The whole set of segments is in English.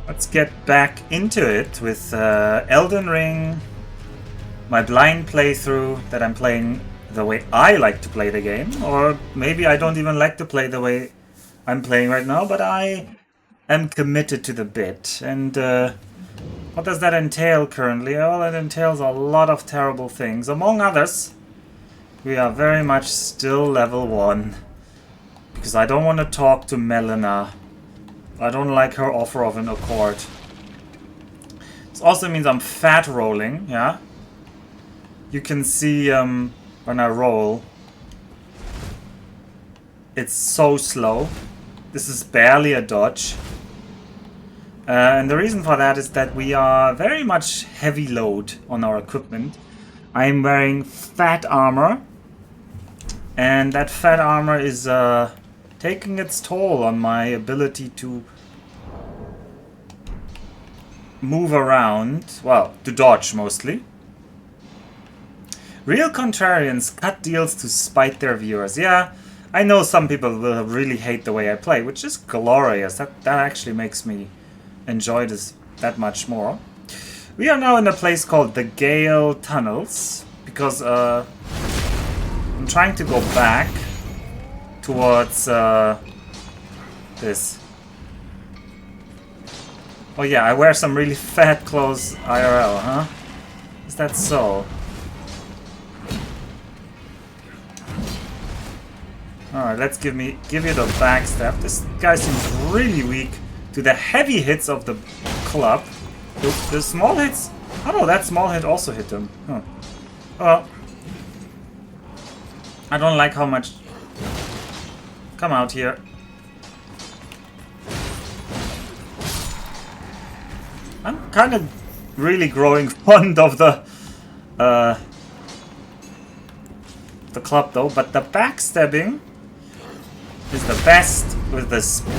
Let's get back into it with Elden Ring, my blind playthrough that I'm playing the way I like to play the game. Or maybe I don't even like to play the way I'm playing right now, but I am committed to the bit. And what does that entail currently? Well, it entails a lot of terrible things. Among others, we are very much still level 1. Because I don't want to talk to Melina. I don't like her offer of an accord. This also means I'm fat rolling, yeah? You can see when I roll, it's so slow. This is barely a dodge. And the reason for that is that we are very much heavy load on our equipment. I'm wearing fat armor. And that fat armor is taking its toll on my ability to move around, well, to dodge mostly. Real contrarians cut deals to spite their viewers. Yeah, I know some people will really hate the way I play, which is glorious. That actually makes me enjoy this that much more. We are now in a place called the Gael Tunnels, because I'm trying to go back towards this. Oh yeah, I wear some really fat clothes IRL, huh? Is that so? Alright, let's give you the backstab. This guy seems really weak to the heavy hits of the club. The small hits... Oh no, that small hit also hit him. Huh. Well, I don't like how much... Come out here. I'm kind of really growing fond of the club though, but the backstabbing is the best with the spear.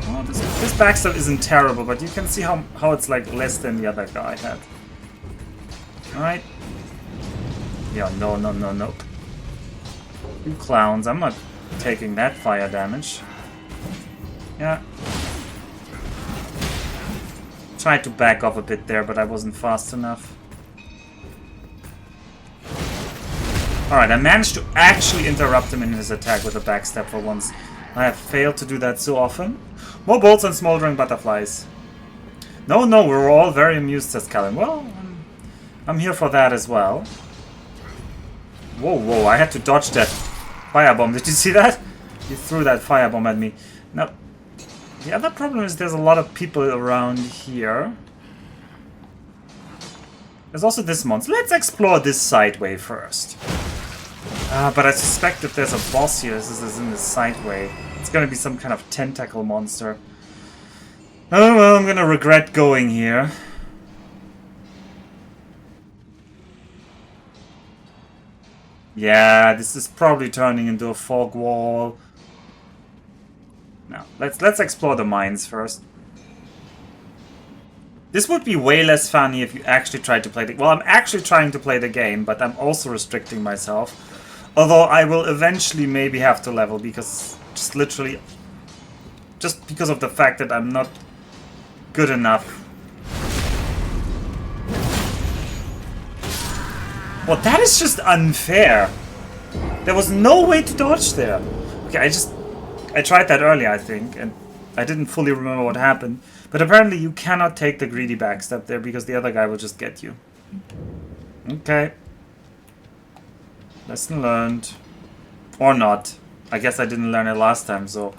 Oh, this backstab isn't terrible, but you can see how it's like less than the other guy had. Alright. Yeah, no. You clowns, I'm not taking that fire damage. Yeah. Tried to back off a bit there, but I wasn't fast enough. Alright, I managed to actually interrupt him in his attack with a backstab for once. I have failed to do that so often. More bolts and smoldering butterflies. No, we're all very amused, says Callum. Well, I'm here for that as well. Whoa, I had to dodge that firebomb. Did you see that? He threw that firebomb at me. Now, the other problem is there's a lot of people around here. There's also this monster. Let's explore this sideway first. But I suspect if there's a boss here, this is in the sideway. It's gonna be some kind of tentacle monster. Oh well, I'm gonna regret going here. Yeah, this is probably turning into a fog wall. Now, let's explore the mines first. This would be way less funny if you actually tried to play the... Well, I'm actually trying to play the game, but I'm also restricting myself. Although I will eventually maybe have to level, because just literally... Just because of the fact that I'm not good enough. Well, that is just unfair. There was no way to dodge there. Okay, I tried that earlier, I think, and I didn't fully remember what happened. But apparently you cannot take the greedy backstep there because the other guy will just get you. Okay. Lesson learned. Or not. I guess I didn't learn it last time, so...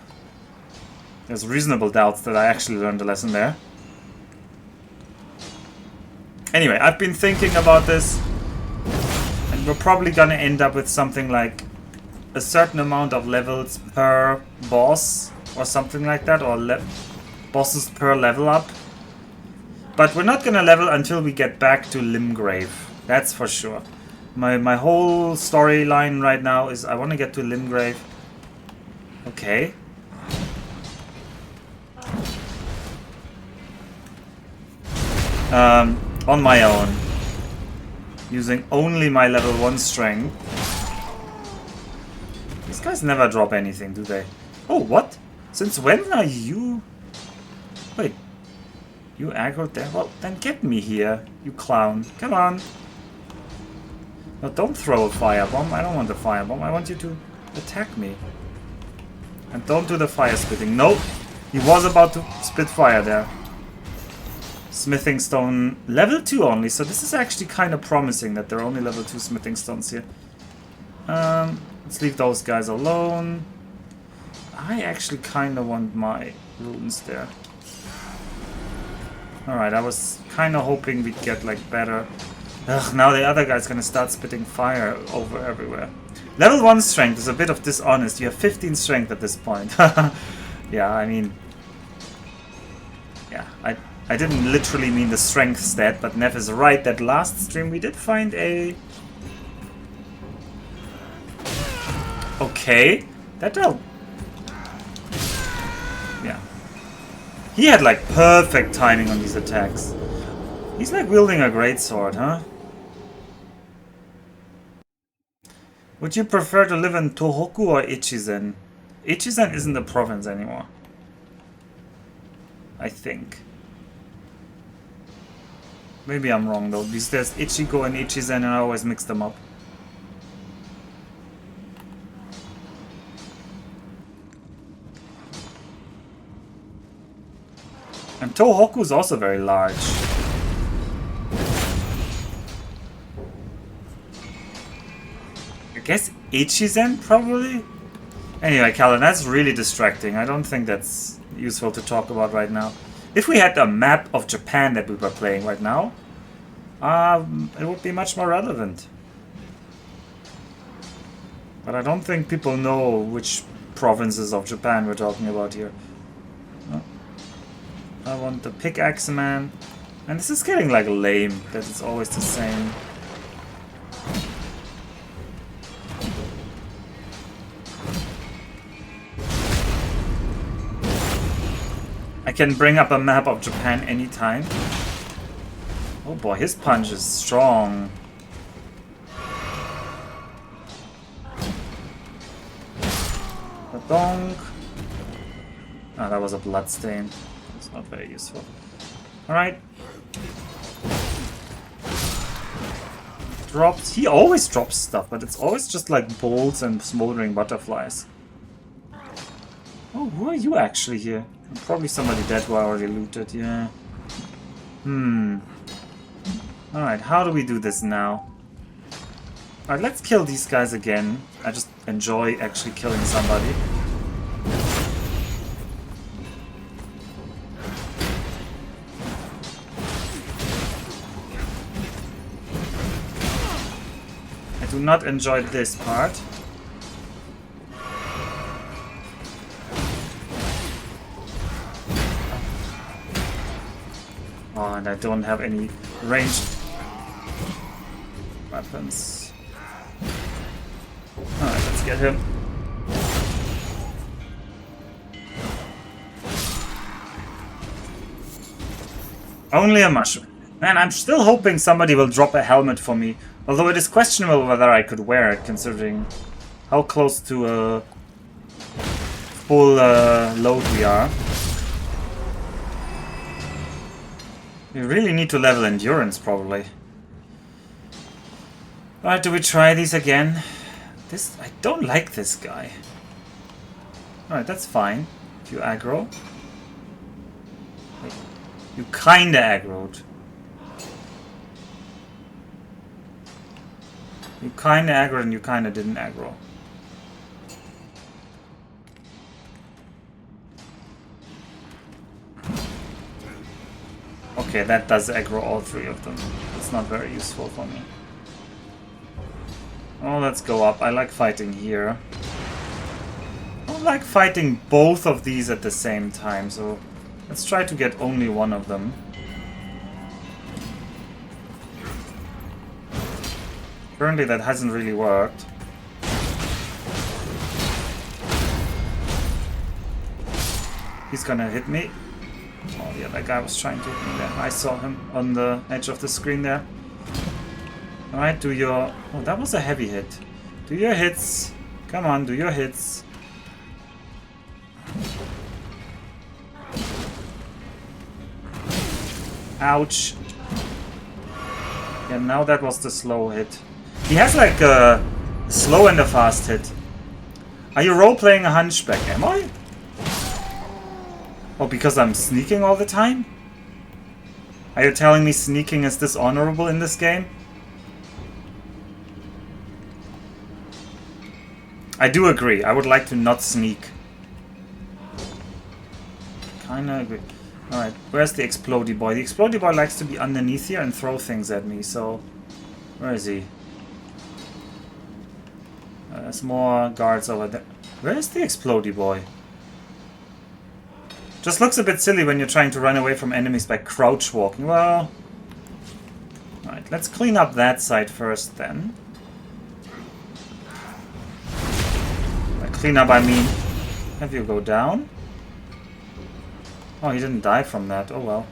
There's reasonable doubts that I actually learned the lesson there. Anyway, I've been thinking about this. And we're probably gonna end up with something like a certain amount of levels per boss. Or something like that. Or bosses per level up. But we're not gonna level until we get back to Limgrave. That's for sure. My whole storyline right now is I want to get to Limgrave. Okay. On my own. Using only my level 1 strength. These guys never drop anything, do they? Oh, what? Since when are you... Wait. You aggroed there? Well, then get me here, you clown. Come on. No, don't throw a firebomb. I don't want a firebomb. I want you to attack me. And don't do the fire spitting. Nope. He was about to spit fire there. Smithing stone level 2 only. So this is actually kind of promising that there are only level 2 smithing stones here. Let's leave those guys alone. I actually kind of want my runes there. Alright, I was kind of hoping we'd get like better. Ugh, now the other guy's gonna start spitting fire over everywhere. Level 1 strength is a bit of dishonest. You have 15 strength at this point. Yeah, I mean... Yeah, I didn't literally mean the strength stat, but Nev is right that last stream we did find a... Okay, that dealt. Yeah. He had like perfect timing on these attacks. He's like wielding a greatsword, huh? Would you prefer to live in Tohoku or Echizen? Echizen isn't a province anymore. I think. Maybe I'm wrong though, because there's Ichigo and Echizen and I always mix them up. And Tohoku is also very large. I guess Echizen probably? Anyway, Callan, that's really distracting. I don't think that's useful to talk about right now. If we had a map of Japan that we were playing right now, it would be much more relevant. But I don't think people know which provinces of Japan we're talking about here. No. I want the pickaxe man. And this is getting like lame, that it's always the same. I can bring up a map of Japan anytime. Oh boy, his punch is strong. Donk. Ah, that was a bloodstain. It's not very useful. Alright. Drops. He always drops stuff, but it's always just like bolts and smoldering butterflies. Oh, who are you actually here? Probably somebody dead who I already looted, yeah. Alright, how do we do this now? Alright, let's kill these guys again. I just enjoy actually killing somebody. I do not enjoy this part. Oh, and I don't have any ranged weapons. Alright, let's get him. Only a mushroom. Man, I'm still hoping somebody will drop a helmet for me. Although it is questionable whether I could wear it, considering how close to a full load we are. We really need to level endurance, probably. Alright, do we try these again? I don't like this guy. Alright, that's fine. If you aggro. Wait, you kinda aggroed. You kinda aggroed and you kinda didn't aggro. Okay, that does aggro all three of them. It's not very useful for me. Oh, let's go up. I like fighting here. I don't like fighting both of these at the same time, so let's try to get only one of them. Currently that hasn't really worked. He's gonna hit me. Oh yeah, that guy was trying to hit me there. I saw him on the edge of the screen there. Alright, do your... Oh, that was a heavy hit. Do your hits. Come on, do your hits. Ouch. Yeah, now that was the slow hit. He has like a slow and a fast hit. Are you role-playing a hunchback? Am I? Oh, because I'm sneaking all the time? Are you telling me sneaking is dishonorable in this game? I do agree. I would like to not sneak. Kinda agree. Alright, where's the explodey boy? The explodey boy likes to be underneath here and throw things at me, so... Where is he? There's more guards over there. Where is the explodey boy? Just looks a bit silly when you're trying to run away from enemies by crouch walking. Well... Alright, let's clean up that side first then. By clean up, I mean... Have you go down? Oh, he didn't die from that. Oh well.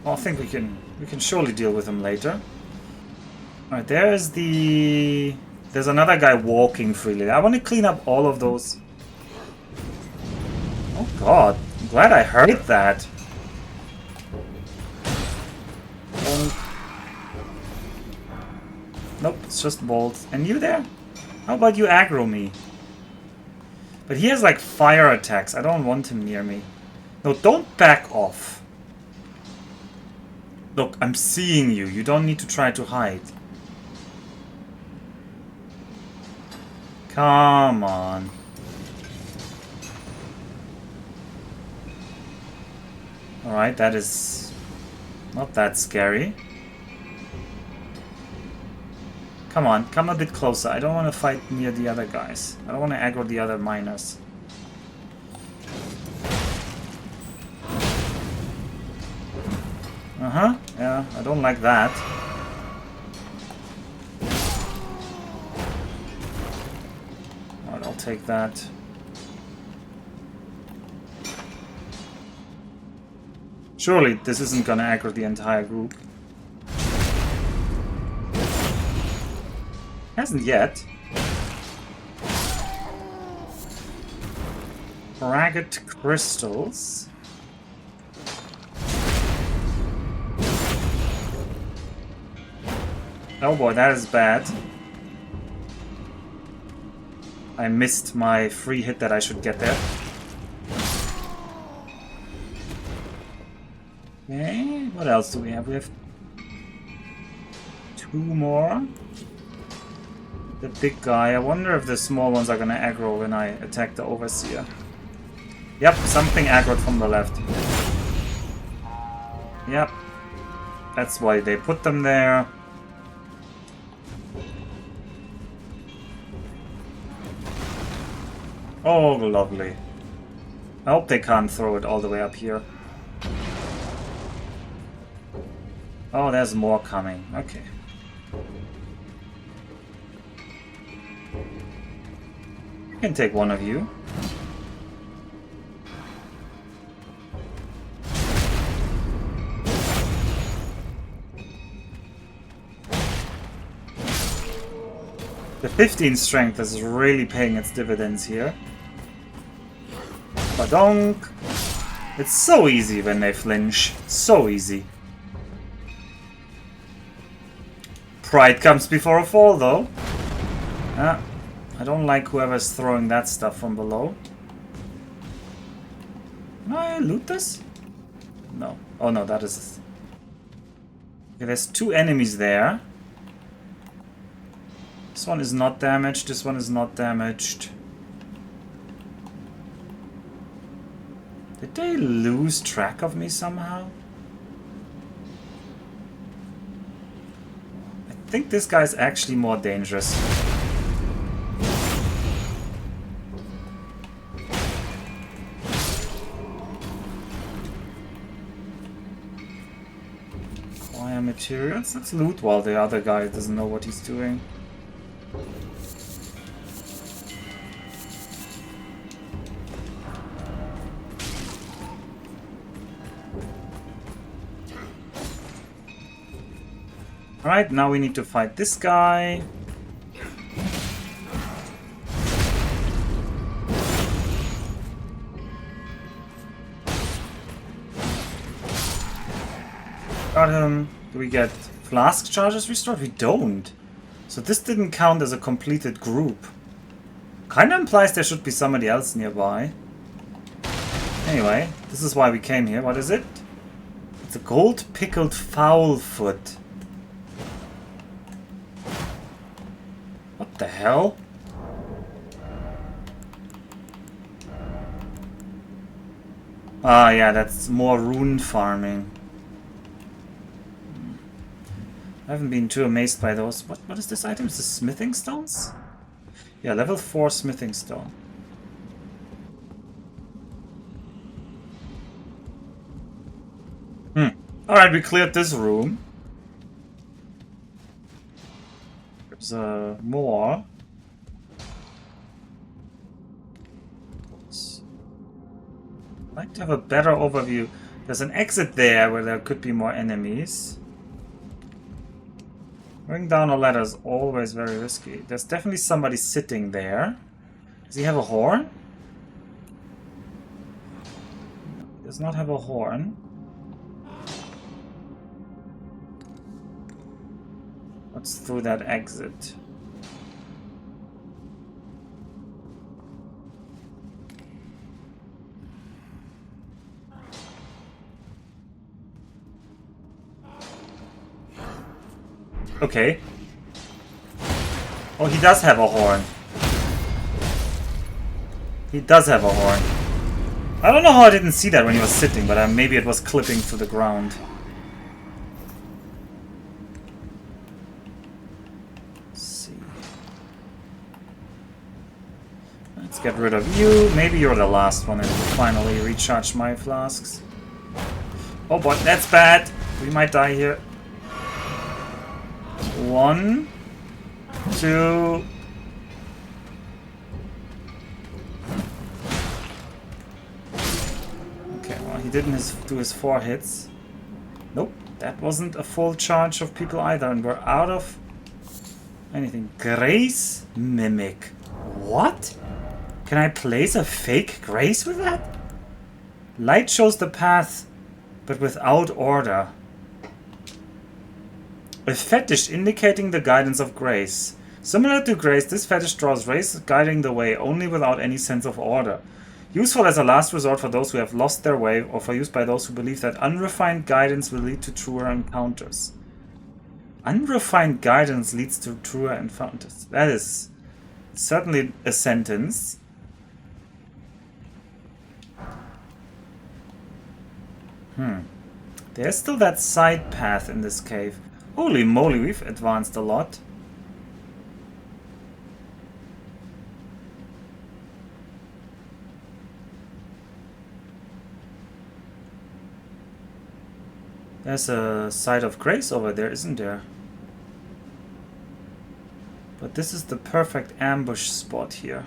Well, I think we can surely deal with him later. Alright, there's the... There's another guy walking freely. I want to clean up all of those. Oh god, I'm glad I heard that. Nope, it's just bolts. And you there? How about you aggro me? But he has like fire attacks. I don't want him near me. No, don't back off. Look, I'm seeing you. You don't need to try to hide. Come on. Alright, that is not that scary. Come on, come a bit closer. I don't want to fight near the other guys. I don't want to aggro the other miners. Uh-huh, yeah, I don't like that. Alright, I'll take that. Surely this isn't gonna aggro the entire group. Hasn't yet. Ragged crystals. Oh boy, that is bad. I missed my free hit that I should get there. Okay, what else do we have? We have two more. The big guy. I wonder if the small ones are gonna aggro when I attack the overseer. Yep, something aggroed from the left. Yep. That's why they put them there. Oh, lovely. I hope they can't throw it all the way up here. Oh, there's more coming. Okay. I can take one of you. The 15 strength is really paying its dividends here. Badonk! It's so easy when they flinch. So easy. Pride comes before a fall, though. Ah, I don't like whoever's throwing that stuff from below. Can I loot this? No. Oh no, that is... Okay, there's two enemies there. This one is not damaged, this one is not damaged. Did they lose track of me somehow? I think this guy's actually more dangerous. Acquire materials. Let's loot while the other guy doesn't know what he's doing. Alright, now we need to fight this guy. Got him. Do we get flask charges restored? We don't. So this didn't count as a completed group. Kinda implies there should be somebody else nearby. Anyway, this is why we came here. What is it? It's a gold pickled fowl foot. What the hell? Ah, yeah, that's more rune farming. I haven't been too amazed by those. What is this item? Is this smithing stones? Yeah, level 4 smithing stone. Alright, we cleared this room. There's more. I'd like to have a better overview. There's an exit there where there could be more enemies. Going down a ladder is always very risky. There's definitely somebody sitting there. Does he have a horn? No, he does not have a horn. What's through that exit? Okay. Oh, he does have a horn. He does have a horn. I don't know how I didn't see that when he was sitting, but maybe it was clipping to the ground. Let's see. Let's get rid of you. Maybe you're the last one and we'll finally recharge my flasks. Oh boy, that's bad. We might die here. 1, 2. Okay, well, he didn't do his 4 hits. Nope, that wasn't a full charge of people either, and we're out of anything. Grace Mimic. What? Can I place a fake grace with that? Light shows the path, but without order. A fetish indicating the guidance of grace. Similar to grace, this fetish draws rays guiding the way, only without any sense of order. Useful as a last resort for those who have lost their way, or for use by those who believe that unrefined guidance will lead to truer encounters. Unrefined guidance leads to truer encounters. That is certainly a sentence. There's still that side path in this cave. Holy moly, we've advanced a lot. There's a site of grace over there, isn't there? But this is the perfect ambush spot here.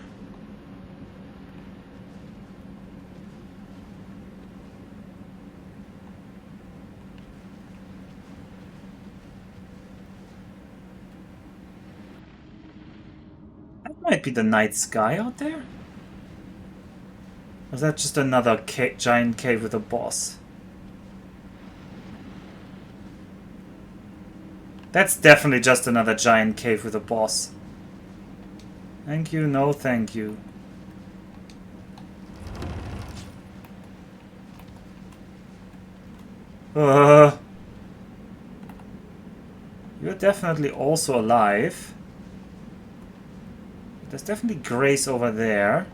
Might be the night sky out there? Or is that just another giant cave with a boss? That's definitely just another giant cave with a boss. Thank you, no thank you. You're definitely also alive. There's definitely grace over there.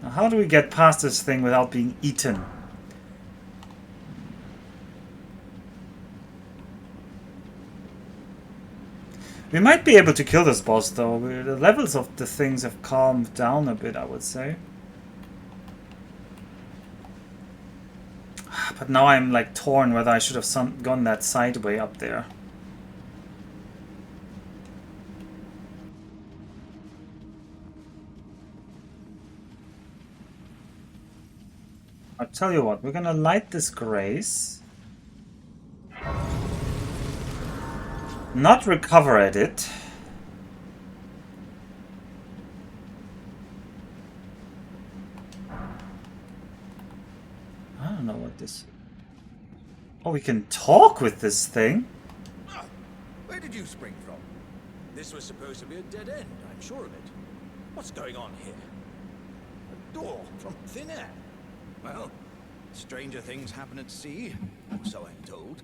Now, how do we get past this thing without being eaten? We might be able to kill this boss, though. The levels of the things have calmed down a bit, I would say. But now I'm like torn whether I should have gone that side way up there. I'll tell you what, we're gonna light this grace. Not recover at it. I don't know what this... Oh, we can talk with this thing? Where did you spring from? This was supposed to be a dead end, I'm sure of it. What's going on here? A door from thin air. Well, stranger things happen at sea, or so I'm told.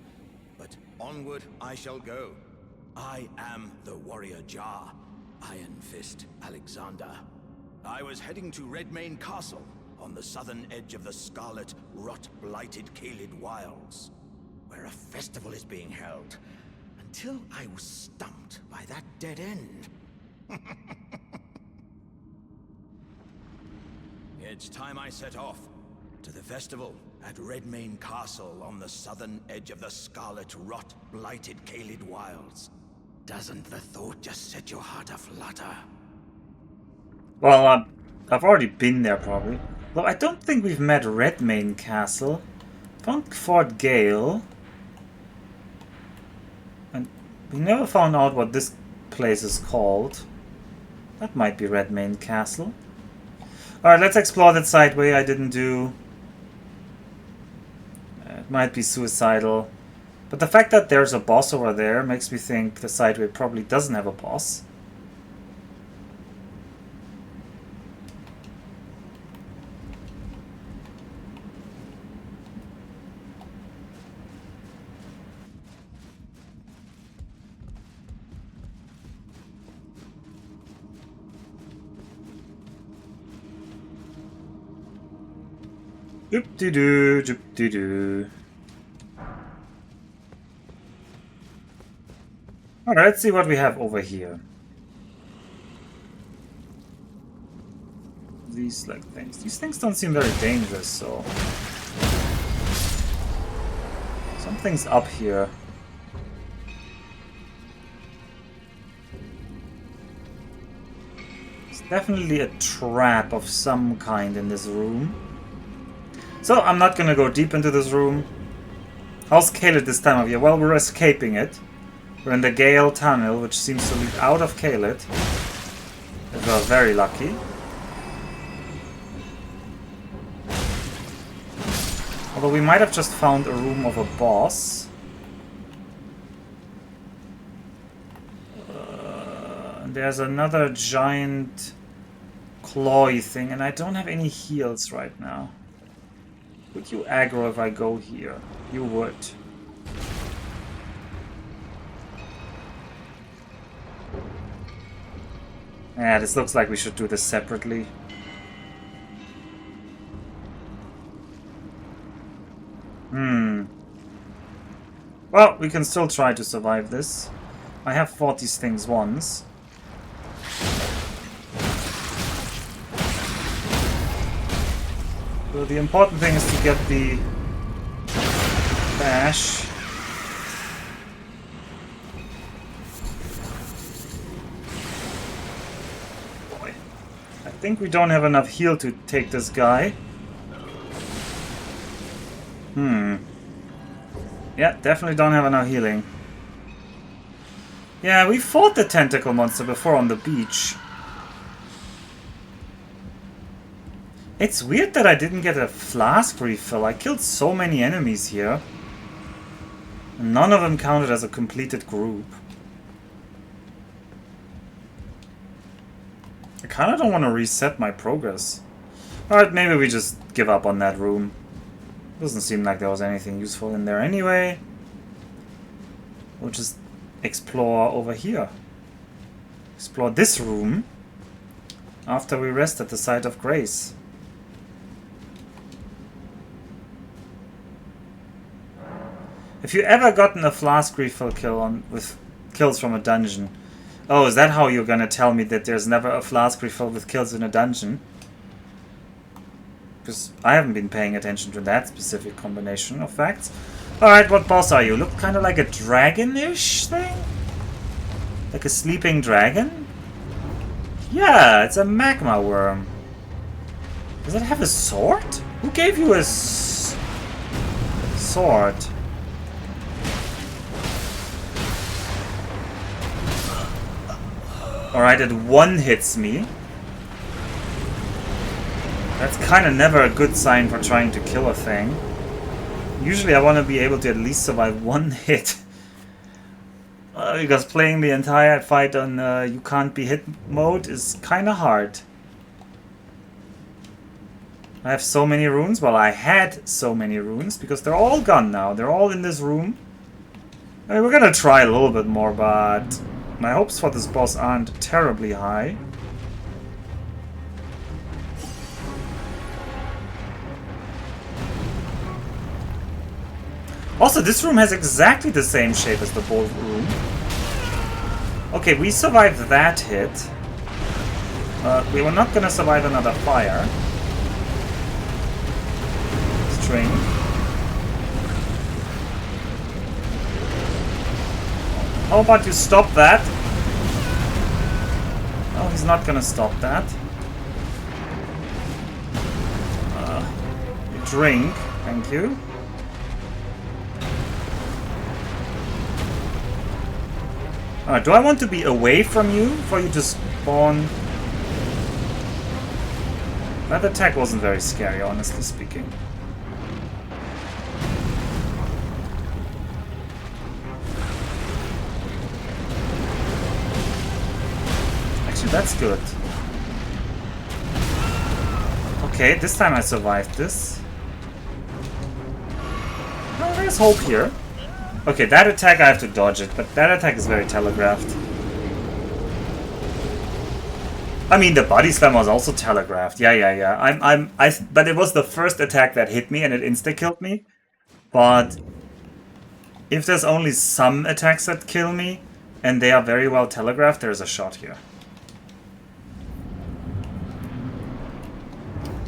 But onward I shall go. I am the warrior Jar, Iron Fist Alexander. I was heading to Redmane Castle, on the southern edge of the scarlet, rot-blighted Caelid Wilds, where a festival is being held, until I was stumped by that dead end. It's time I set off to the festival at Redmane Castle on the southern edge of the scarlet, rot-blighted Caelid Wilds. Doesn't the thought just set your heart aflutter? Well, I've already been there, probably. Though I don't think we've met Redmane Castle. Found Fort Gael. And we never found out what this place is called. That might be Redmane Castle. Alright, let's explore that side way I didn't do. It might be suicidal. But the fact that there's a boss over there makes me think the side way probably doesn't have a boss. Doop-doo-doo, doop-doo-doo. Alright, let's see what we have over here. These like things. These things don't seem very dangerous, so... Something's up here. It's definitely a trap of some kind in this room. So, I'm not gonna go deep into this room. How's Caelid this time of year? Well, we're escaping it. We're in the Gael Tunnel, which seems to lead out of Caelid. If we're very lucky. Although we might have just found a room of a boss. There's another giant clawy thing, and I don't have any heals right now. Would you aggro if I go here? You would. Yeah, this looks like we should do this separately. Well, we can still try to survive this. I have fought these things once. So the important thing is to get the bash. Boy. I think we don't have enough heal to take this guy. Yeah, definitely don't have enough healing. Yeah, we fought the tentacle monster before on the beach. It's weird that I didn't get a flask refill. I killed so many enemies here. None of them counted as a completed group. I kinda don't want to reset my progress. Alright, maybe we just give up on that room. Doesn't seem like there was anything useful in there anyway. We'll just explore over here. Explore this room after we rest at the site of grace. If you ever gotten a flask refill kill with kills from a dungeon. Oh, is that how you're gonna tell me that there's never a flask refill with kills in a dungeon? Because I haven't been paying attention to that specific combination of facts. Alright, what boss are you? Look kind of like a dragon-ish thing? Like a sleeping dragon? Yeah, it's a magma worm. Does it have a sword? Who gave you a sword? Alright, it one hits me. That's kind of never a good sign for trying to kill a thing. Usually I want to be able to at least survive one hit. Because playing the entire fight on you can't be hit mode is kind of hard. I have so many runes. Well, I had so many runes because they're all gone now. They're all in this room. I mean, we're gonna try a little bit more, but my hopes for this boss aren't terribly high. Also, this room has exactly the same shape as the bowl room. Okay, we survived that hit. We were not gonna survive another fire. String. How about you stop that? Oh, he's not gonna stop that. Drink, thank you. Do I want to be away from you for you to spawn? That attack wasn't very scary, honestly speaking. Actually, that's good. Okay, this time I survived this. Oh, there's hope here. Okay, that attack I have to dodge it, but that attack is very telegraphed. I mean, the body slam was also telegraphed. Yeah. But it was the first attack that hit me and it insta-killed me. But if there's only some attacks that kill me and they are very well telegraphed, there's a shot here.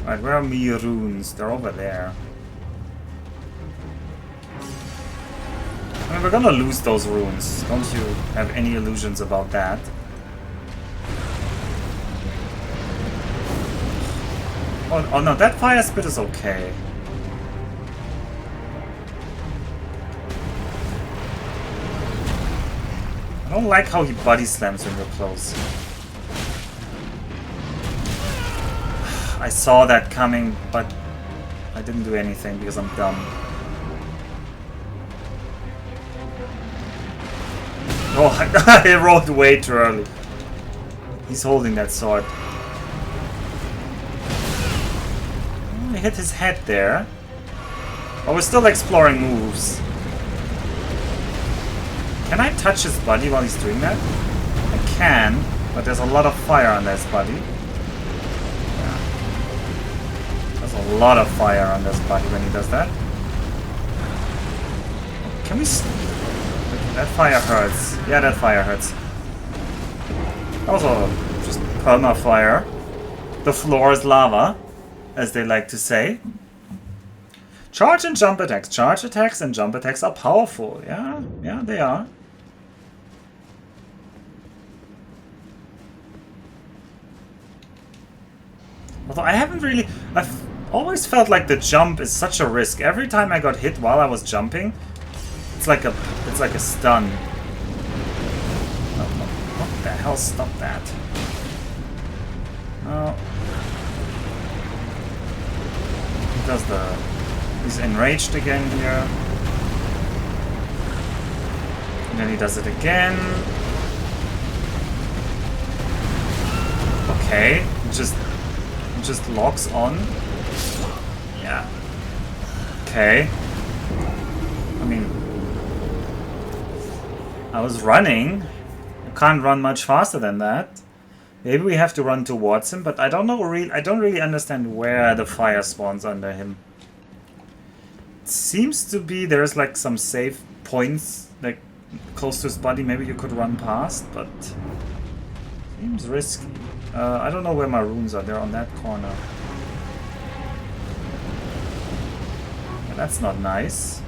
Alright, where are my runes? They're over there. I mean, we're gonna lose those runes. Don't you have any illusions about that? Oh no, that fire spit is okay. I don't like how he body slams when you're close. I saw that coming, but I didn't do anything because I'm dumb. Oh, I rolled way too early. He's holding that sword. I hit his head there. Oh, we're still exploring moves. Can I touch his body while he's doing that? I can, but there's a lot of fire on this body. Yeah. There's a lot of fire on this body when he does that. Can we... That fire hurts. Yeah, that fire hurts. Also, just perma fire. The floor is lava, as they like to say. Charge and jump attacks. Charge attacks and jump attacks are powerful. Yeah, they are. Although I haven't really... I've always felt like the jump is such a risk. Every time I got hit while I was jumping, it's like a stun. What the hell? Stop that. Oh. He does the... He's enraged again here. And then he does it again. Okay. Just locks on. Yeah. Okay. I mean... I was running. I can't run much faster than that. Maybe we have to run towards him, but I don't know. I don't really understand where the fire spawns under him. It seems to be there's like some safe points like close to his body. Maybe you could run past, but seems risky. I don't know where my runes are. They're on that corner. Yeah, that's not nice.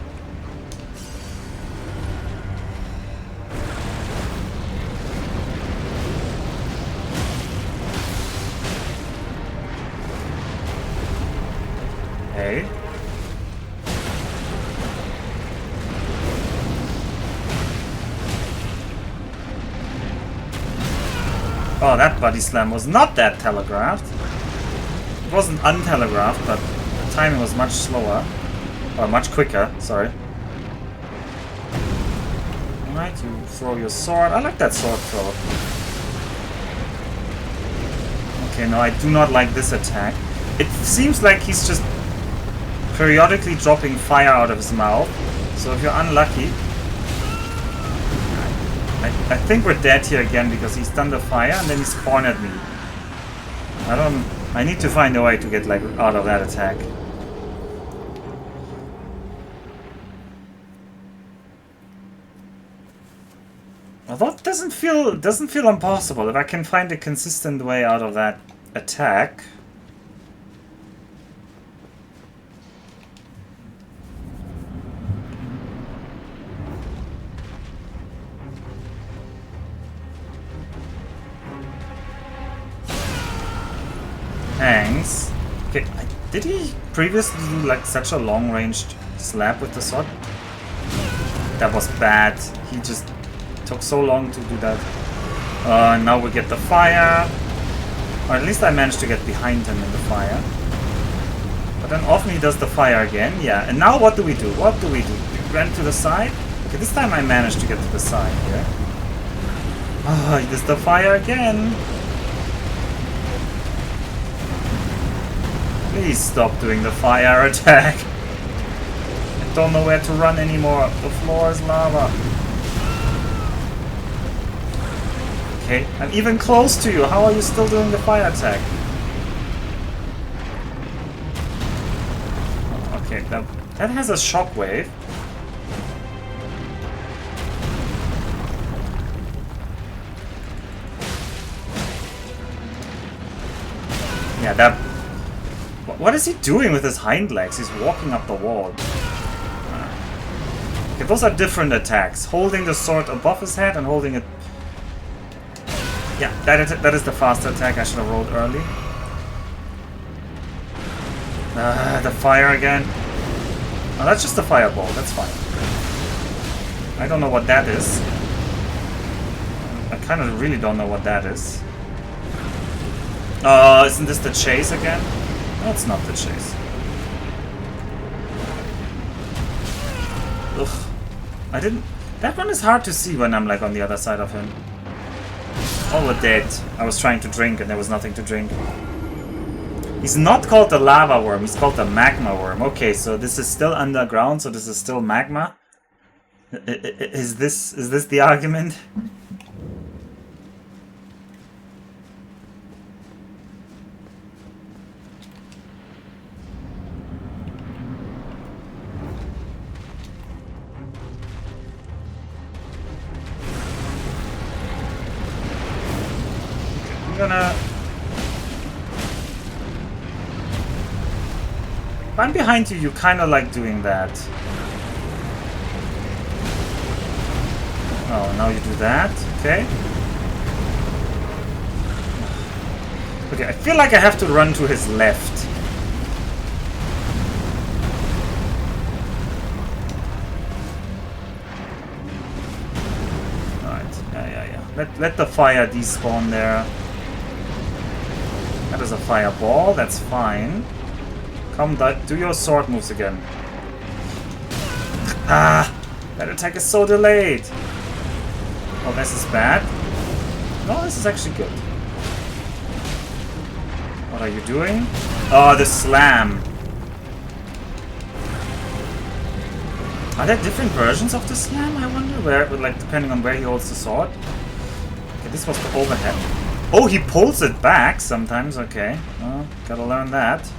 Hey. Oh, that body slam was not that telegraphed. It wasn't untelegraphed, but the timing was much slower. Or much quicker, sorry. Alright, you throw your sword. I like that sword throw. Okay, no, I do not like this attack. It seems like he's just periodically dropping fire out of his mouth. So if you're unlucky... I think we're dead here again because he's done the fire and then he's cornered me. I need to find a way to get like out of that attack. Although it doesn't feel impossible if I can find a consistent way out of that attack. Thanks. Okay, did he previously do like such a long-ranged slap with the sword? That was bad. He just took so long to do that. Now we get the fire. Or at least I managed to get behind him in the fire. But then often he does the fire again. Yeah, and now what do we do? What do we do? We ran to the side? Okay, this time I managed to get to the side here. Ah, he does the fire again. Please stop doing the fire attack. I don't know where to run anymore. The floor is lava. Okay, I'm even close to you. How are you still doing the fire attack? Okay, that has a shockwave. Yeah, that... What is he doing with his hind legs? He's walking up the wall. Okay, those are different attacks. Holding the sword above his head and holding it... Yeah, that is the fast attack I should have rolled early. The fire again. Oh, that's just a fireball. That's fine. I don't know what that is. I kind of really don't know what that is. Isn't this the chase again? No, it's not the chase. Ugh. I didn't... That one is hard to see when I'm like on the other side of him. Oh, we're dead. I was trying to drink and there was nothing to drink. He's not called the lava worm, he's called the magma worm. Okay, so this is still underground, so this is still magma? Is this the argument? If I'm behind you, you kind of like doing that. Oh, now you do that. Okay. Okay, I feel like I have to run to his left. Alright, yeah. Let the fire despawn there. That is a fireball, that's fine. Come, do your sword moves again. Ah! That attack is so delayed! Oh, this is bad. No, this is actually good. What are you doing? Oh, the slam! Are there different versions of the slam, I wonder? Where, like, depending on where he holds the sword? Okay, this was the overhead. Oh, he pulls it back sometimes, okay. Well, gotta learn that.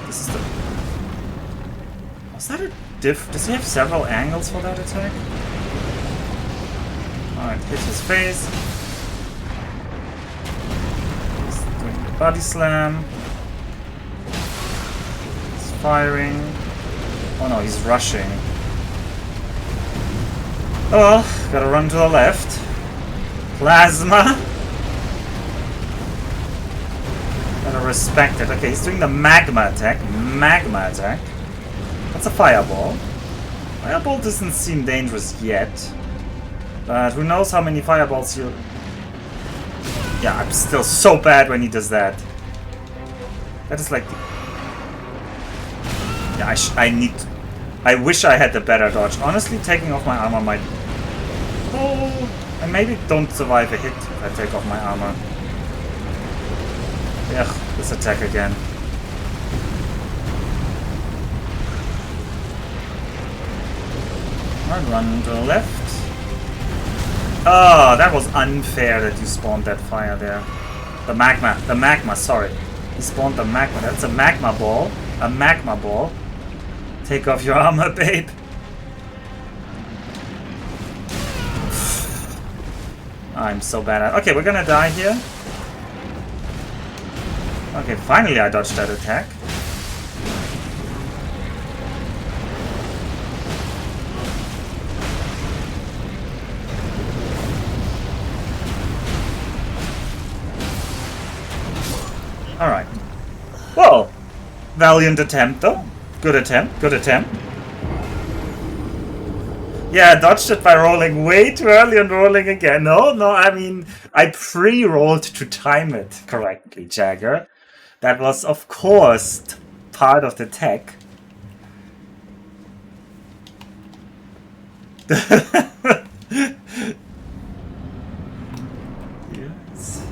This is the... Was that a diff? Does he have several angles for that attack? Alright, hit his face. He's doing the body slam. He's firing. Oh no, he's rushing. Oh well, gotta run to the left. Plasma! Gotta respect it. Okay, he's doing the magma attack. Magma attack. That's a fireball. Fireball doesn't seem dangerous yet. But who knows how many fireballs you... Yeah, I'm still so bad when he does that. That is like... Yeah, I wish I had the better dodge. Honestly, taking off my armor might... Oh, I maybe don't survive a hit if I take off my armor. Yeah, this attack again. Alright, run to the left. Oh, that was unfair that you spawned that fire there. The magma, sorry. He spawned the magma. That's a magma ball. A magma ball. Take off your armor, babe. I'm so bad at... Okay, we're gonna die here. Okay, finally I dodged that attack. Alright. Well, valiant attempt though. Good attempt, good attempt. Yeah, I dodged it by rolling way too early and rolling again. No, I mean, I pre-rolled to time it correctly, Jagger. That was, of course, part of the tech. Yes.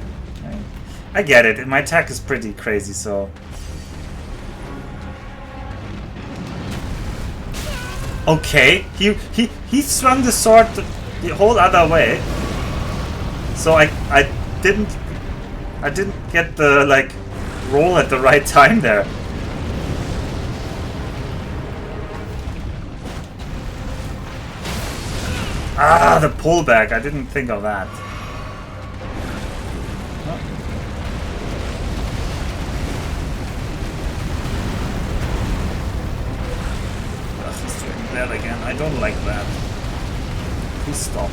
I get it. My tech is pretty crazy, so... Okay, he swung the sword the whole other way, so I didn't get the like roll at the right time there. Ah, the pullback! I didn't think of that. That again. I don't like that. Please stop.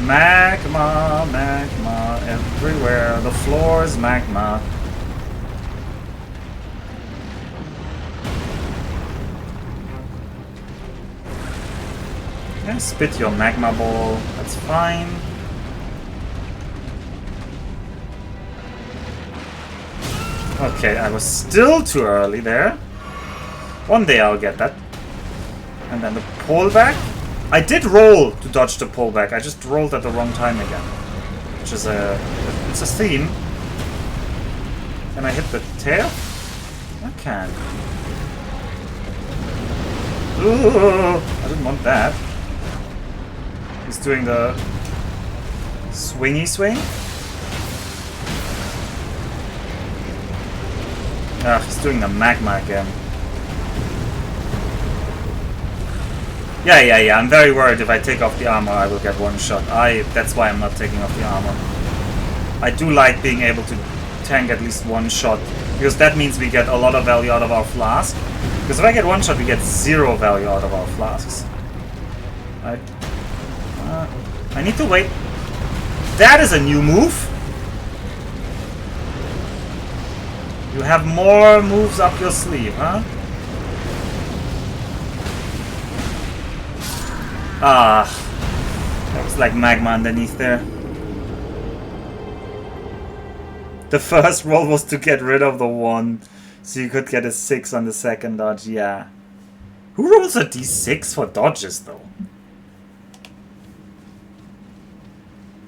Magma, magma, everywhere. The floor is magma. Yeah, spit your magma ball. That's fine. Okay, I was still too early there. One day I'll get that. And then the pullback. I did roll to dodge the pullback. I just rolled at the wrong time again. Which is it's a theme. Can I hit the tail? I can. Ooh, I didn't want that. He's doing the swingy swing. Ah, he's doing the magma again. Yeah, I'm very worried if I take off the armor I will get one shot. That's why I'm not taking off the armor. I do like being able to tank at least one shot, because that means we get a lot of value out of our flask. Because if I get one shot, we get 0 value out of our flasks. I need to wait. That is a new move! You have more moves up your sleeve, huh? Ah, that was like magma underneath there. The first roll was to get rid of the 1, so you could get a 6 on the second dodge, yeah. Who rolls a d6 for dodges, though?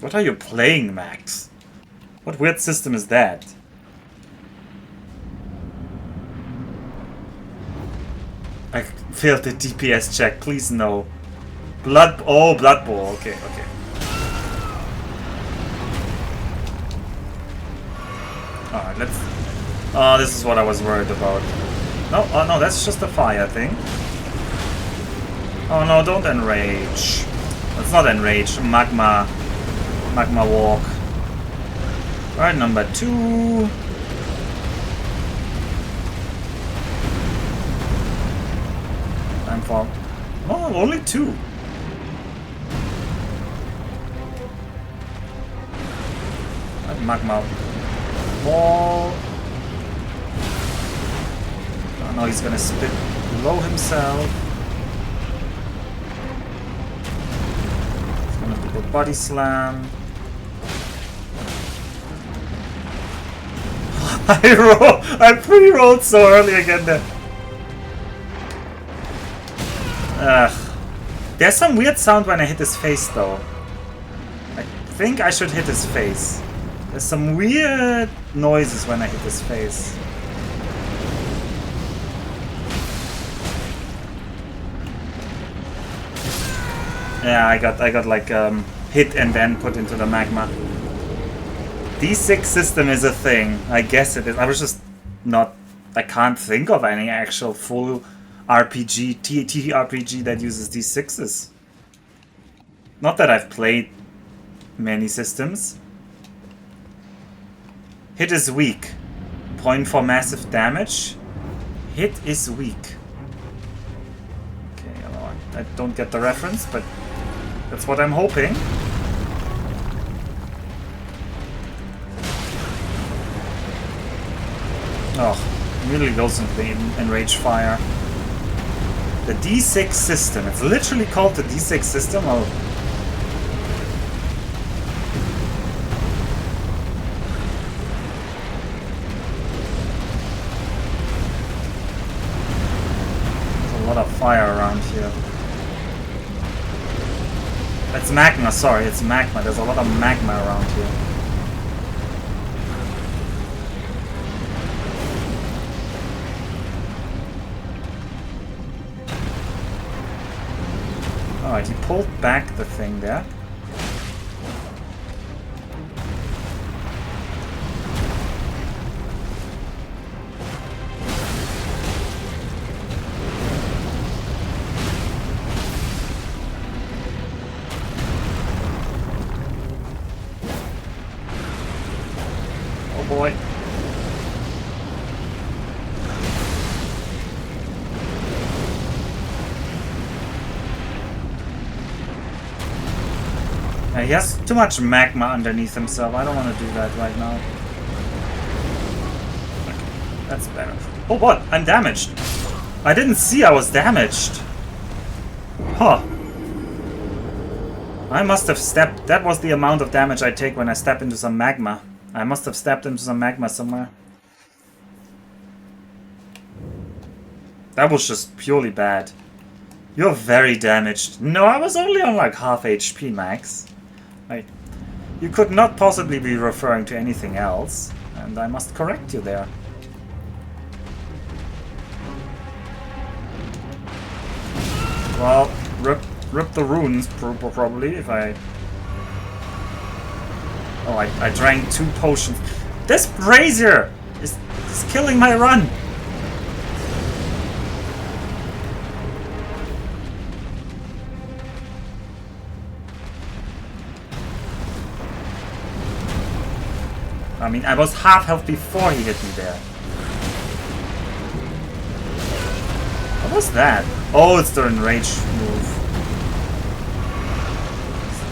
What are you playing, Max? What weird system is that? I failed the DPS check, please no. Blood Bowl, okay. Alright, let's... Oh, this is what I was worried about. No, oh no, that's just a fire thing. Oh no, don't enrage. Let's not enrage. Magma walk. Alright, number 2. Time for... Oh, only 2. Magma ball. Oh no, he's gonna spit below himself. He's gonna do a body slam. I pre-rolled so early again there. Ugh. There's some weird sound when I hit his face though. I think I should hit his face. There's some weird noises when I hit his face. Yeah, I got like hit and then put into the magma. D6 system is a thing. I guess it is. I was just not. I can't think of any actual full RPG, TTRPG that uses D6s. Not that I've played many systems. Hit is weak. Point for massive damage. Hit is weak. Okay, I don't get the reference, but that's what I'm hoping. Oh, immediately goes into the enraged fire. The D6 system. It's literally called the D6 system. Oh. There's a lot of fire around here. It's magma, sorry, it's magma. There's a lot of magma around here. Alright, he pulled back the thing there. Oh boy. He has too much magma underneath himself. I don't want to do that right now. Okay, that's better. Oh, what? I'm damaged. I didn't see I was damaged. Huh. I must have stepped... That was the amount of damage I take when I step into some magma. I must have stepped into some magma somewhere. That was just purely bad. You're very damaged. No, I was only on like half HP max. You could not possibly be referring to anything else, and I must correct you there. Well, rip the runes, probably, if I... Oh, I drank 2 potions. This brazier is killing my run! I mean, I was half health before he hit me there. What was that? Oh, it's the enrage move.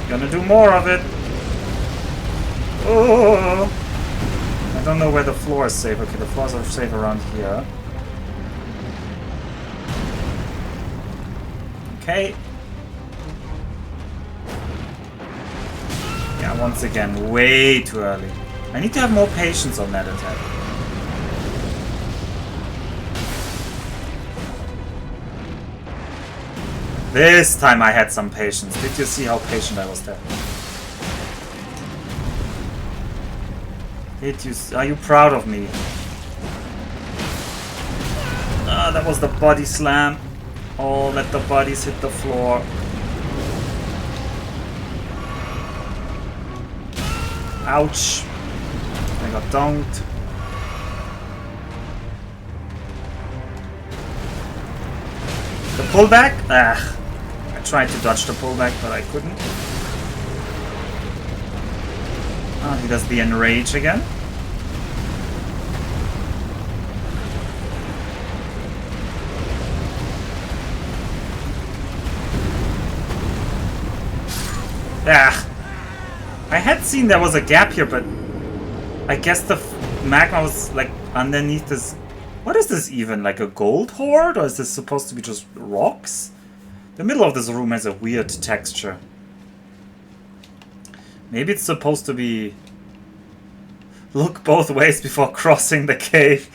He's gonna do more of it. Oh! I don't know where the floor is safe. Okay, the floors are safe around here. Okay. Yeah, once again, way too early. I need to have more patience on that attack. This time I had some patience. Did you see how patient I was there? Are you proud of me? Ah, that was the body slam. Oh, let the bodies hit the floor. Ouch. I got donked. The pullback? Ah. I tried to dodge the pullback, but I couldn't. Ah, he does the enrage again. Ah. I had seen there was a gap here, but I guess the magma was like underneath this. What is this even? Like a gold hoard? Or is this supposed to be just rocks? The middle of this room has a weird texture. Maybe it's supposed to be... look both ways before crossing the cave.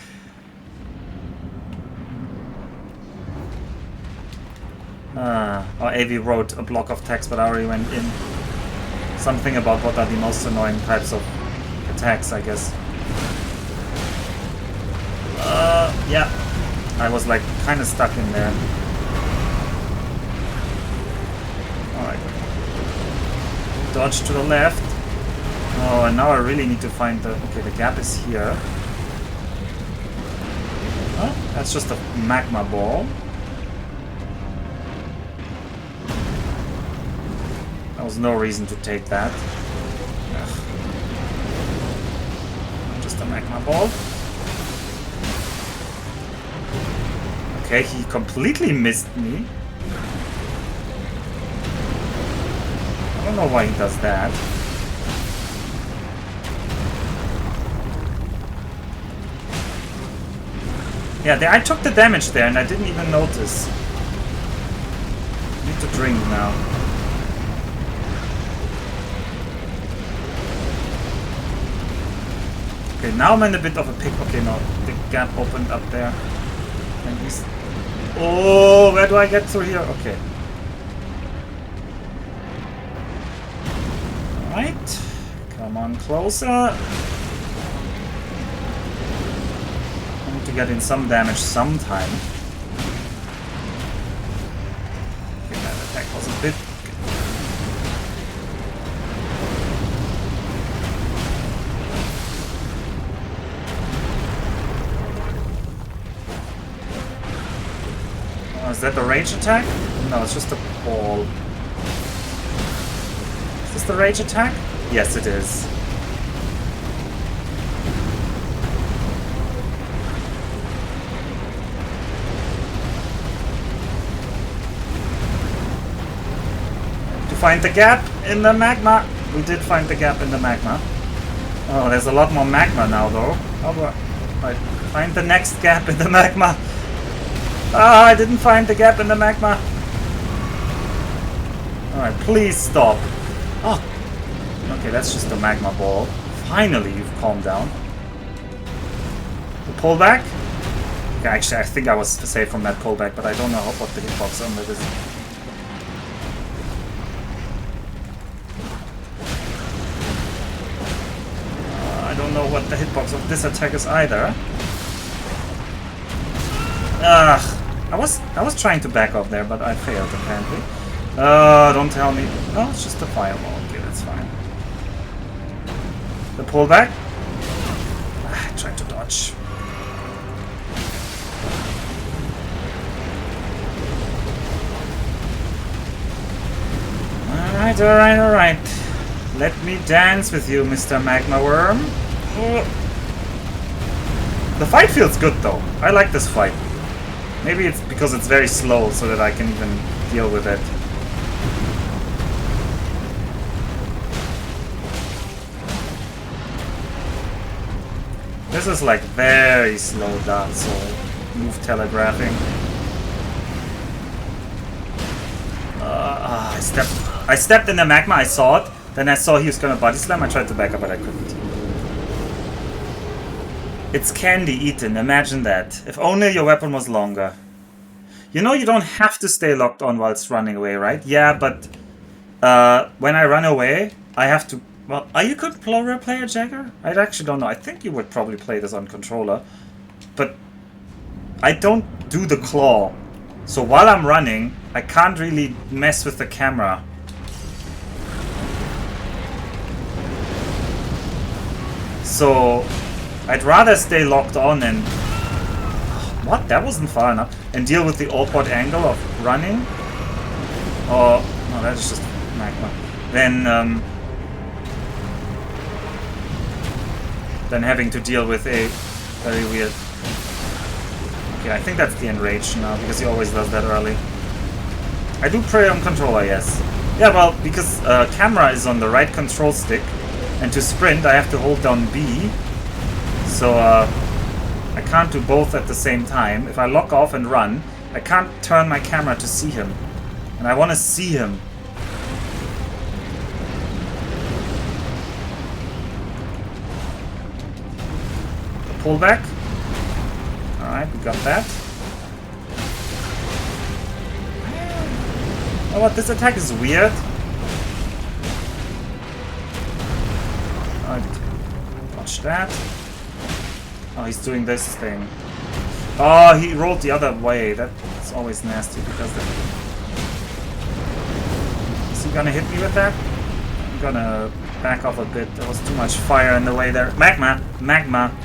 Or AV wrote a block of text, but I already went in. Something about what are the most annoying types of attacks, I guess. Yeah. I was like kind of stuck in there. Alright. Dodge to the left. Oh, and now I really need to find the... Okay, the gap is here. Oh, that's just a magma ball. There was no reason to take that. Ugh. Just a magma ball. Okay, he completely missed me. I don't know why he does that. Yeah, I took the damage there and I didn't even notice. I need to drink now. Okay, now I'm in a bit of a pick. Okay, no, the gap opened up there. And he's... Oh, where do I get through here? Okay. Alright. Come on closer. I need to get in some damage sometime. Okay, that attack was a bit... Is that the rage attack? No, it's just a ball. Is this the rage attack? Yes, it is. To find the gap in the magma. We did find the gap in the magma. Oh, there's a lot more magma now, though. How do I find the next gap in the magma? Ah, I didn't find the gap in the magma. Alright, please stop. Oh. Okay, that's just a magma ball. Finally, you've calmed down. The pullback? Okay, actually, I think I was safe from that pullback, but I don't know what the hitbox on that is. I don't know what the hitbox of this attack is either. Ugh. I was trying to back off there, but I failed apparently. Don't tell me. Oh, it's just a fireball. Okay, that's fine. The pullback. I tried to dodge. Alright, alright, alright. Let me dance with you, Mr. Magma Worm. The fight feels good though. I like this fight. Maybe it's because it's very slow so that I can even deal with it. This is like very slow Dark Soul move telegraphing. I stepped in the magma, I saw it, then I saw he was gonna body slam, I tried to back up but I couldn't. It's candy eaten, imagine that. If only your weapon was longer. You know you don't have to stay locked on whilst running away, right? Yeah, but when I run away, I have to... Well, are you a controller player, Jagger? I actually don't know. I think you would probably play this on controller. But I don't do the claw. So while I'm running, I can't really mess with the camera. So I'd rather stay locked on and... What? That wasn't far enough. And deal with the awkward angle of running. Or... No, that's just magma. Then having to deal with a very weird... Okay, I think that's the enrage now, because he always does that early. I do pray on controller, yes. Yeah, well, because camera is on the right control stick, and to sprint I have to hold down B. So I can't do both at the same time. If I lock off and run, I can't turn my camera to see him. And I want to see him. pullback. Alright, we got that. Oh, what? This attack is weird. Alright, watch that. Oh, he's doing this thing. Oh, he rolled the other way. That's always nasty because is he gonna hit me with that? I'm gonna back off a bit. There was too much fire in the way there. Magma! Magma!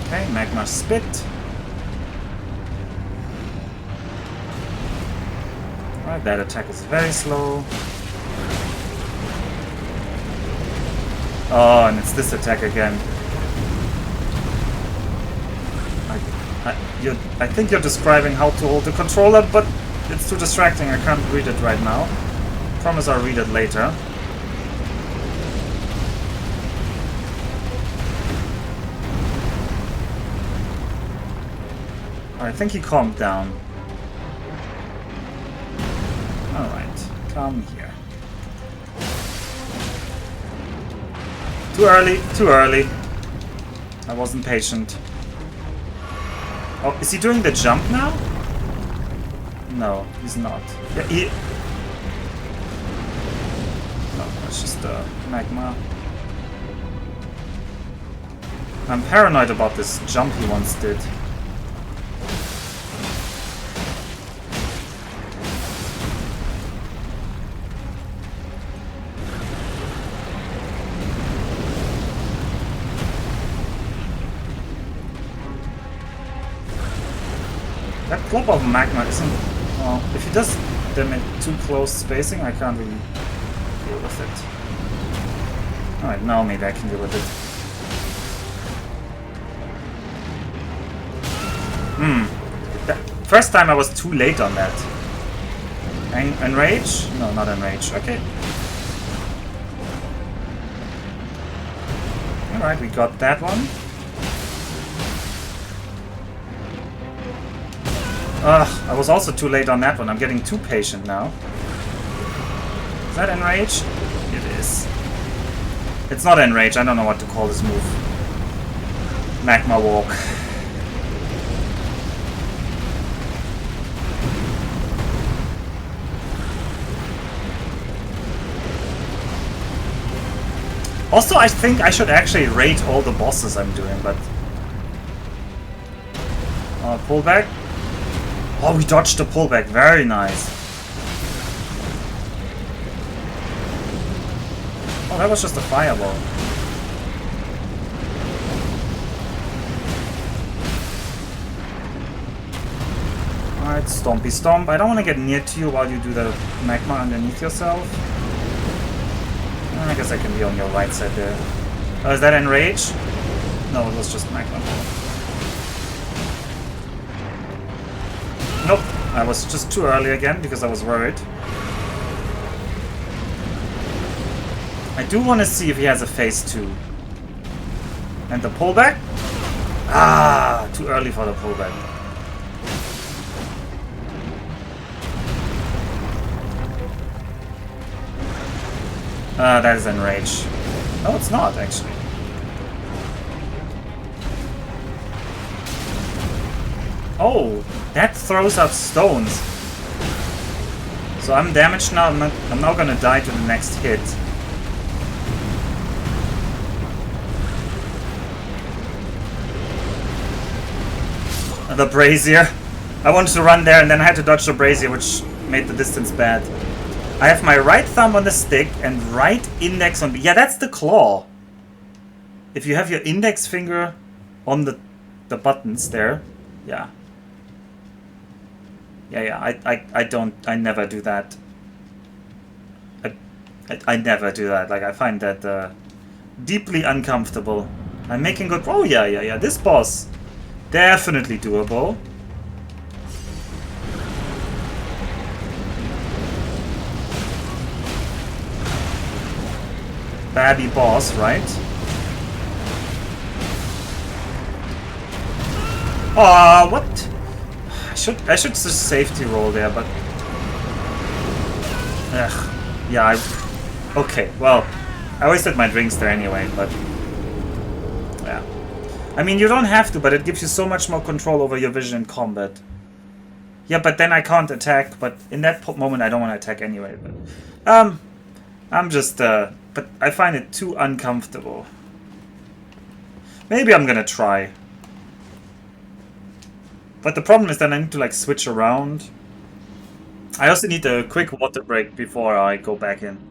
Okay, magma spit. Alright, that attack is very slow. Oh, and it's this attack again. I think you're describing how to hold the controller, but it's too distracting. I can't read it right now. Promise I'll read it later. I think he calmed down. Alright, come here. Too early, too early. I wasn't patient. Oh, is he doing the jump now? No, he's not. Yeah, he... No, it's just magma. I'm paranoid about this jump he once did. That plop of magma isn't... Well, if he does them in too close spacing, I can't really deal with it. Alright, now maybe I can deal with it. First time I was too late on that. Enrage? No, not enrage. Okay. Alright, we got that one. Ugh, I was also too late on that one. I'm getting too patient now. Is that enrage? It is. It's not enrage. I don't know what to call this move. Magma walk. Also, I think I should actually rate all the bosses I'm doing, but... pullback. Oh, we dodged the pullback. Very nice. Oh, that was just a fireball. Alright, stompy stomp. I don't want to get near to you while you do the magma underneath yourself. I guess I can be on your right side there. Oh, is that enrage? No, it was just magma. Nope, I was just too early again because I was worried. I do want to see if he has a phase 2. And the pullback? Ah, too early for the pullback. That is enrage. No, it's not actually. Oh, that throws out stones. So I'm damaged now. I'm now gonna die to the next hit. The brazier. I wanted to run there and then I had to dodge the brazier, which made the distance bad. I have my right thumb on the stick and right index on... Yeah, that's the claw. If you have your index finger on the buttons there. Yeah. Yeah, I never do that. I never do that. Like, I find that deeply uncomfortable. I'm making good... Oh, yeah. This boss, definitely doable. Babby boss, right? Aw, what? I should just safety roll there, but... Ugh. Yeah, okay, well, I wasted my drinks there anyway, but... yeah. I mean, you don't have to, but it gives you so much more control over your vision in combat. Yeah, but then I can't attack, but in that moment I don't want to attack anyway, but... I'm just, but I find it too uncomfortable. Maybe I'm gonna try. But the problem is that I need to, like, switch around. I also need a quick water break before I go back in.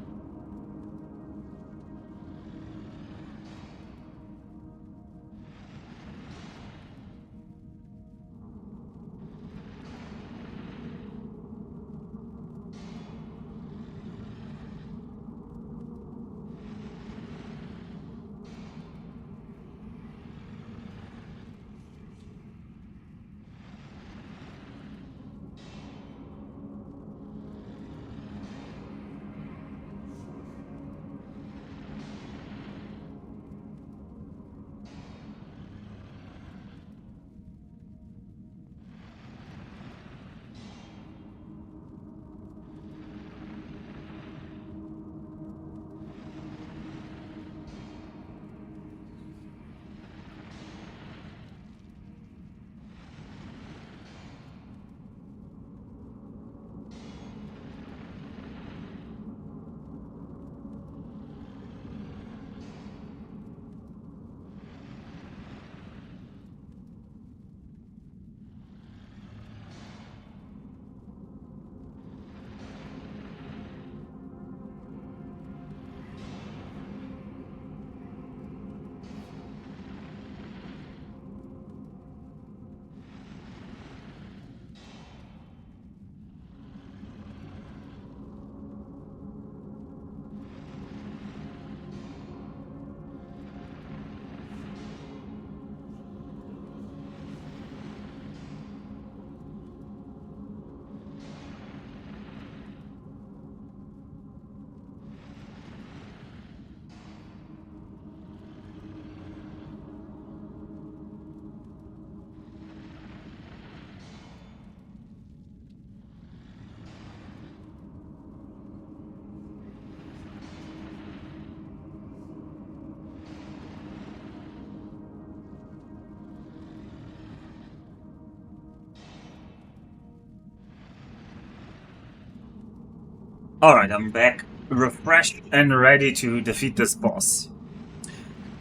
Alright, I'm back, refreshed and ready to defeat this boss.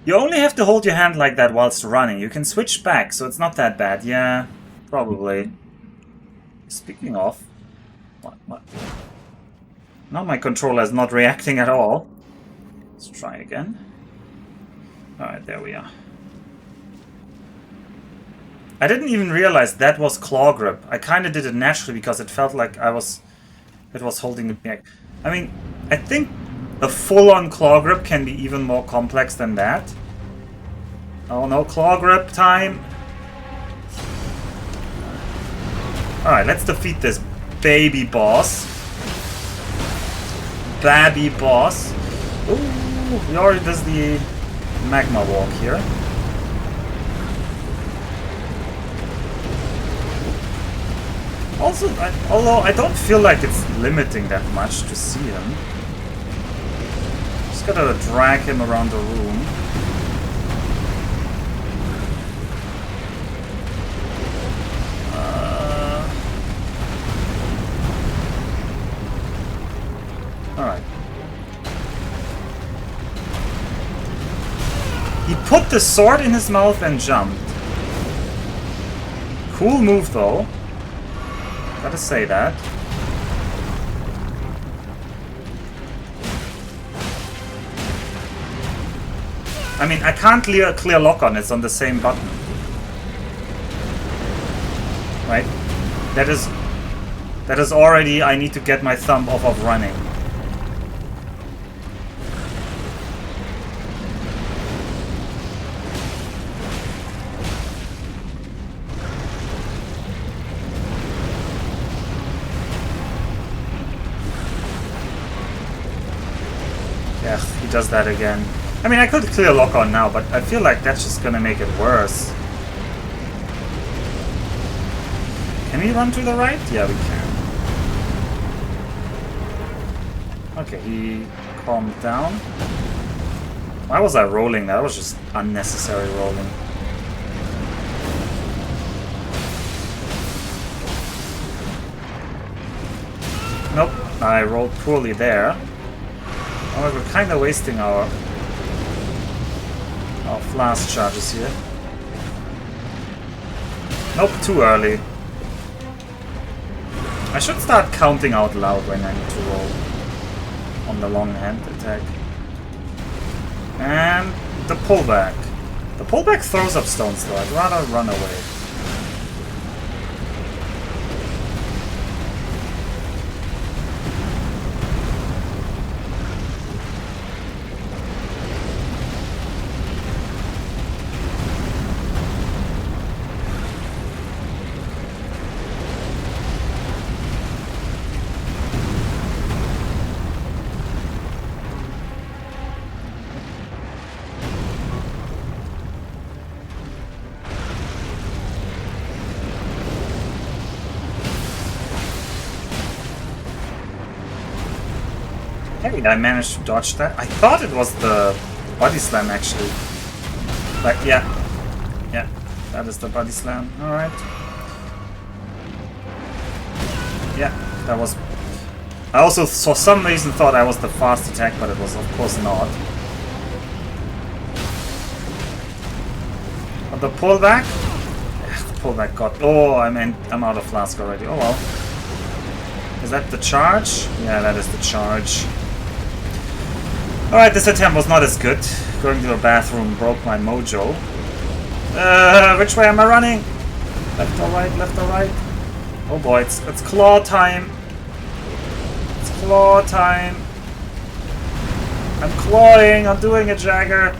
You only have to hold your hand like that whilst running. You can switch back, so it's not that bad. Yeah, probably. Speaking of... What? Now my controller is not reacting at all. Let's try again. Alright, there we are. I didn't even realize that was claw grip. I kind of did it naturally because it felt like it was holding it back. I mean, I think a full-on claw grip can be even more complex than that. Oh no, claw grip time! Alright, let's defeat this baby boss. Babby boss. Ooh, he already does the magma walk here. Also, although I don't feel like it's limiting that much to see him. Just gotta drag him around the room. Alright. He put the sword in his mouth and jumped. Cool move though. Gotta say that. I mean, I can't clear lock on, it's on the same button. Right? That is already, I need to get my thumb off of running. Yeah, he does that again. I mean, I could clear lock on now, but I feel like that's just gonna make it worse. Can we run to the right? Yeah, we can. Okay, he calmed down. Why was I rolling? That was just unnecessary rolling. Nope, I rolled poorly there. Oh, we're kind of wasting our flask charges here. Nope, too early. I should start counting out loud when I need to roll on the long hand attack. And the pullback. The pullback throws up stones though, I'd rather run away. Hey, I managed to dodge that. I thought it was the body slam actually. But yeah. Yeah, that is the body slam. Alright. Yeah, that was... I also for some reason thought I was the fast attack, but it was of course not. But the pullback? Yeah, the pullback got... Oh, I'm out of flask already. Oh well. Is that the charge? Yeah, that is the charge. Alright, this attempt was not as good. Going to the bathroom broke my mojo. Which way am I running? Left or right, left or right? Oh boy, it's claw time. It's claw time. I'm clawing, I'm doing a Jagger.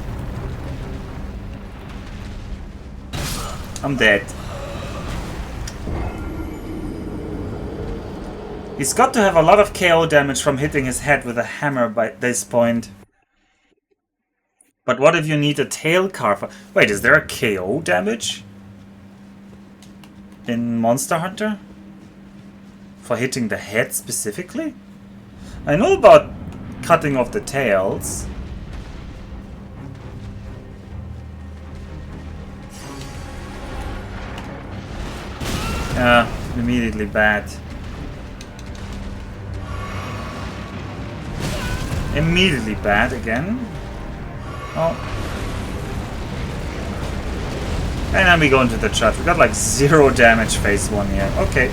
I'm dead. He's got to have a lot of KO damage from hitting his head with a hammer by this point. But what if you need a tail carver? Wait, is there a KO damage in Monster Hunter? For hitting the head specifically? I know about cutting off the tails. Immediately bad. Immediately bad again. Oh. And then we go into the chat. We got like 0 damage phase 1 here. Okay.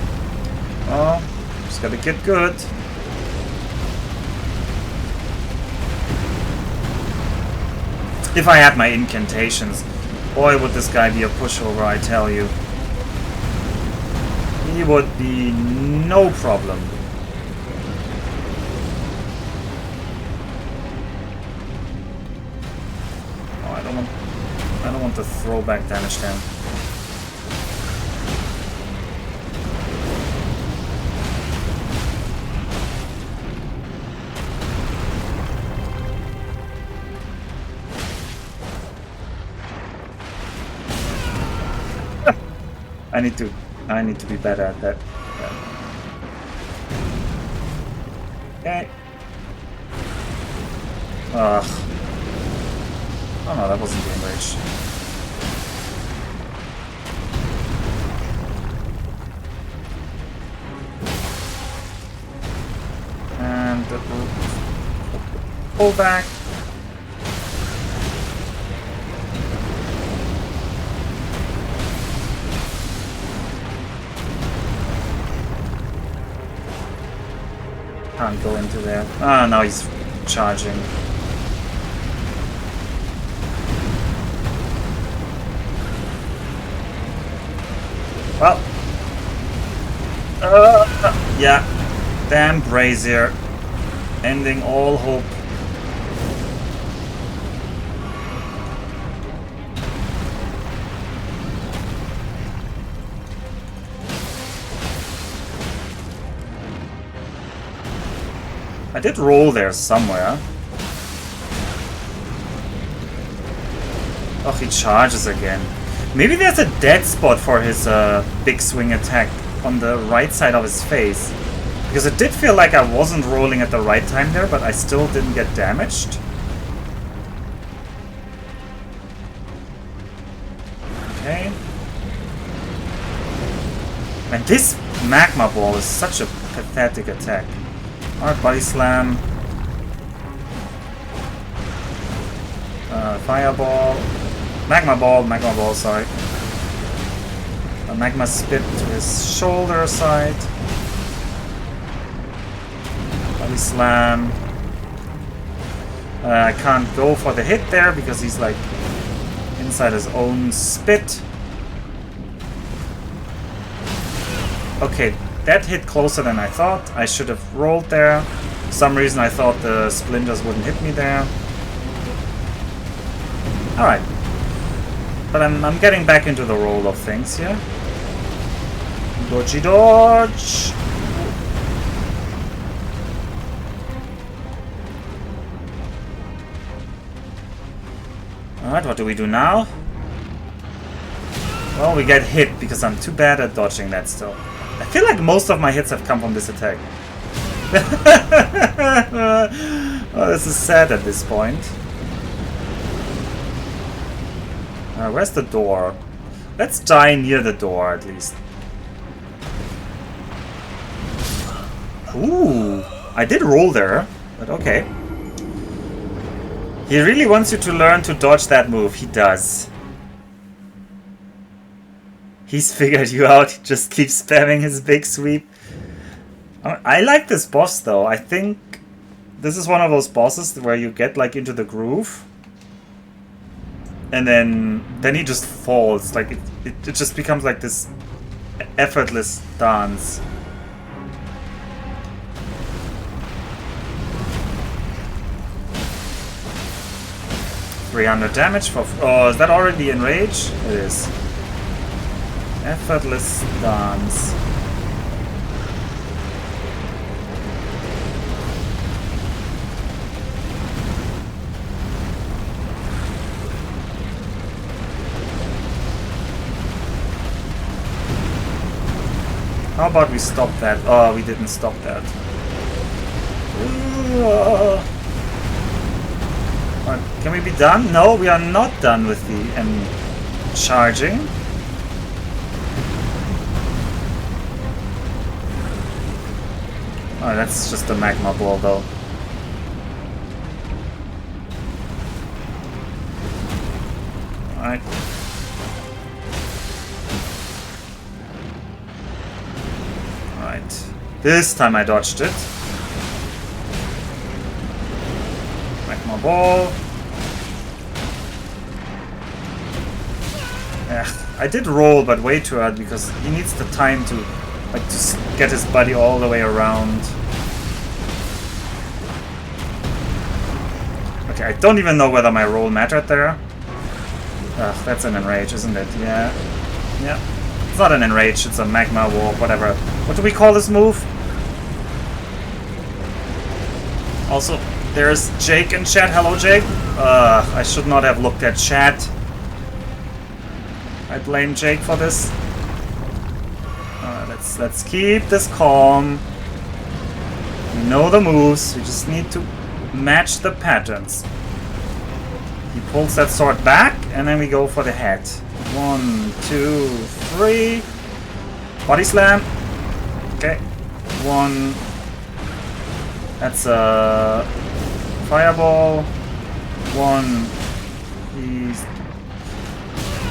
Oh, just gotta get good. If I had my incantations, boy would this guy be a pushover, I tell you. He would be no problem. I don't want the throwback damage down. I need to be better at that. Okay. Ugh. Oh no, that wasn't game rage. And the pull back. Can't go into there. Ah, now he's charging. Well, yeah, damn brazier, ending all hope. I did roll there somewhere. Oh, he charges again. Maybe there's a dead spot for his big swing attack on the right side of his face. Because it did feel like I wasn't rolling at the right time there, but I still didn't get damaged. This magma ball is such a pathetic attack. Alright, body slam. Fireball. Magma ball, sorry. A magma spit to his shoulder side. Body slam. I can't go for the hit there because he's like inside his own spit. Okay, that hit closer than I thought. I should have rolled there. For some reason I thought the splinters wouldn't hit me there. Alright. But I'm getting back into the roll of things here. Dodgy dodge! Alright, what do we do now? Well, we get hit because I'm too bad at dodging that still. I feel like most of my hits have come from this attack. Oh, this is sad at this point. Where's the door? Let's die near the door at least. Ooh, I did roll there, but okay. He really wants you to learn to dodge that move. He does. He's figured you out. He just keeps spamming his big sweep. I like this boss though. I think this is one of those bosses where you get like into the groove. And then he just falls. Like it just becomes like this effortless dance. $300 damage for... Oh, is that already enraged? It is. Effortless dance. How about we stop that? Oh, we didn't stop that. Can we be done? No, we are not done with the charging. Oh, that's just a magma ball though. Alright. Alright. This time I dodged it. Magma ball. I did roll, but way too early because he needs the time to get his body all the way around. Okay, I don't even know whether my roll mattered there. Ugh, that's an enrage, isn't it? Yeah. Yeah. It's not an enrage, it's a magma walk, whatever. What do we call this move? Also, there's Jake in chat. Hello, Jake. I should not have looked at chat. I blame Jake for this. Let's keep this calm. We know the moves. We just need to match the patterns. He pulls that sword back, and then we go for the head. 1, 2, 3. Body slam. Okay. 1. That's a fireball. 1. He's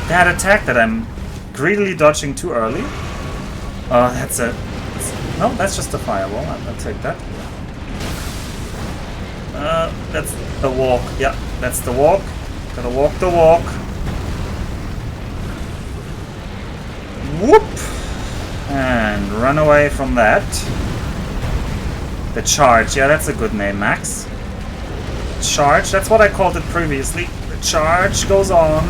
that attack that I'm greedily dodging too early. Oh, that's a... No, that's just a fireball. I'll take that. That's the walk. Yeah, that's the walk. Gotta walk the walk. Whoop! And run away from that. The charge. Yeah, that's a good name, Max. Charge. That's what I called it previously. The charge goes on.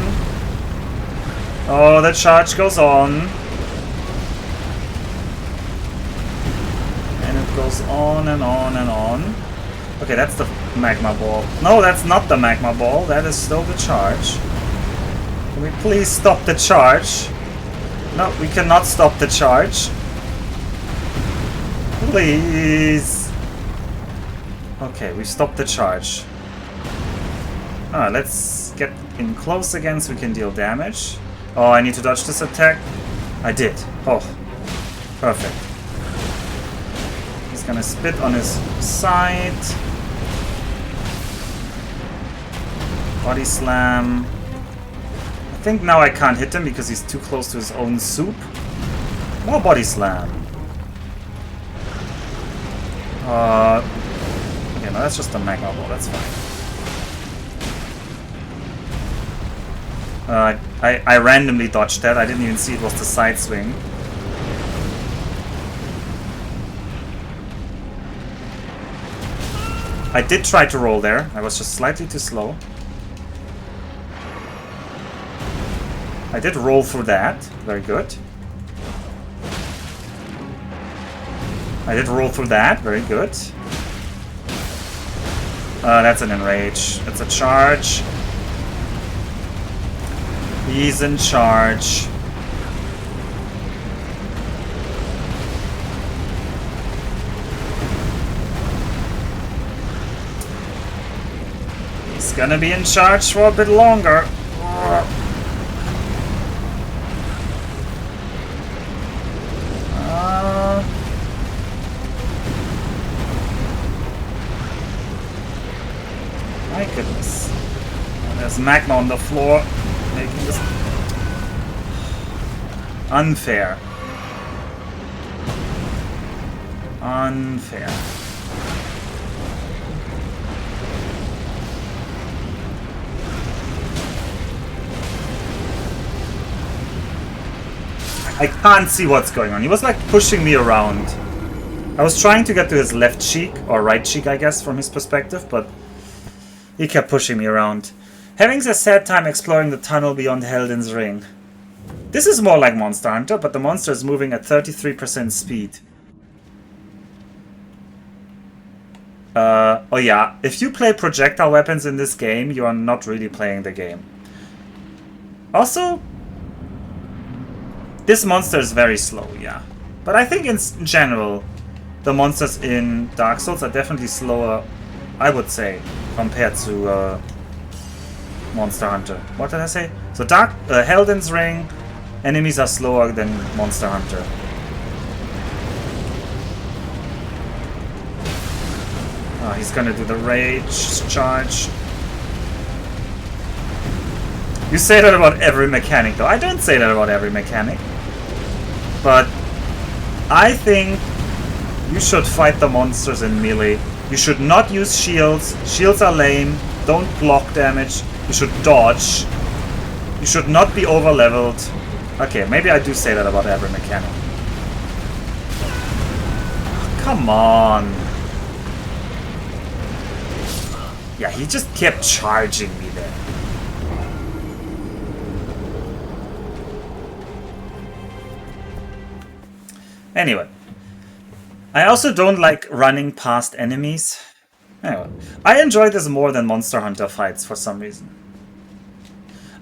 Oh, the charge goes on. And it goes on and on and on. Okay, that's the magma ball. No, that's not the magma ball. That is still the charge. Can we please stop the charge? No, we cannot stop the charge. Please. Okay, we stopped the charge. Alright, let's get in close again so we can deal damage. Oh, I need to dodge this attack. I did. Oh. Perfect. He's gonna spit on his side. Body slam. I think now I can't hit him because he's too close to his own soup. More body slam. Okay, no, that's just a magma ball, that's fine. I randomly dodged that. I didn't even see it was the side swing. I did try to roll there. I was just slightly too slow. I did roll through that. Very good. I did roll through that. Very good. That's an enrage. It's a charge. He's in charge. He's gonna be in charge for a bit longer. My goodness. There's magma on the floor, making this unfair. Unfair. I can't see what's going on. He was like pushing me around. I was trying to get to his left cheek, or right cheek I guess from his perspective, but he kept pushing me around. Having a sad time exploring the tunnel beyond Elden Ring. This is more like Monster Hunter, but the monster is moving at 33% speed. Oh yeah, if you play projectile weapons in this game, you are not really playing the game. Also, this monster is very slow, yeah. But I think in general, the monsters in Dark Souls are definitely slower, I would say, compared to Monster Hunter. What did I say? So Elden Ring, enemies are slower than Monster Hunter. Oh, he's gonna do the rage charge. You say that about every mechanic though. I don't say that about every mechanic. But I think you should fight the monsters in melee. You should not use shields. Shields are lame. Don't block damage. You should dodge. You should not be over leveled. Okay, maybe I do say that about every mechanic. Come on. Yeah, he just kept charging me there. Anyway. I also don't like running past enemies. Anyway, I enjoy this more than Monster Hunter fights for some reason.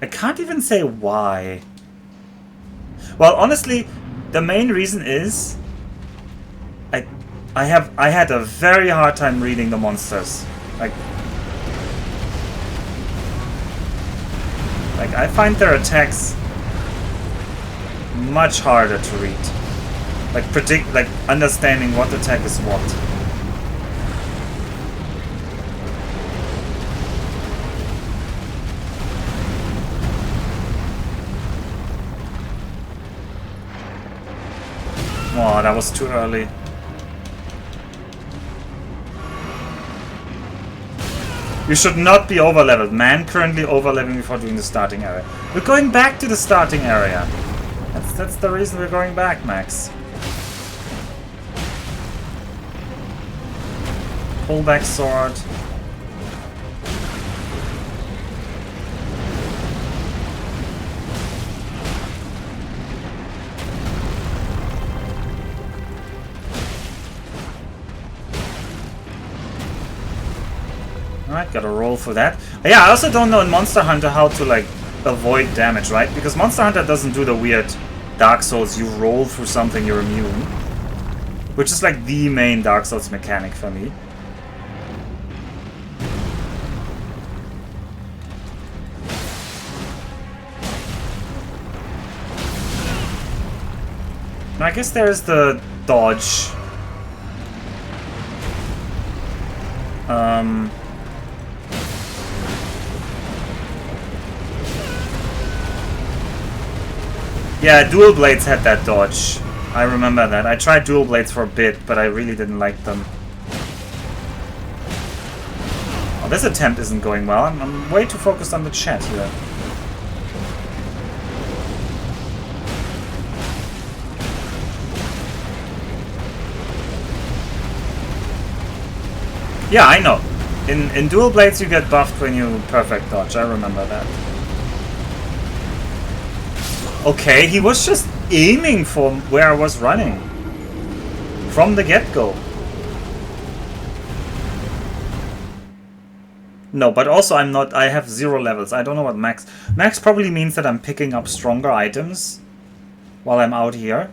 I can't even say why. Well, honestly, the main reason is I had a very hard time reading the monsters. Like I find their attacks much harder to read. Like understanding what attack is what. Oh, that was too early. You should not be over-leveled. Man currently over-leveling before doing the starting area. We're going back to the starting area. That's the reason we're going back, Max. Pullback sword. Alright, gotta roll for that. Yeah, I also don't know in Monster Hunter how to like avoid damage, right? Because Monster Hunter doesn't do the weird Dark Souls, you roll through something, you're immune. Which is like the main Dark Souls mechanic for me. I guess there's the dodge. Yeah, Dual Blades had that dodge. I remember that. I tried Dual Blades for a bit, but I really didn't like them. Oh, this attempt isn't going well. I'm way too focused on the chat here. Yeah, I know. In Dual Blades you get buffed when you perfect dodge. I remember that. Okay, he was just aiming for where I was running. From the get-go. No, but also I'm not... I have 0 levels. I don't know what max... Max probably means that I'm picking up stronger items while I'm out here.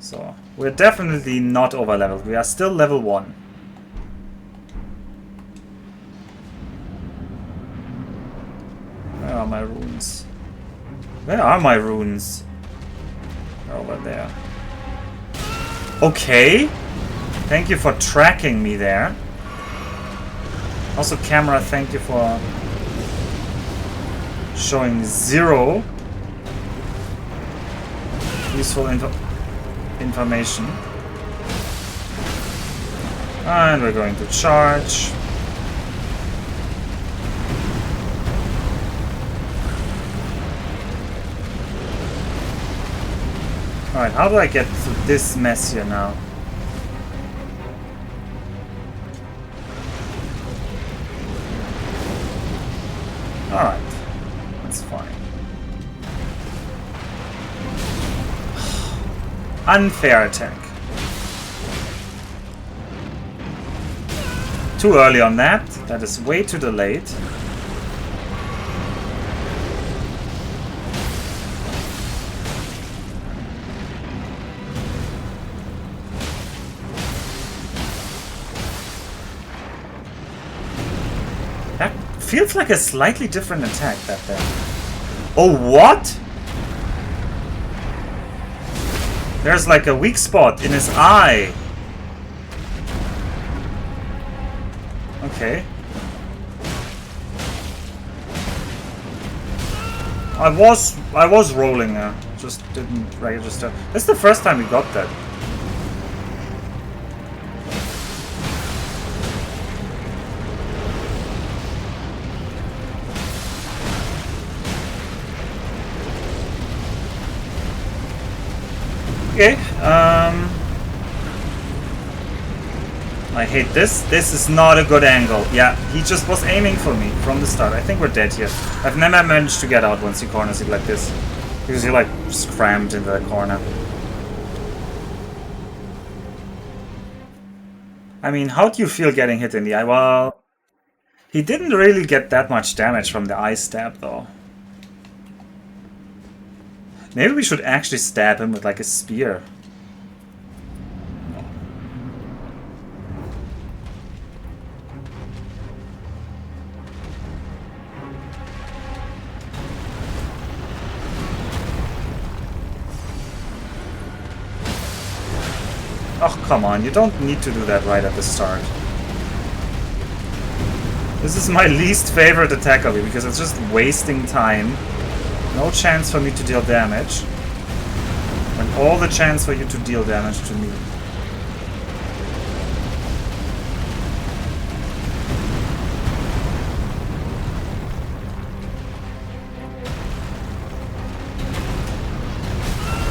So, we're definitely not over-leveled. We are still level 1. Where are my runes? Where are my runes? They're over there. Okay. Thank you for tracking me there. Also, camera, thank you for showing 0 useful information. And we're going to charge. Alright, how do I get through this mess here now? Alright, that's fine. Unfair attack. Too early on that. That is way too delayed. That feels like a slightly different attack, that there. Oh, what? There's like a weak spot in his eye. Okay. I was rolling there, just didn't register. This is the first time we got that. Okay, I hate this. This is not a good angle. Yeah, he just was aiming for me from the start. I think we're dead here. I've never managed to get out once he corners it like this. Because he like just crammed into the corner. I mean, how do you feel getting hit in the eye? Well, he didn't really get that much damage from the eye stab though. Maybe we should actually stab him with like a spear. Oh, come on, you don't need to do that right at the start. This is my least favorite attack of it because it's just wasting time. No chance for me to deal damage. And all the chance for you to deal damage to me.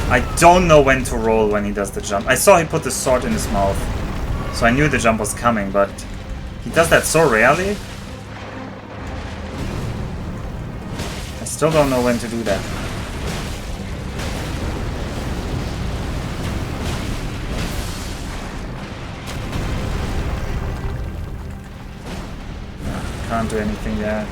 I don't know when to roll when he does the jump. I saw he put the sword in his mouth. So I knew the jump was coming, but he does that so rarely. I still don't know when to do that. Can't do anything there.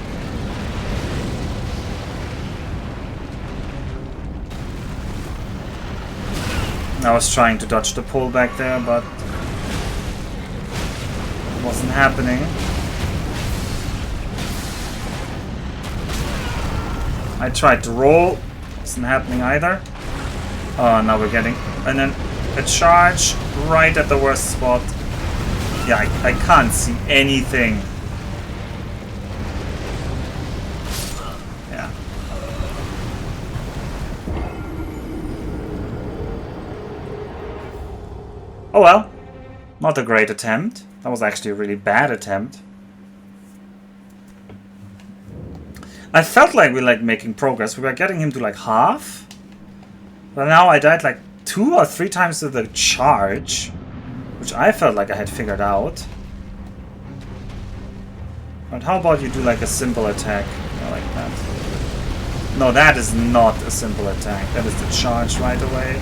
I was trying to dodge the pull back there, but it wasn't happening. I tried to roll. Isn't happening either. Oh, now we're getting... And then a charge right at the worst spot. Yeah, I can't see anything. Yeah. Oh well. Not a great attempt. That was actually a really bad attempt. I felt like we were making progress. We were getting him to like half. But now I died like 2 or 3 times to the charge. Which I felt like I had figured out. But how about you do like a simple attack? Like that. No, that is not a simple attack. That is the charge right away.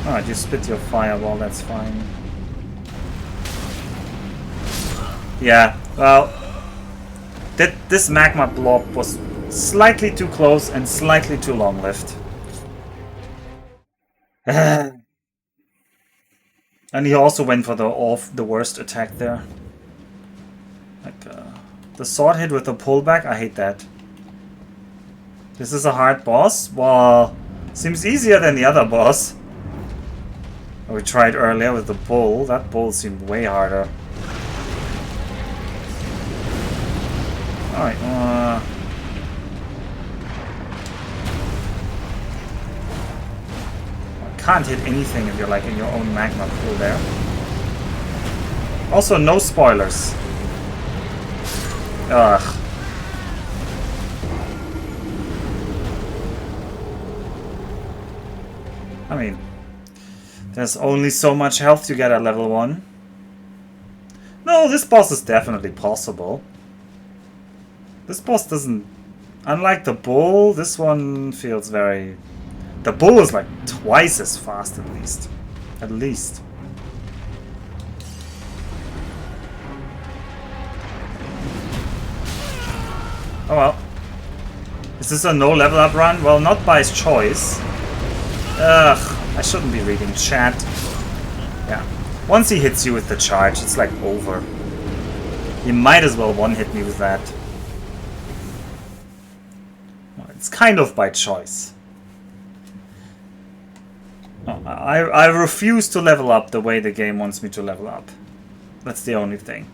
Alright, you spit your fireball, that's fine. Yeah, well, this magma blob was slightly too close and slightly too long-lived. And he also went for the worst attack there. Like the sword hit with the pullback, I hate that. This is a hard boss? Well, seems easier than the other boss. We tried earlier with the bull. That bull seemed way harder. Alright, can't hit anything if you're like in your own magma pool there. Also, no spoilers. Ugh. I mean, there's only so much health you get at level 1. No, this boss is definitely possible. This boss doesn't... Unlike the bull, this one feels very... The bull is like twice as fast at least. At least. Oh well. Is this a no level up run? Well, not by his choice. Ugh. I shouldn't be reading chat. Yeah. Once he hits you with the charge, it's like over. You might as well one-hit me with that. It's kind of by choice. I refuse to level up the way the game wants me to level up. That's the only thing.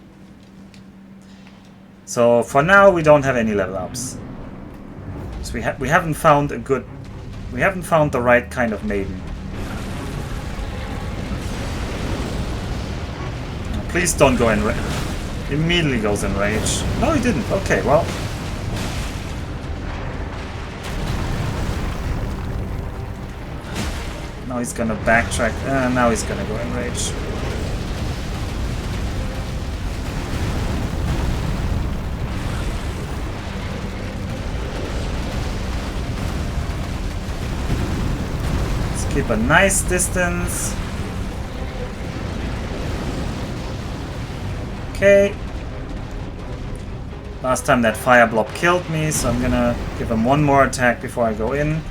So for now we don't have any level ups. So we haven't found a good... We haven't found the right kind of maiden. Please don't go in rage. Immediately goes in rage. No, he didn't. Okay, well. Now he's gonna backtrack. Now he's gonna go in rage. Let's keep a nice distance. Okay. Last time that fire blob killed me, so I'm gonna give him one more attack before I go in.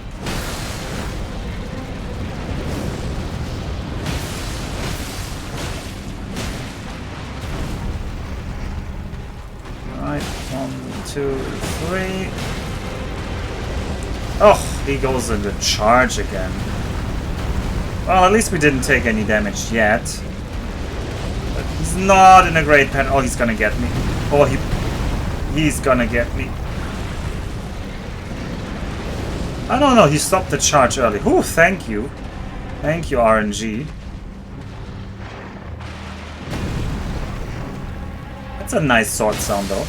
Alright, 1, 2, 3. Oh, he goes into charge again. Well, at least we didn't take any damage yet. But he's not in a great pen. Oh, he's gonna get me. Oh, he's gonna get me. I don't know, he stopped the charge early. Ooh, thank you. Thank you, RNG. That's a nice sword sound, though.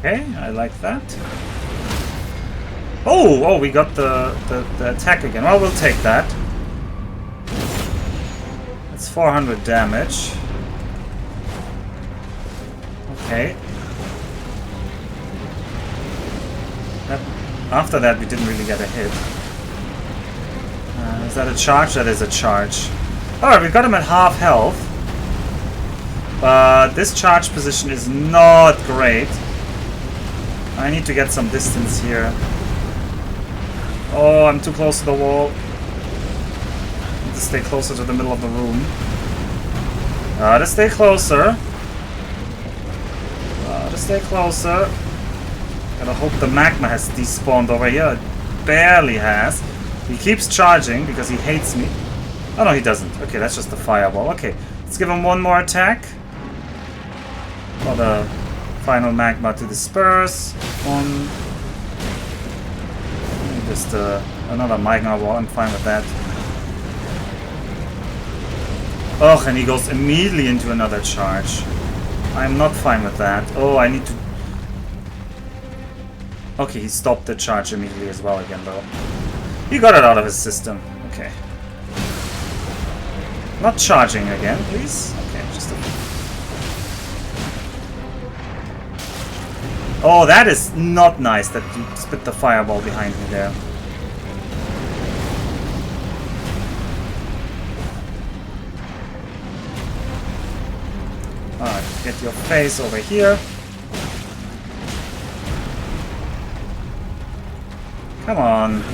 Okay, I like that. Oh, we got the attack again. Well, we'll take that. It's 400 damage. Okay. after that we didn't really get a hit. Is that a charge? That is a charge. Alright, we got him at half health. But this charge position is not great. I need to get some distance here. Oh, I'm too close to the wall. I need to stay closer to the middle of the room. To stay closer. To stay closer. Gotta hope the magma has despawned over here. It barely has. He keeps charging because he hates me. Oh no, he doesn't. Okay, that's just the fireball. Okay, let's give him one more attack. For the final magma to disperse. One. Just another magma wall. I'm fine with that. Oh, and he goes immediately into another charge. I'm not fine with that. Oh, I need to... Okay, he stopped the charge immediately as well again, though. He got it out of his system. Okay. Not charging again, please. Okay, just a... Oh, that is not nice that you spit the fireball behind me there. Alright, get your face over here. Come on.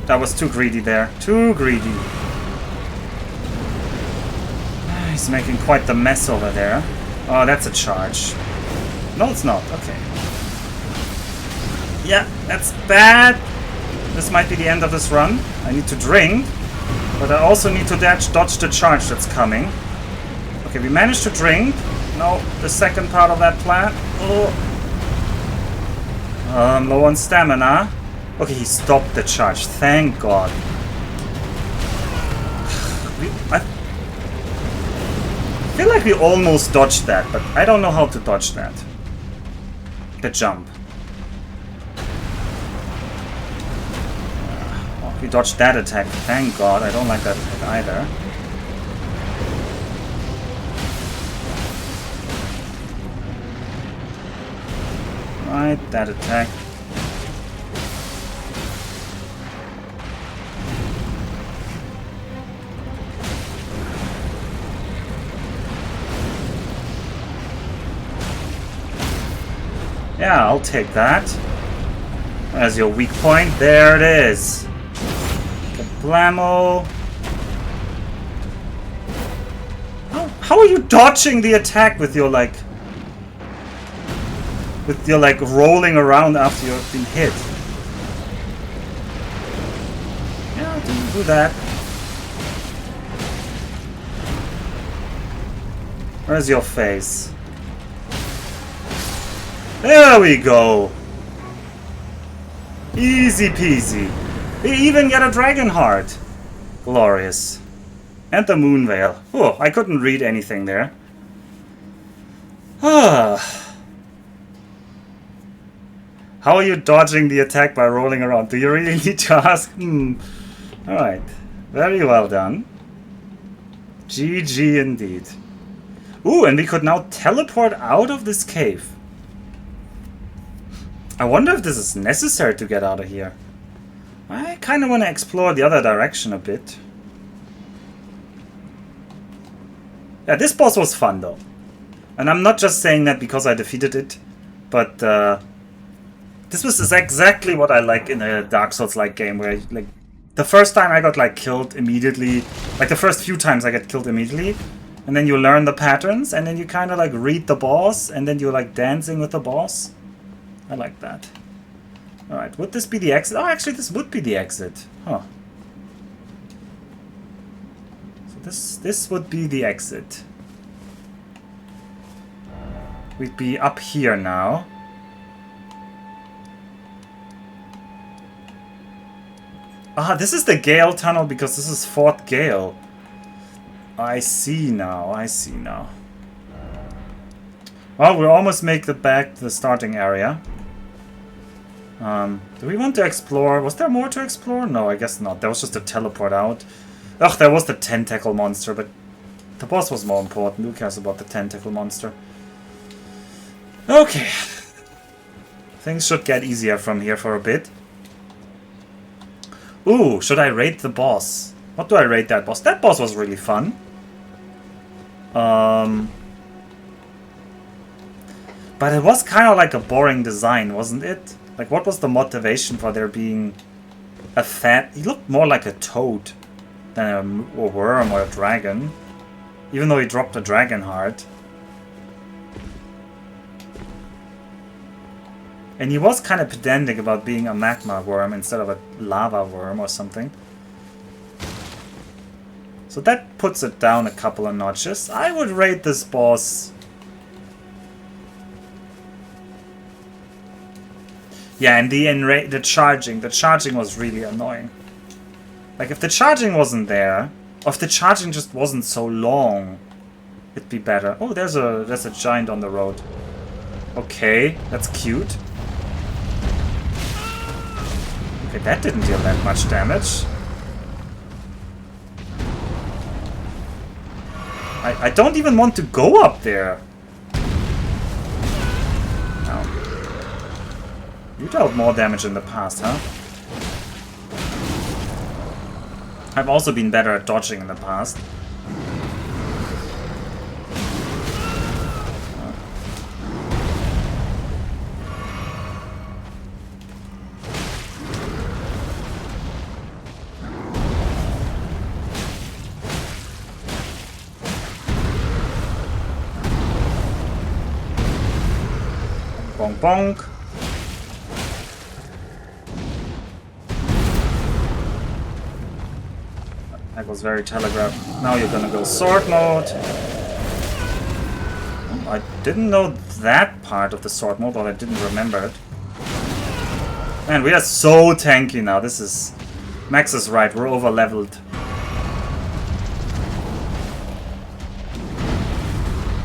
That was too greedy there. Too greedy. He's making quite the mess over there. Oh, that's a charge. No, it's not. Okay. Yeah, that's bad. This might be the end of this run. I need to drink. But I also need to dodge the charge that's coming. Okay, we managed to drink. No, the second part of that plan. Oh. Low on stamina. Okay, he stopped the charge. Thank God. I feel like we almost dodged that, but I don't know how to dodge that. The jump. Oh, we dodged that attack. Thank God. I don't like that attack either. Right, that attack. Yeah, I'll take that. As your weak point. There it is. Kablamo. How are you dodging the attack with your, like... With your, like, rolling around after you've been hit? Yeah, do that. Where's your face? There we go! Easy peasy. We even get a dragon heart. Glorious. And the moon veil. Oh, I couldn't read anything there. Ah. How are you dodging the attack by rolling around? Do you really need to ask? Alright. Very well done. GG indeed. Ooh, and we could now teleport out of this cave. I wonder if this is necessary to get out of here. I kind of want to explore the other direction a bit. Yeah, this boss was fun though. And I'm not just saying that because I defeated it, but this was exactly what I like in a Dark Souls-like game, where like the first time I got like killed immediately, like the first few times I get killed immediately, and then you learn the patterns, and then you kind of like read the boss, and then you're like dancing with the boss. I like that. Alright, would this be the exit? Oh, actually, this would be the exit. Huh. So this would be the exit. We'd be up here now. Ah, this is the Gael Tunnel because this is Fort Gael. I see now, I see now. Well, we almost make it back to the starting area. Do we want to explore? Was there more to explore? No, I guess not. There was just a teleport out. Ugh, there was the tentacle monster, but The boss was more important. Who cares about the tentacle monster? Okay. Things should get easier from here for a bit. Ooh, should I rate the boss? What do I rate that boss? That boss was really fun. But it was kind of like a boring design, wasn't it? Like, what was the motivation for there being a fat... He looked more like a toad than a worm or a dragon. Even though he dropped a dragon heart. And he was kind of pedantic about being a magma worm instead of a lava worm or something. So that puts it down a couple of notches. I would rate this boss... Yeah, and the charging was really annoying. Like, if the charging wasn't there, or if the charging just wasn't so long, it'd be better. Oh, there's a giant on the road. Okay, that's cute. Okay, that didn't deal that much damage. I don't even want to go up there. You dealt more damage in the past, huh? I've also been better at dodging in the past. Bonk bonk. That was very telegraphed. Now you're gonna go sword mode. Oh, I didn't know that part of the sword mode, or I didn't remember it. Man, we are so tanky now. This is... Max is right, we're over leveled.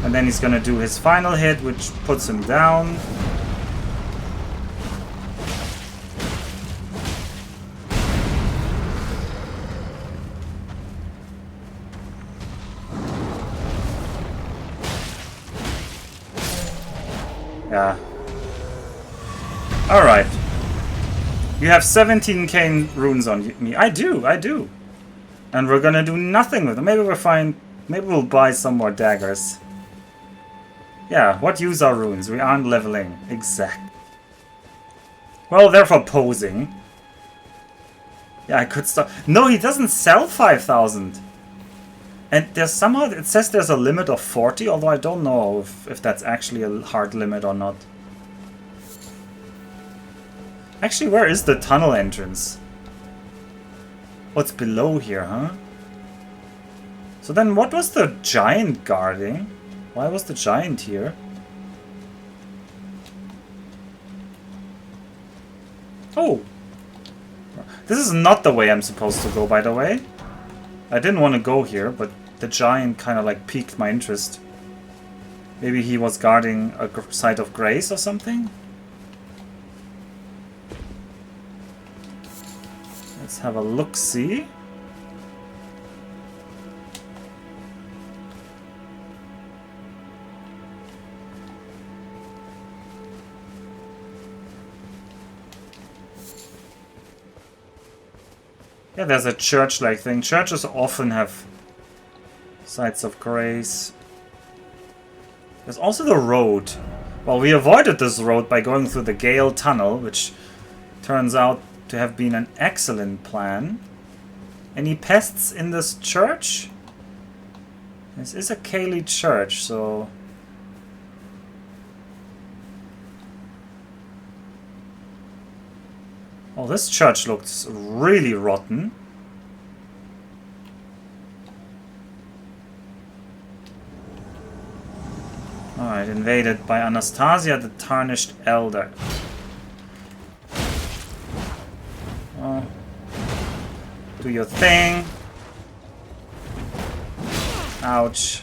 And then he's gonna do his final hit, which puts him down. Yeah. Alright. You have 17k runes on me. I do. And we're gonna do nothing with them. Maybe we'll find... Maybe we'll buy some more daggers. Yeah, what use are runes? We aren't leveling. Exact. Well, they're for posing. Yeah, I could stop... No, he doesn't sell 5,000. And there's somehow, it says there's a limit of 40, although I don't know if that's actually a hard limit or not. Actually, where is the tunnel entrance? What's below here, huh? So then what was the giant guarding? Why was the giant here? Oh! This is not the way I'm supposed to go, by the way. I didn't want to go here, but the giant kind of like piqued my interest. Maybe he was guarding a site of grace or something? Let's have a look-see. Yeah, there's a church-like thing. Churches often have sites of grace. There's also the road. Well, we avoided this road by going through the Gael Tunnel, which turns out to have been an excellent plan. Any pests in this church? This is a Cayley church, so... Oh, this church looks really rotten. Alright, invaded by Anastasia, the Tarnished Elder. Oh. Do your thing. Ouch.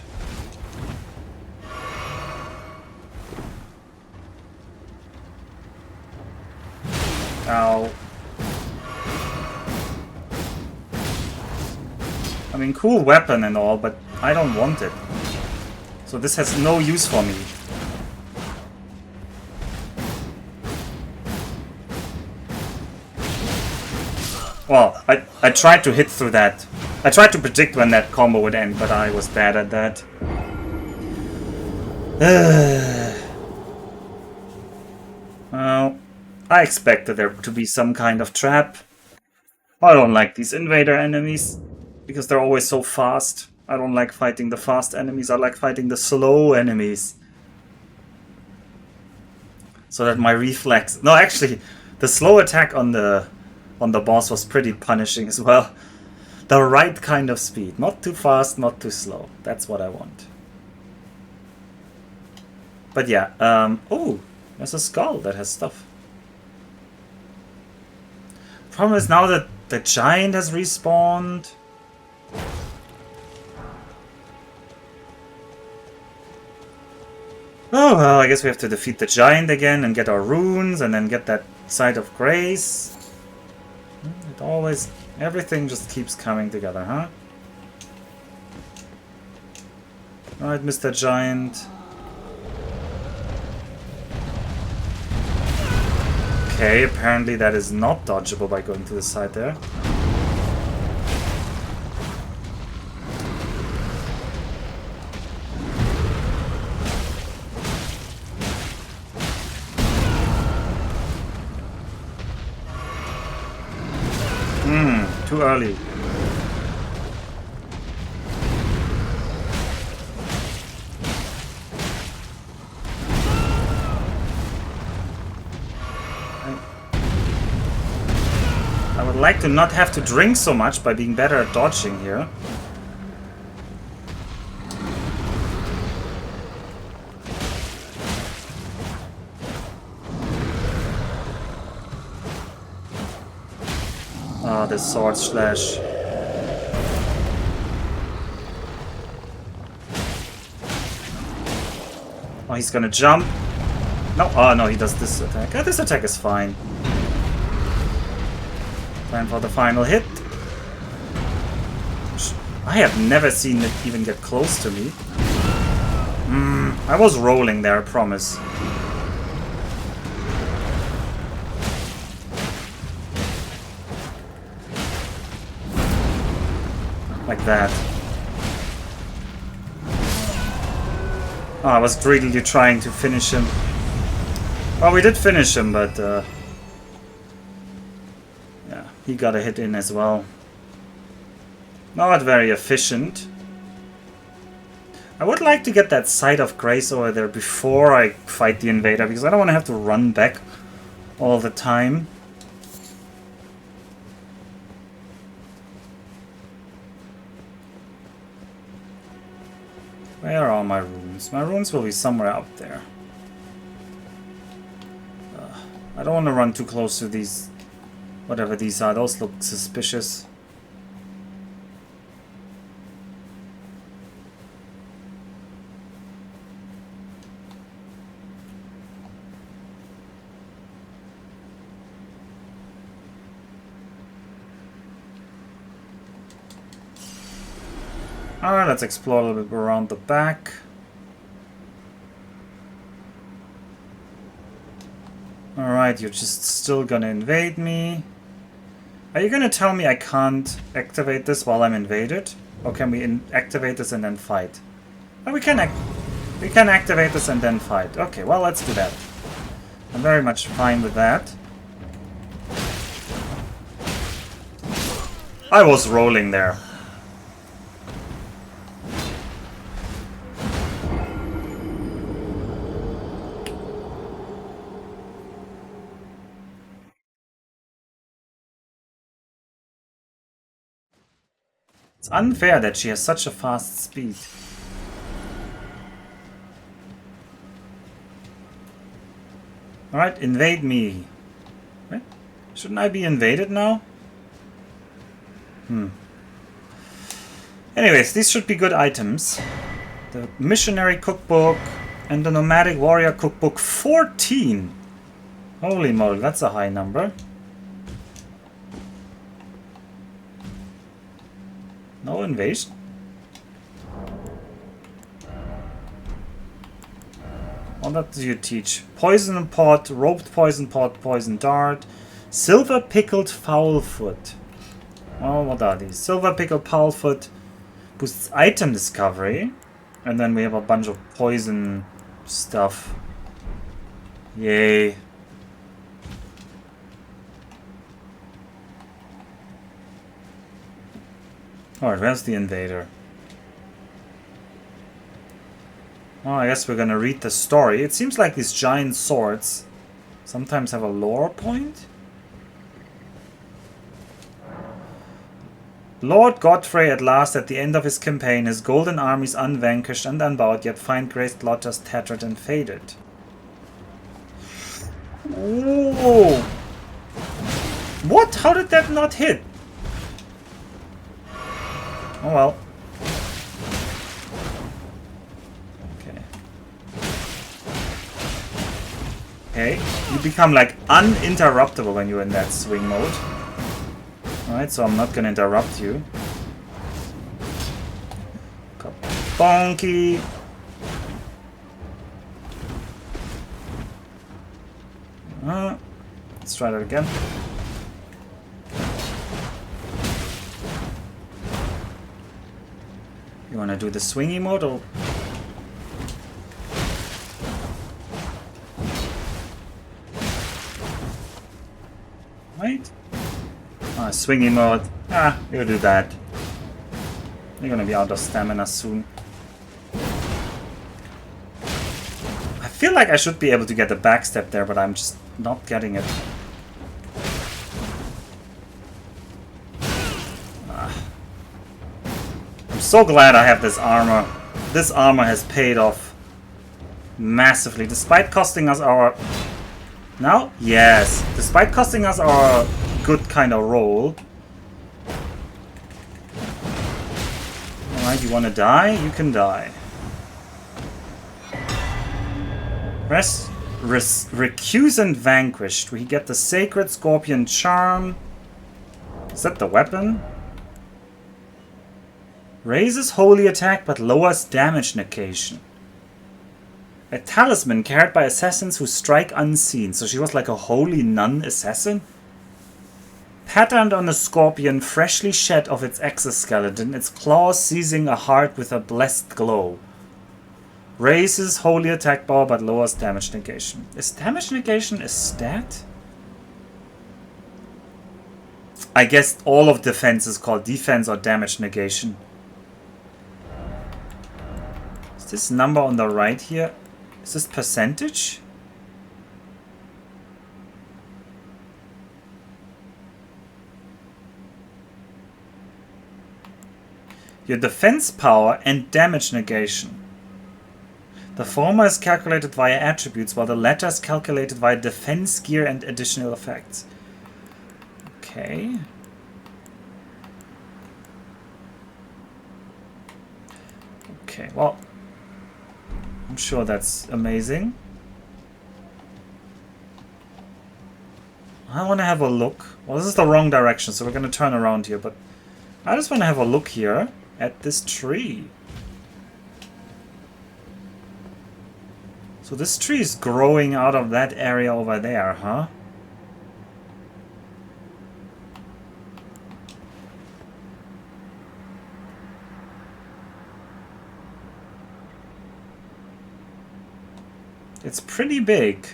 Ow. I mean, cool weapon and all, but I don't want it. So this has no use for me. Well, I tried to hit through that. I tried to predict when that combo would end, but I was bad at that. Well, I expected there to be some kind of trap. I don't like these invader enemies, because they're always so fast. I don't like fighting the fast enemies, I like fighting the slow enemies. So that my reflex... No, actually, the slow attack on the boss was pretty punishing as well. The right kind of speed. Not too fast, not too slow. That's what I want. But yeah, oh, there's a skull that has stuff. Problem is now that the giant has respawned. Oh, well, I guess we have to defeat the giant again and get our runes and then get that site of grace. It always... Everything just keeps coming together, huh? Alright, Mr. Giant. Okay, apparently that is not dodgeable by going to the side there. Too early. I would like to not have to drink so much by being better at dodging here. Ah, the sword slash. Oh, he's gonna jump. No, oh no, he does this attack. This attack is fine. Time for the final hit. I have never seen it even get close to me. I was rolling there, I promise. Like that. Oh, I was greedily trying to finish him. Well, we did finish him, but yeah, he got a hit in as well. Not very efficient. I would like to get that site of grace over there before I fight the invader, because I don't want to have to run back all the time. Where are my runes? My runes will be somewhere out there. I don't want to run too close to these, whatever these are. Those look suspicious. Alright, let's explore a little bit around the back. Alright, you're just still gonna invade me. Are you gonna tell me I can't activate this while I'm invaded? Or can we activate this and then fight? Oh, we can activate this and then fight. Okay, well, let's do that. I'm very much fine with that. I was rolling there. It's unfair that she has such a fast speed. Alright, invade me. Right? Shouldn't I be invaded now? Anyways, these should be good items. The Missionary Cookbook and the Nomadic Warrior Cookbook 14. Holy moly, that's a high number. No invasion? What do you teach? Poison pot, roped poison pot, poison dart, silver pickled foul foot. Well, what are these? Silver pickled foul foot boosts item discovery, and then we have a bunch of poison stuff. Yay. Alright, where's the invader? Oh, I guess we're gonna read the story. It seems like these giant swords sometimes have a lore point. Lord Godfrey at last, at the end of his campaign, his golden armies unvanquished and unbowed, yet fine-graced Lotta's tattered and faded. Ooh! What? How did that not hit? Oh well. Okay, you become like uninterruptible when you're in that swing mode. Alright, so I'm not gonna interrupt you. Bonky! Let's try that again. You wanna do the swingy mode or... Right? Swingy mode. You do that. You're gonna be out of stamina soon. I feel like I should be able to get the backstep there, but I'm just not getting it. I'm so glad I have this armor. This armor has paid off massively, despite costing us our... Now? Yes. Despite costing us our good kind of roll. Alright, you wanna die? You can die. Recusant Vanquished. We get the Sacred Scorpion Charm. Is that the weapon? Raises holy attack but lowers damage negation. A talisman carried by assassins who strike unseen. So she was like a holy nun assassin? Patterned on a scorpion freshly shed of its exoskeleton, its claws seizing a heart with a blessed glow. Raises holy attack power but lowers damage negation. Is damage negation a stat? I guess all of defense is called defense or damage negation. Is this number on the right here? Is this percentage? Your defense power and damage negation. The former is calculated via attributes, while the latter is calculated via defense gear and additional effects. Okay. Okay, well, I'm sure that's amazing. I want to have a look. Well, this is the wrong direction, so we're going to turn around here, but I just want to have a look here at this tree. So this tree is growing out of that area over there, huh? It's pretty big.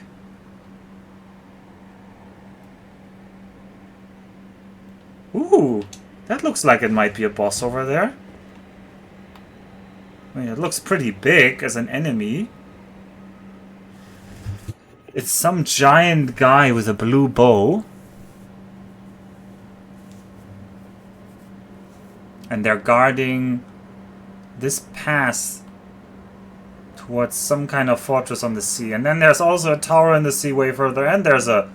Ooh, that looks like it might be a boss over there. I mean, it looks pretty big as an enemy. It's some giant guy with a blue bow. And they're guarding this pass towards some kind of fortress on the sea. And then there's also a tower in the sea way further. And there's a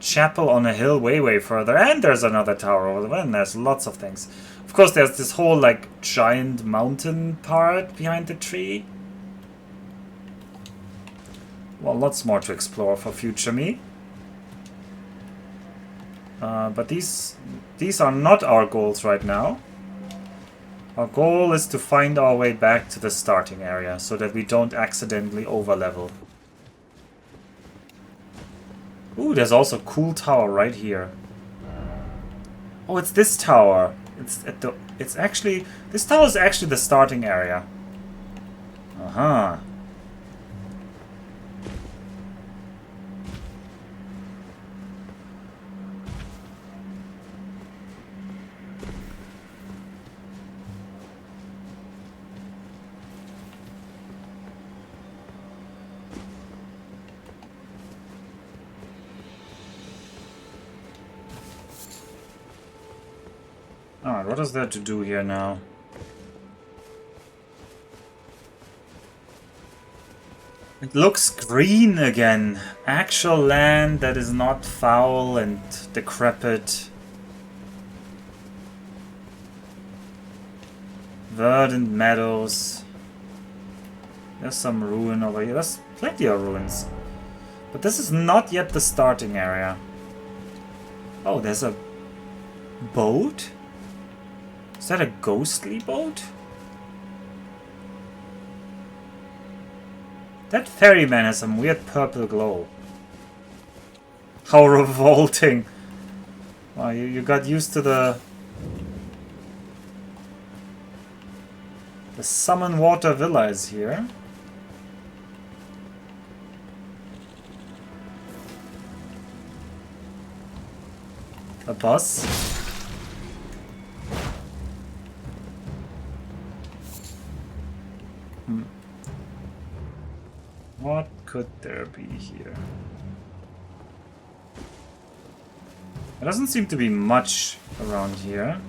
chapel on a hill way further. And there's another tower over there. And there's lots of things. Of course, there's this whole, like, giant mountain part behind the tree. Well, lots more to explore for future me. But these are not our goals right now. Our goal is to find our way back to the starting area so that we don't accidentally overlevel. Ooh, there's also a cool tower right here. Oh, it's this tower. It's actually, this tower is actually the starting area. Uh-huh. Alright, what is there to do here now? It looks green again. Actual land that is not foul and decrepit. Verdant meadows. There's some ruin over here. There's plenty of ruins. But this is not yet the starting area. Oh, there's a boat? Is that a ghostly boat? That ferryman has some weird purple glow. How revolting. Wow, you got used to the Summon Water Villa is here. A bus. What could there be here? There doesn't seem to be much around here.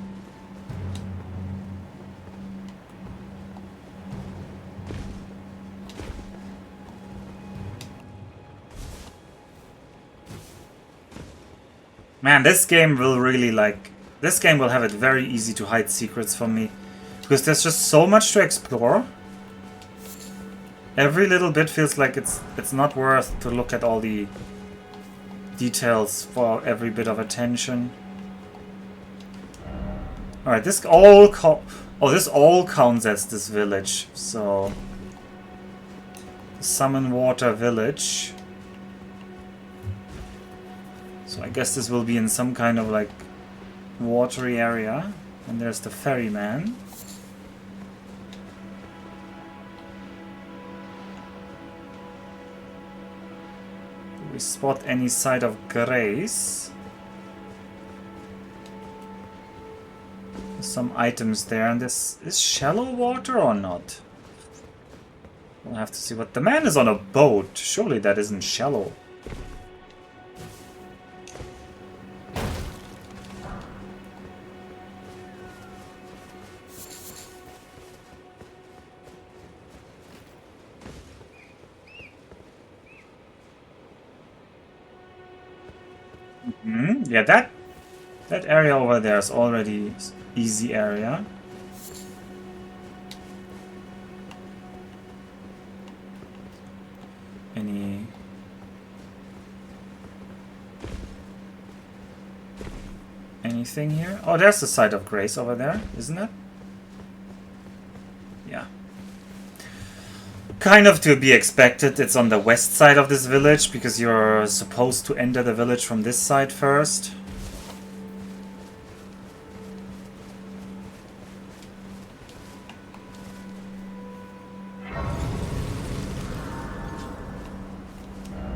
Man, this game will really this game will have it very easy to hide secrets from me. Because there's just so much to explore. Every little bit feels like it's not worth to look at all the details for every bit of attention. Alright, this all counts as this village. So the Summon Water Village. So I guess this will be in some kind of like watery area. And there's the ferryman. Do we spot any site of grace? There's some items there, and this is shallow water or not? We'll have to see what the man is on a boat. Surely that isn't shallow. Yeah, that area over there is already easy area. Anything here? Oh, there's the site of grace over there, isn't it? Yeah. Kind of to be expected. It's on the west side of this village because you're supposed to enter the village from this side first.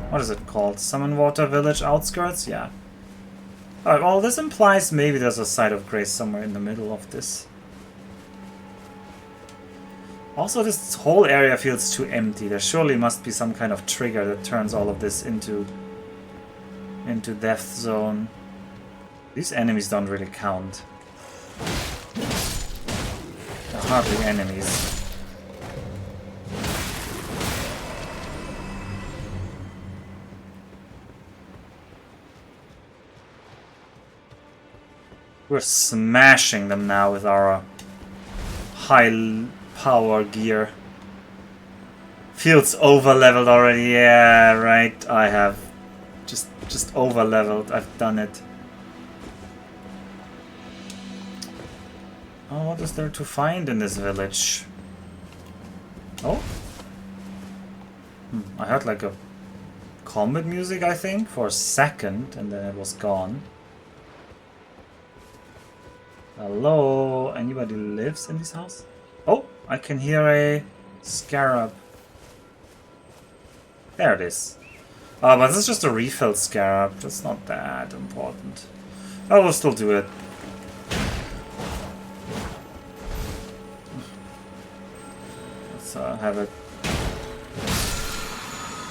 What is it called? Summon Water Village Outskirts? Yeah. Alright, well, this implies maybe there's a site of grace somewhere in the middle of this. Also, this whole area feels too empty. There surely must be some kind of trigger that turns all of this into death zone. These enemies don't really count. They're hardly enemies. We're smashing them now with our high power gear. Feels over leveled already. Yeah, right. I have just over leveled. I've done it. Oh, what is there to find in this village? Oh? I heard like a combat music, I think, for a second, and then it was gone. Hello? Anybody lives in this house? Oh, I can hear a scarab. There it is. Oh, but this is just a refilled scarab. That's not that important. I will still do it. Let's have it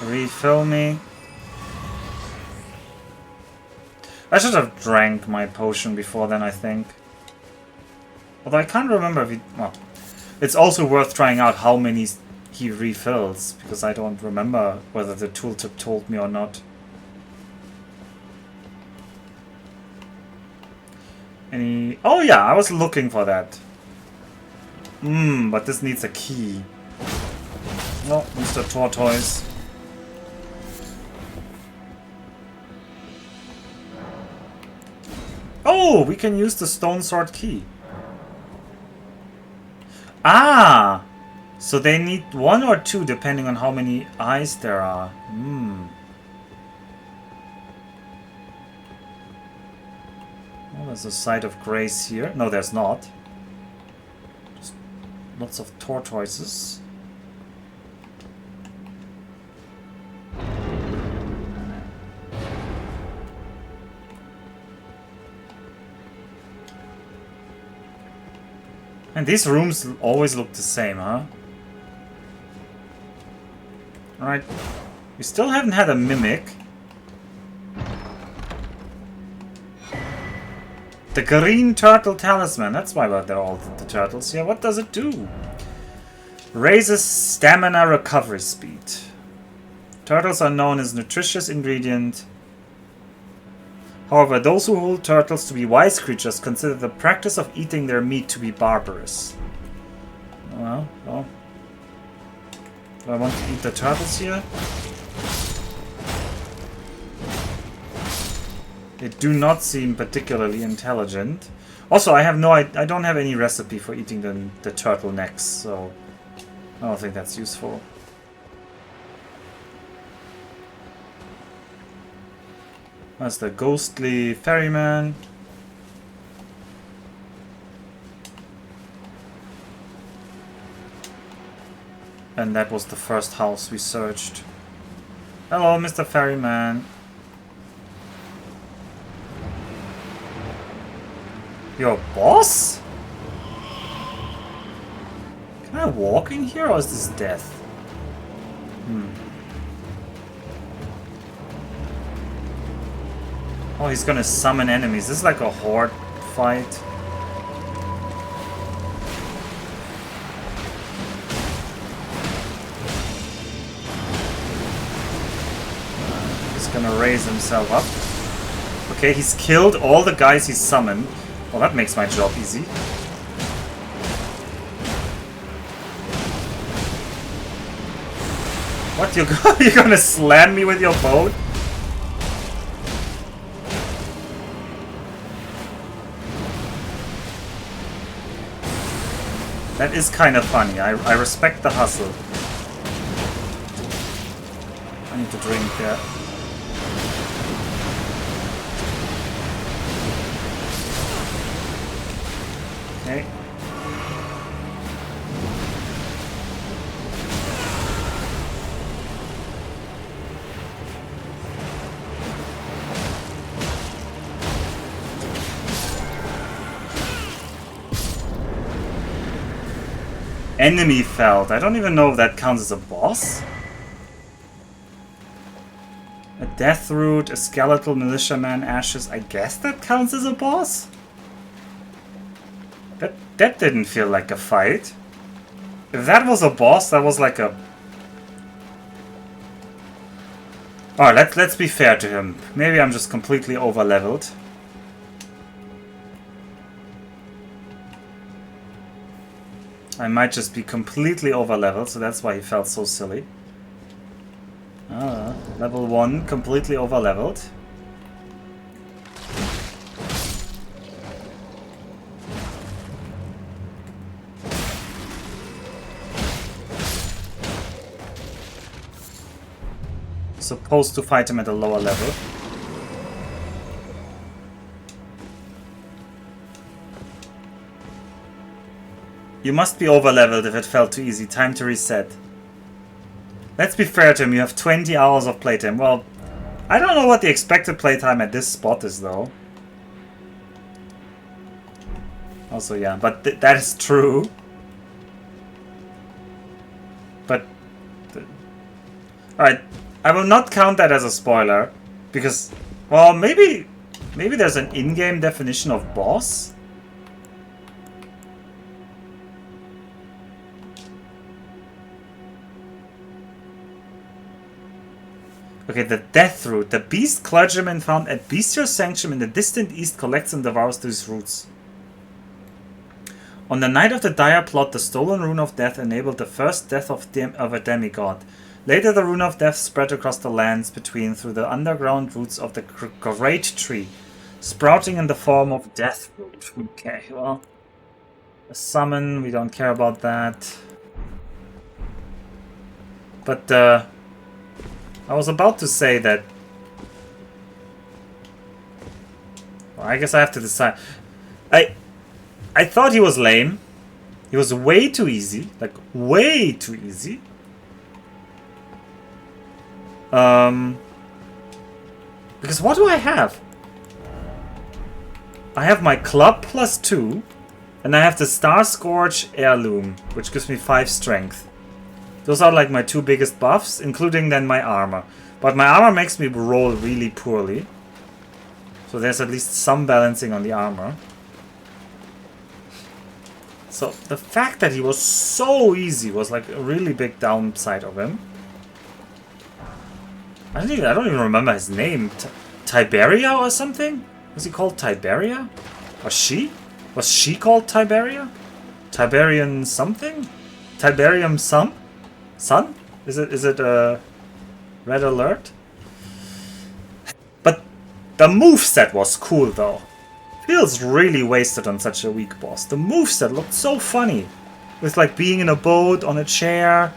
refill me. I should have drank my potion before then, I think. Although I can't remember if he... Well, it's also worth trying out how many he refills, because I don't remember whether the tooltip told me or not. Any... Oh yeah, I was looking for that. But this needs a key. Oh, Mr. Tortoise. Oh, we can use the stone sword key. Ah! So they need 1 or 2 depending on how many eyes there are. Well, there's a site of grace here. No, there's not. Just lots of tortoises. And these rooms always look the same, huh? Alright. We still haven't had a mimic. The green turtle talisman. That's why they're all the turtles here. What does it do? Raises stamina recovery speed. Turtles are known as nutritious ingredient. However, those who hold turtles to be wise creatures consider the practice of eating their meat to be barbarous. Well, do I want to eat the turtles here? They do not seem particularly intelligent. Also, I don't have any recipe for eating the turtlenecks, so I don't think that's useful. That's the ghostly ferryman. And that was the first house we searched. Hello, Mr. Ferryman. You're a boss? Can I walk in here, or is this death? Oh, he's gonna summon enemies. This is like a horde fight. He's gonna raise himself up. Okay, he's killed all the guys he summoned. Well, that makes my job easy. What? You're gonna slam me with your boat? That is kind of funny. I respect the hustle. I need to drink that. Okay. Enemy felled. I don't even know if that counts as a boss. A death root, a skeletal militiaman, ashes. I guess that counts as a boss? That didn't feel like a fight. If that was a boss, that was like a... Alright, let's be fair to him. Maybe I'm just completely over-leveled. I might just be completely over-leveled, so that's why he felt so silly. Level 1, completely over-leveled. supposed to fight him at a lower level. You must be over-leveled if it felt too easy. Time to reset. Let's be fair to him, you have 20 hours of playtime. Well, I don't know what the expected playtime at this spot is, though. Also, yeah, but that is true. But... Alright, I will not count that as a spoiler. Because, well, maybe there's an in-game definition of boss? Okay, the Death Root. The beast clergyman found at Bestial Sanctum in the distant east collects and devours these roots. On the night of the dire plot, the stolen Rune of Death enabled the first death of a demigod. Later, the Rune of Death spread across the lands between through the underground roots of the Great Tree, sprouting in the form of Death Root. Okay, well, a summon, we don't care about that. But, I was about to say that... Well, I guess I have to decide. I thought he was lame. He was way too easy. Like, way too easy. Because what do I have? I have my club +2. And I have the Star Scourge Heirloom, which gives me 5 strength. Those are like my 2 biggest buffs, including then my armor. But my armor makes me roll really poorly. So there's at least some balancing on the armor. So the fact that he was so easy was like a really big downside of him. I don't even remember his name. Tiberia or something? Was he called Tiberia? Or she? Was she called Tiberia? Tiberian something? Tiberium some? Sun? Is it a red alert? But the moveset was cool though. Feels really wasted on such a weak boss. The moveset looked so funny. With like being in a boat, on a chair.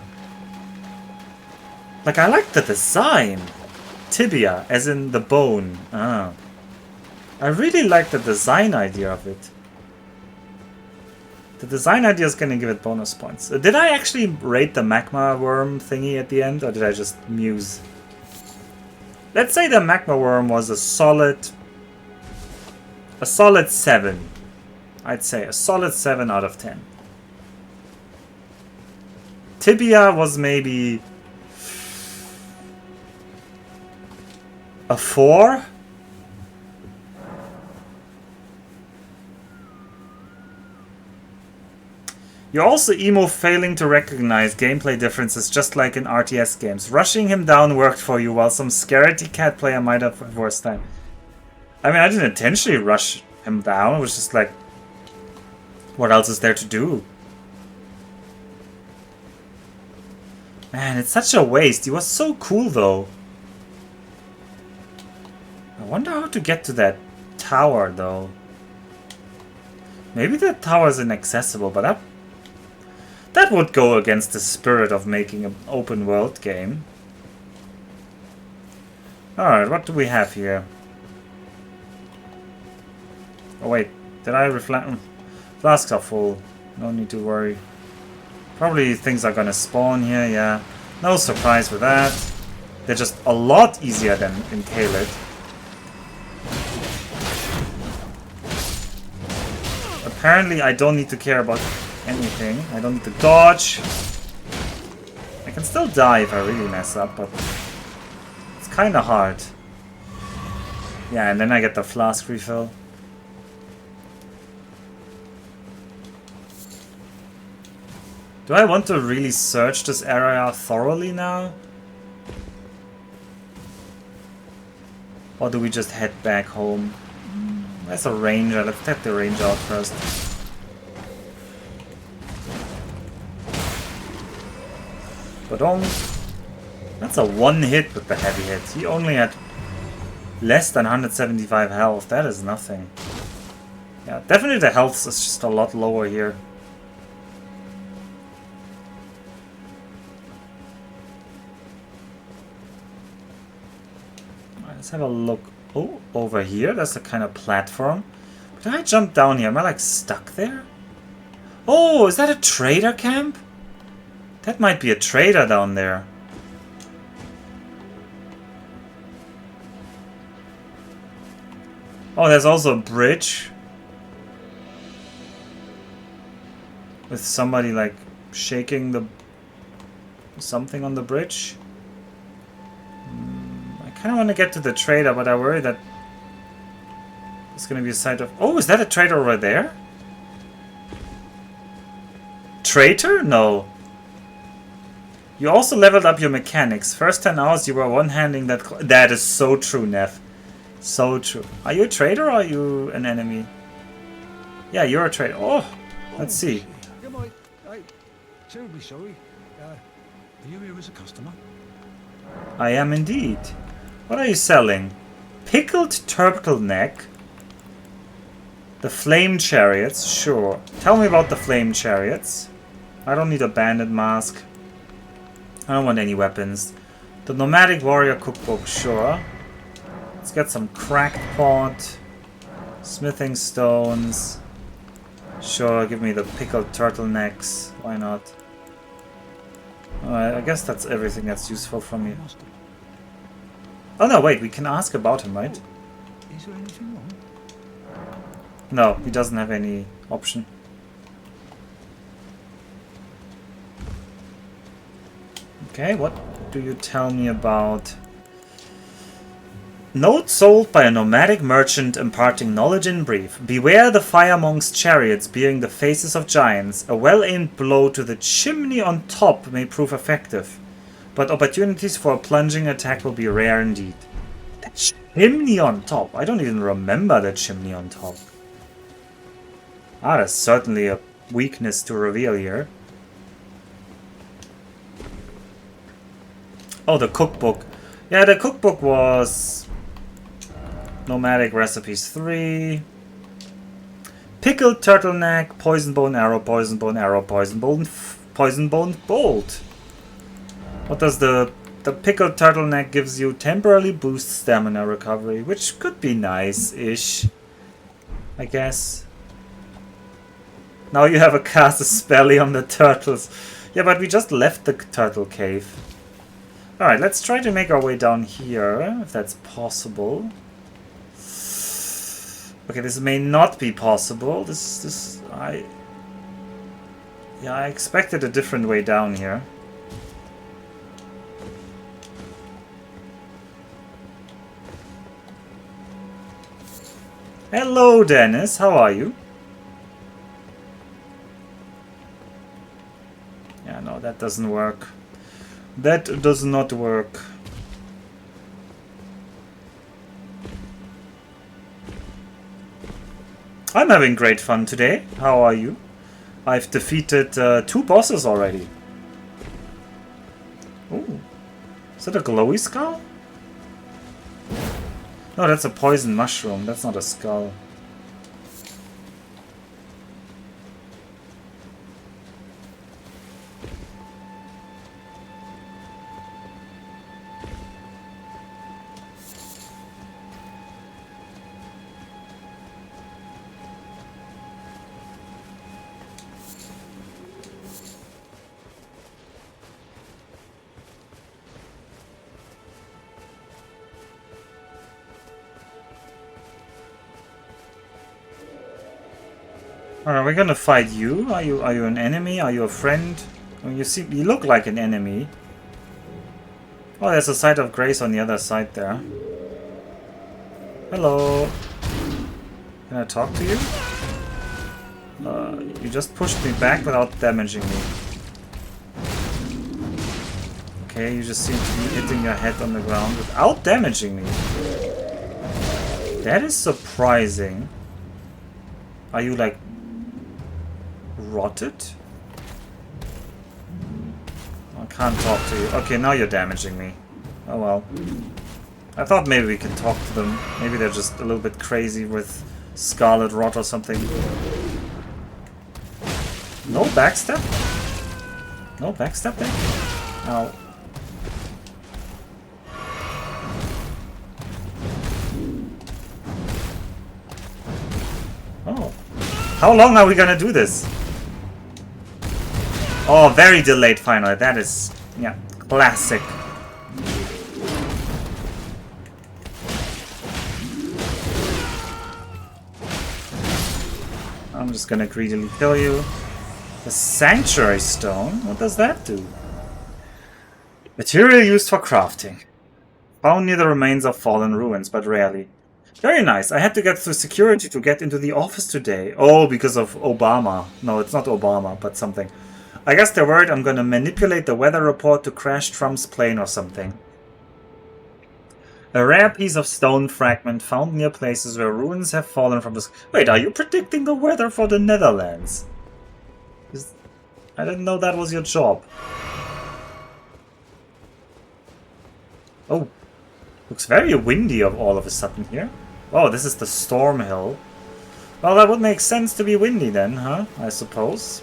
Like I like the design. Tibia, as in the bone. Ah. I really like the design idea of it. The design idea is gonna give it bonus points. Did I actually rate the magma worm thingy at the end, or did I just muse? Let's say the magma worm was a solid 7. I'd say a solid 7 out of 10. Tibia was maybe a 4. You're also emo failing to recognize gameplay differences just like in RTS games. Rushing him down worked for you while some scaredy cat player might have a worse time. I mean, I didn't intentionally rush him down. It was just like, what else is there to do? Man, it's such a waste. He was so cool though. I wonder how to get to that tower though. Maybe that tower is inaccessible, but that would go against the spirit of making an open world game. Alright, what do we have here? Oh wait, did I reflect? Flasks are full. No need to worry. Probably things are gonna spawn here, yeah. No surprise with that. They're just a lot easier than in Caelid. Apparently I don't need to care about anything. I don't need to dodge. I can still die if I really mess up, but it's kind of hard. Yeah, and then I get the flask refill. Do I want to really search this area thoroughly now? Or do we just head back home? There's a ranger. Let's take the ranger out first. That's a 1 hit with the heavy hit. He only had less than 175 health. That is nothing. Yeah, definitely the health is just a lot lower here. have a look. Oh, over here, there's a kind of platform. But did I jump down here? Am I like stuck there? Oh, is that a trader camp? That might be a trader down there. Oh, there's also a bridge. With somebody like shaking the something on the bridge. I kind of want to get to the trader, but I worry that it's going to be a site of... Oh, is that a trader over there? Traitor? No. You also leveled up your mechanics. First 10 hours you were one-handing that... That is so true, Neff. So true. Are you a trader or are you an enemy? Yeah, you're a trader. Oh, let's see. Terribly sorry. Are you here as a customer? I am indeed. What are you selling? Pickled turtleneck? The flame chariots? Sure. Tell me about the flame chariots. I don't need a bandit mask. I don't want any weapons. The nomadic warrior cookbook? Sure. Let's get some cracked pot. Smithing stones. Sure, give me the pickled turtlenecks. Why not? Alright, I guess that's everything that's useful for me. Oh no, wait, we can ask about him, right? Is there anything wrong? No, he doesn't have any option. Okay, what do you tell me about... Note sold by a nomadic merchant imparting knowledge in brief. Beware the fire monk's chariots bearing the faces of giants. A well-aimed blow to the chimney on top may prove effective, but opportunities for a plunging attack will be rare indeed. The chimney on top? I don't even remember the chimney on top. Ah, that's certainly a weakness to reveal here. Oh, the cookbook. Yeah, the cookbook was... Nomadic Recipes 3. Pickled turtleneck, poison bone arrow, poison bone arrow, poison bone bolt. What does the pickled turtleneck gives you? Temporarily boosts stamina recovery, which could be nice-ish, I guess. Now you have a cast a spelly on the turtles. Yeah, but we just left the turtle cave. Alright, let's try to make our way down here, if that's possible. Okay, this may not be possible. I expected a different way down here. Hello, Dennis. How are you? Yeah, no, that doesn't work. That does not work. I'm having great fun today. How are you? I've defeated 2 bosses already. Ooh. Is that a glowy skull? No, that's a poison mushroom. That's not a skull. Are we gonna fight you? Are you an enemy? Are you a friend? I mean, you look like an enemy. Oh, there's a site of grace on the other side there. Hello. Can I talk to you? You just pushed me back without damaging me. Okay, you just seem to be hitting your head on the ground without damaging me. That is surprising. Are you like rotted? I can't talk to you. Okay, now you're damaging me. Oh well. I thought maybe we can talk to them. Maybe they're just a little bit crazy with scarlet rot or something. No backstep? No backstep there? No. Oh. How long are we gonna do this? Oh, very delayed finally. That is, yeah, classic. I'm just gonna greedily kill you. The Sanctuary Stone? What does that do? Material used for crafting. Found near the remains of fallen ruins, but rarely. Very nice. I had to get through security to get into the office today. Oh, because of Obama. No, it's not Obama, but something. I guess they're worried I'm gonna manipulate the weather report to crash Trump's plane or something. A rare piece of stone fragment found near places where ruins have fallen from the sky. Wait, are you predicting the weather for the Netherlands? I didn't know that was your job. Oh, looks very windy all of a sudden here. Oh, this is the Storm Hill. Well, that would make sense to be windy then, huh? I suppose.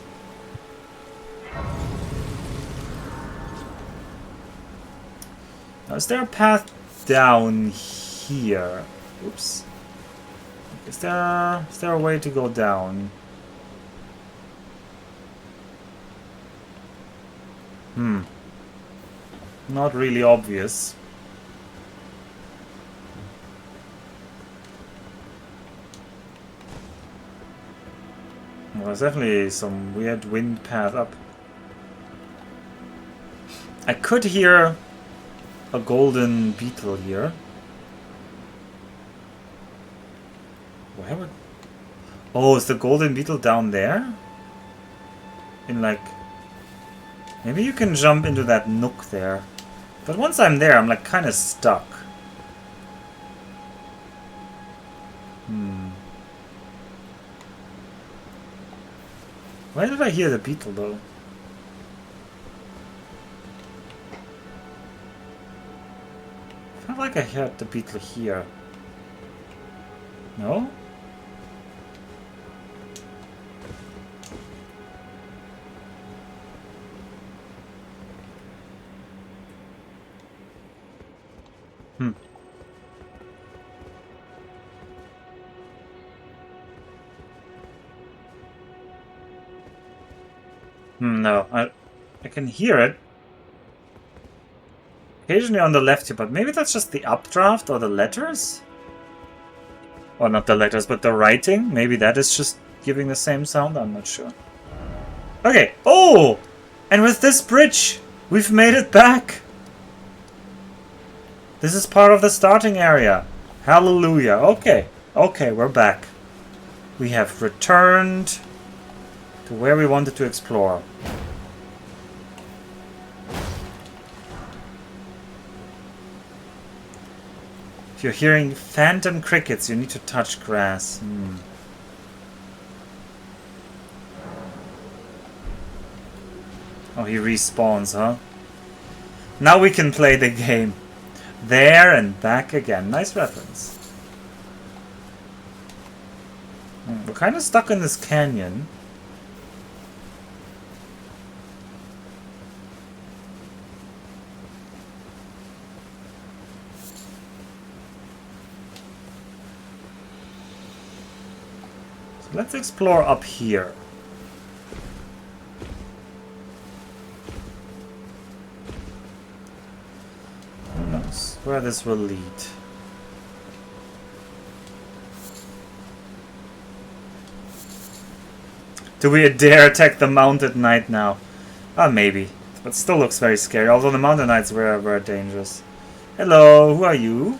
Now, is there a path down here? Oops. Is there a way to go down? Not really obvious. Well, there's definitely some weird wind path up. I could hear a golden beetle here. Where would... Oh, is the golden beetle down there? In like... Maybe you can jump into that nook there. But once I'm there, I'm like kind of stuck. Where did I hear the beetle though? I felt like I heard the beetle here. No? No, I can hear it. Occasionally on the left here, but maybe that's just the updraft or the letters? Or not the letters, but the writing? Maybe that is just giving the same sound? I'm not sure. Okay. Oh! And with this bridge, we've made it back! This is part of the starting area. Hallelujah. Okay. Okay, we're back. We have returned to where we wanted to explore. If you're hearing phantom crickets, you need to touch grass. Oh, he respawns, huh? Now we can play the game. There and back again. Nice reference. We're kind of stuck in this canyon. So let's explore up here. Who knows where this will lead? Do we dare attack the Mount at night now? Maybe. But still looks very scary. Although the Mountain Knights were dangerous. Hello, who are you?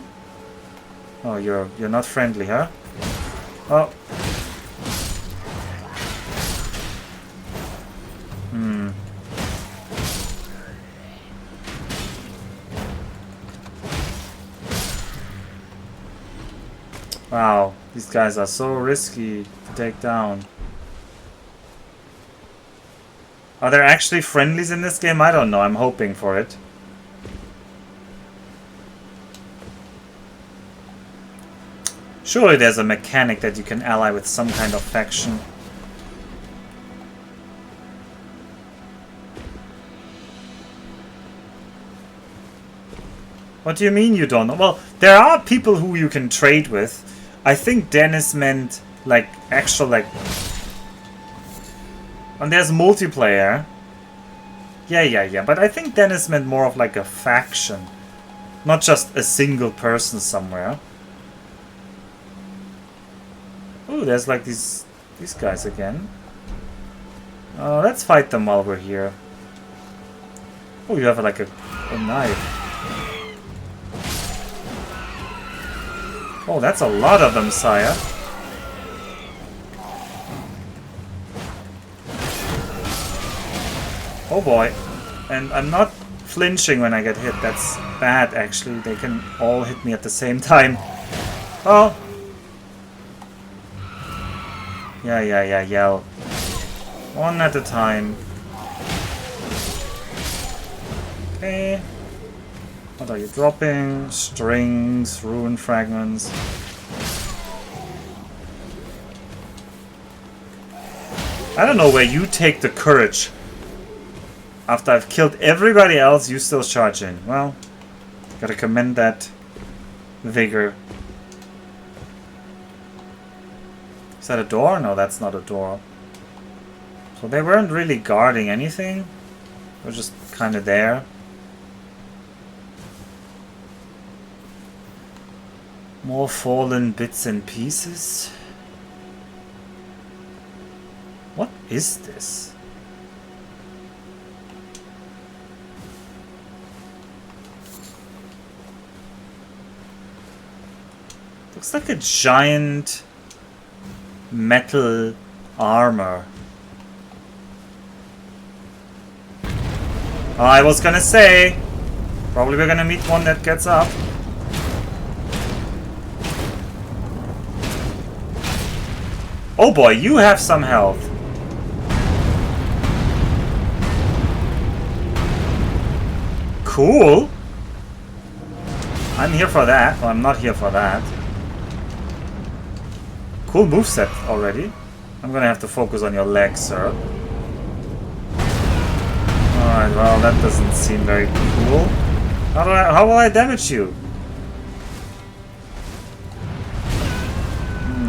Oh, you're not friendly, huh? Oh. Wow, these guys are so risky to take down. Are there actually friendlies in this game? I don't know. I'm hoping for it. Surely there's a mechanic that you can ally with some kind of faction. What do you mean you don't know? Well, there are people who you can trade with. I think Dennis meant Like, actual, like... And there's multiplayer. Yeah. But I think Dennis meant more of like a faction. Not just a single person somewhere. Ooh, there's like these guys again. Let's fight them while we're here. Oh, you have like a knife. Oh, that's a lot of them, sire. Oh boy. And I'm not flinching when I get hit. That's bad, actually. They can all hit me at the same time. Oh. Yeah, yell. One at a time. Okay. What are you dropping? Strings, rune fragments. I don't know where you take the courage. After I've killed everybody else, you still charge in. Well, gotta commend that vigor. Is that a door? No, that's not a door. So they weren't really guarding anything. They're just kind of there. More fallen bits and pieces. What is this? Looks like a giant metal armor. I was gonna say, probably we're gonna meet one that gets up. Oh boy, you have some health. Cool. I'm here for that. Well, I'm not here for that. Cool moveset already. I'm gonna have to focus on your legs, sir. Alright, well, that doesn't seem very cool. How will I damage you?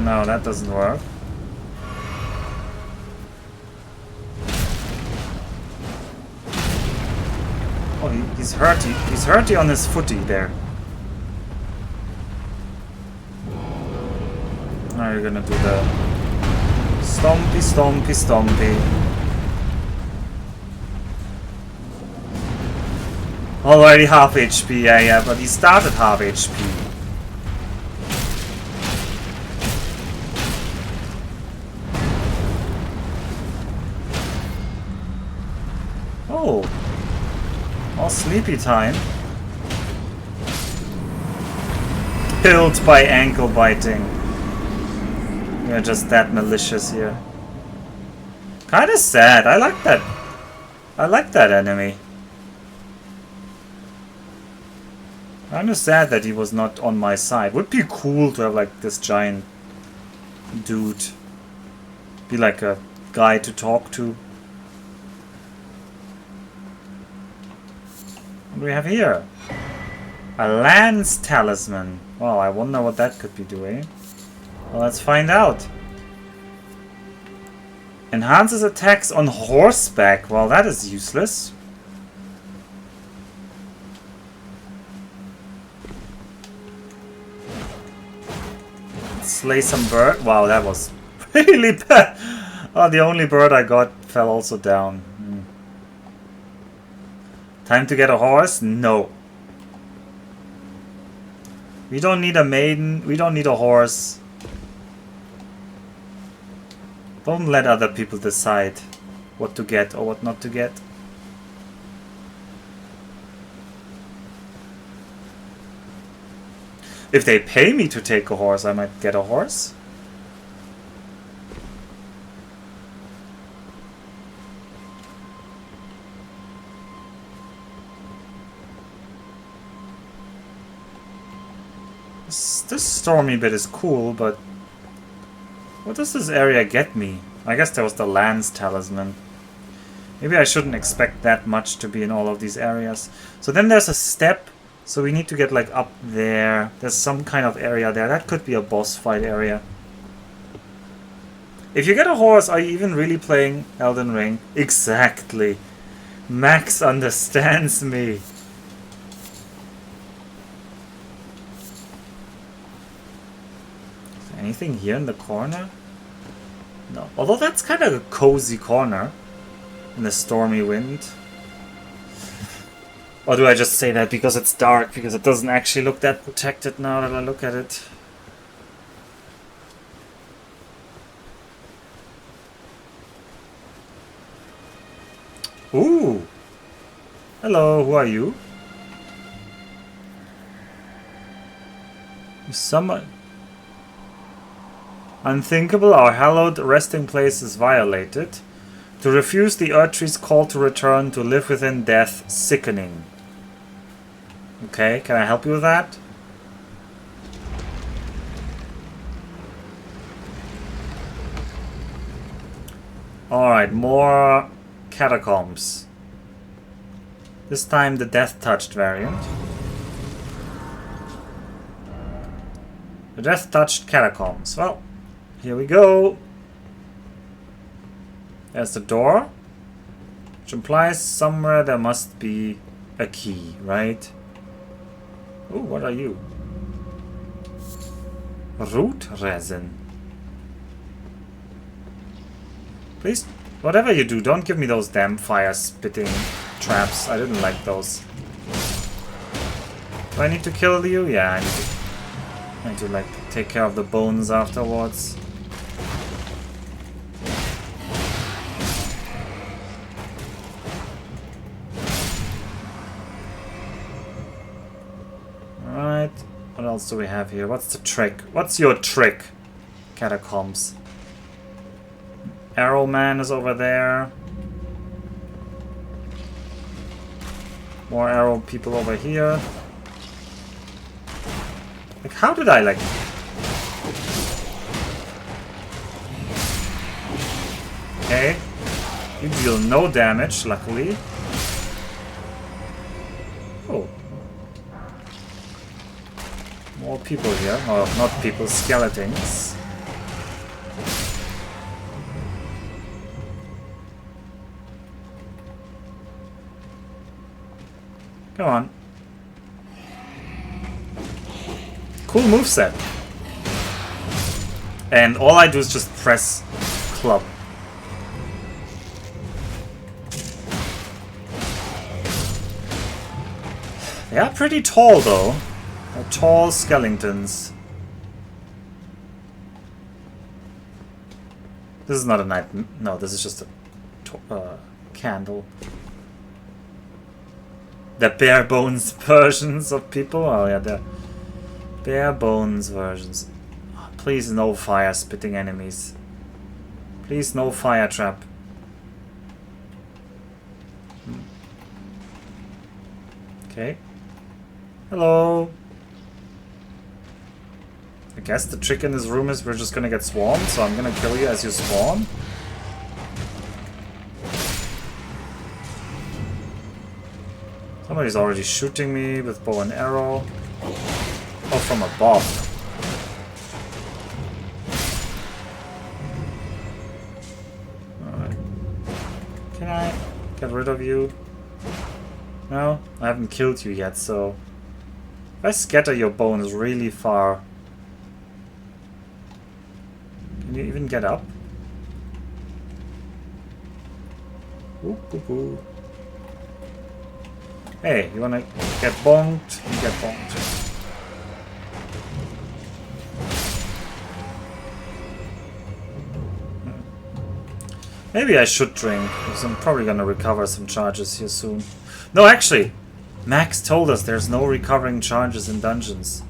No, that doesn't work. Oh, he's hurty. He's hurty on his footy there. Now you're gonna do the stompy. Already half HP, yeah, but he started half HP. Oh. All sleepy time. Killed by ankle biting. We're just that malicious here. Kinda sad. I like that. I like that enemy. Kinda sad that he was not on my side. Would be cool to have like this giant dude. Be like a guy to talk to. What do we have here? A lance talisman. Well, I wonder what that could be doing. Well, let's find out. Enhances attacks on horseback. Well, that is useless. Slay some bird. Wow, that was really bad. Oh, the only bird I got fell also down. Time to get a horse? No. We don't need a maiden. We don't need a horse. Don't let other people decide what to get or what not to get. If they pay me to take a horse, I might get a horse. This stormy bit is cool, but what does this area get me? I guess there was the lance talisman. Maybe I shouldn't expect that much to be in all of these areas. So then there's a step, so we need to get like up there. There's some kind of area there. That could be a boss fight area. If you get a horse, are you even really playing Elden Ring? Exactly. Max understands me. Is there anything here in the corner? No. Although that's kind of a cozy corner in the stormy wind. Or do I just say that because it's dark? Because it doesn't actually look that protected now that I look at it. Ooh! Hello, who are you? Someone... Unthinkable, our hallowed resting place is violated. To refuse the Erdtree's call to return to live within death, sickening. Okay, can I help you with that? Alright, more catacombs. This time the death-touched variant. The death-touched catacombs. Well, here we go. There's the door, which implies somewhere there must be a key, right? Ooh, what are you? Root resin. Please, whatever you do, don't give me those damn fire-spitting traps. I didn't like those. Do I need to kill you? Yeah, I need to like take care of the bones afterwards. Alright, what else do we have here? What's the trick? What's your trick, catacombs? Arrow Man is over there. More arrow people over here. Like, how did I, like... Okay. You deal no damage, luckily. Oh. More people here. Oh, not people, skeletons. Come on. Cool moveset. And all I do is just press club. They are pretty tall though. They're tall skeletons. This is not a night. No, this is just a candle. The bare bones versions of people? Oh yeah, the bare bones versions. Oh, please no fire spitting enemies. Please no fire trap. Okay. Hello. I guess the trick in this room is we're just gonna get swarmed, so I'm gonna kill you as you spawn. Somebody's already shooting me with bow and arrow. Oh, from above. Alright. Can I get rid of you? No? I haven't killed you yet, so... If I scatter your bones really far... Can you even get up? Ooh, ooh, ooh. Hey, you wanna get bonked? You get bonked. Maybe I should drink, because I'm probably gonna recover some charges here soon. No, actually! Max told us there's no recovering charges in dungeons.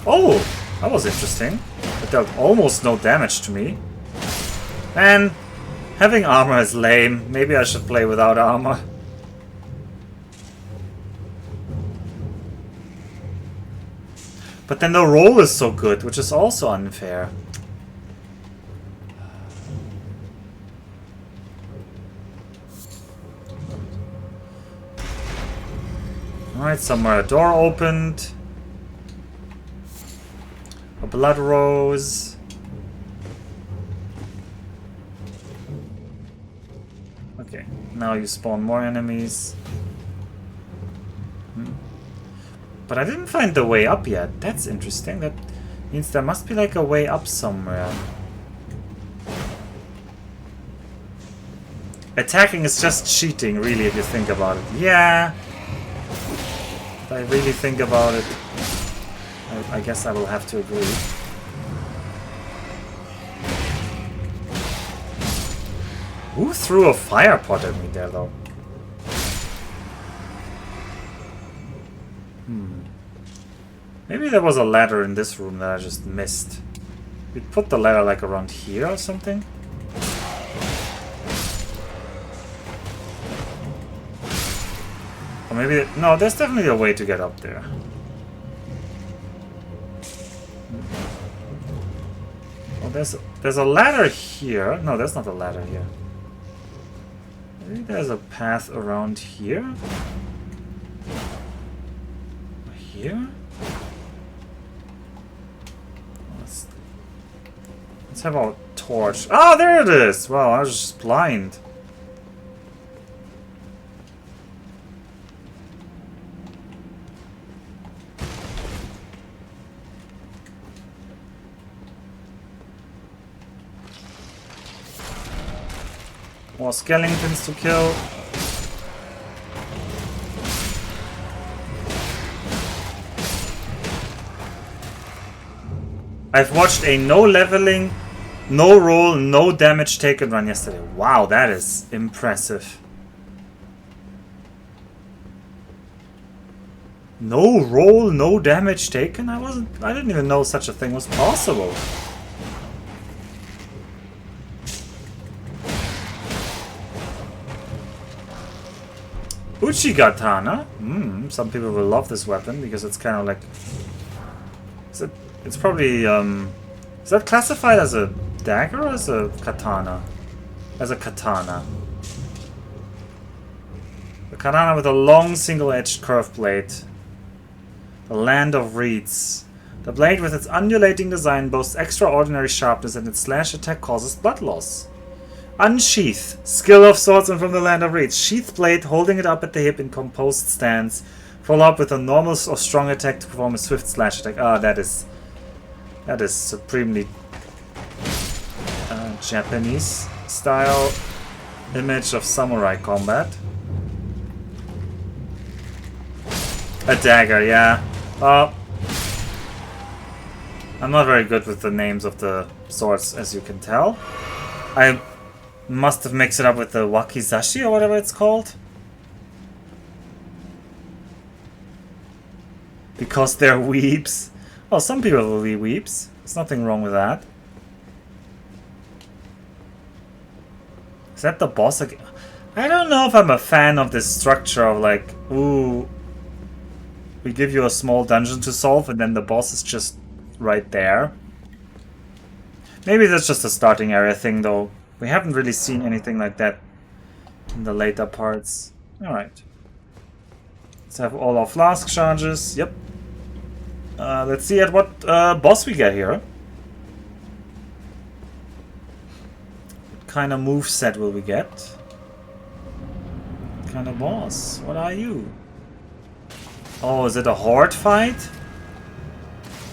Oh! That was interesting. It dealt almost no damage to me. Man, having armor is lame. Maybe I should play without armor. But then the roll is so good, which is also unfair. Alright, somewhere a door opened. A blood rose. Now you spawn more enemies. But I didn't find the way up yet. That's interesting. That means there must be like a way up somewhere. Attacking is just cheating, really, if you think about it. Yeah. If I really think about it, I guess I will have to agree. Who threw a fire pot at me there, though? Maybe there was a ladder in this room that I just missed. We put the ladder like around here or something? Or maybe... No, there's definitely a way to get up there. Oh, there's a ladder here. No, there's not a ladder here. Maybe there's a path around here? Or here? Let's have our torch. Oh, there it is! Wow, I was just blind. More skeletons to kill. I've watched a no leveling, no roll, no damage taken run yesterday. Wow, that is impressive. No roll, no damage taken? I didn't even know such a thing was possible. Uchigatana. Some people will love this weapon because it's kind of like... It's probably... is that classified as a dagger or as a katana? As a katana. A katana with a long single-edged curved blade. The Land of Reeds. The blade with its undulating design boasts extraordinary sharpness and its slash attack causes blood loss. Unsheath. Skill of swordsman from the Land of Reeds. Sheath blade, holding it up at the hip in composed stance. Follow up with a normal or strong attack to perform a swift slash attack. Ah, that is supremely Japanese style image of samurai combat. A dagger, yeah. I'm not very good with the names of the swords, as you can tell. I must have mixed it up with the wakizashi or whatever it's called. Because they're weeps. Oh, some people will be weeps. There's nothing wrong with that. Is that the boss again? I don't know if I'm a fan of this structure of like, ooh, we give you a small dungeon to solve and then the boss is just right there. Maybe that's just a starting area thing though. We haven't really seen anything like that in the later parts. Alright. Let's have all our flask charges. Yep. Let's see at what boss we get here. What kind of moveset will we get? What kind of boss? What are you? Oh, is it a horde fight?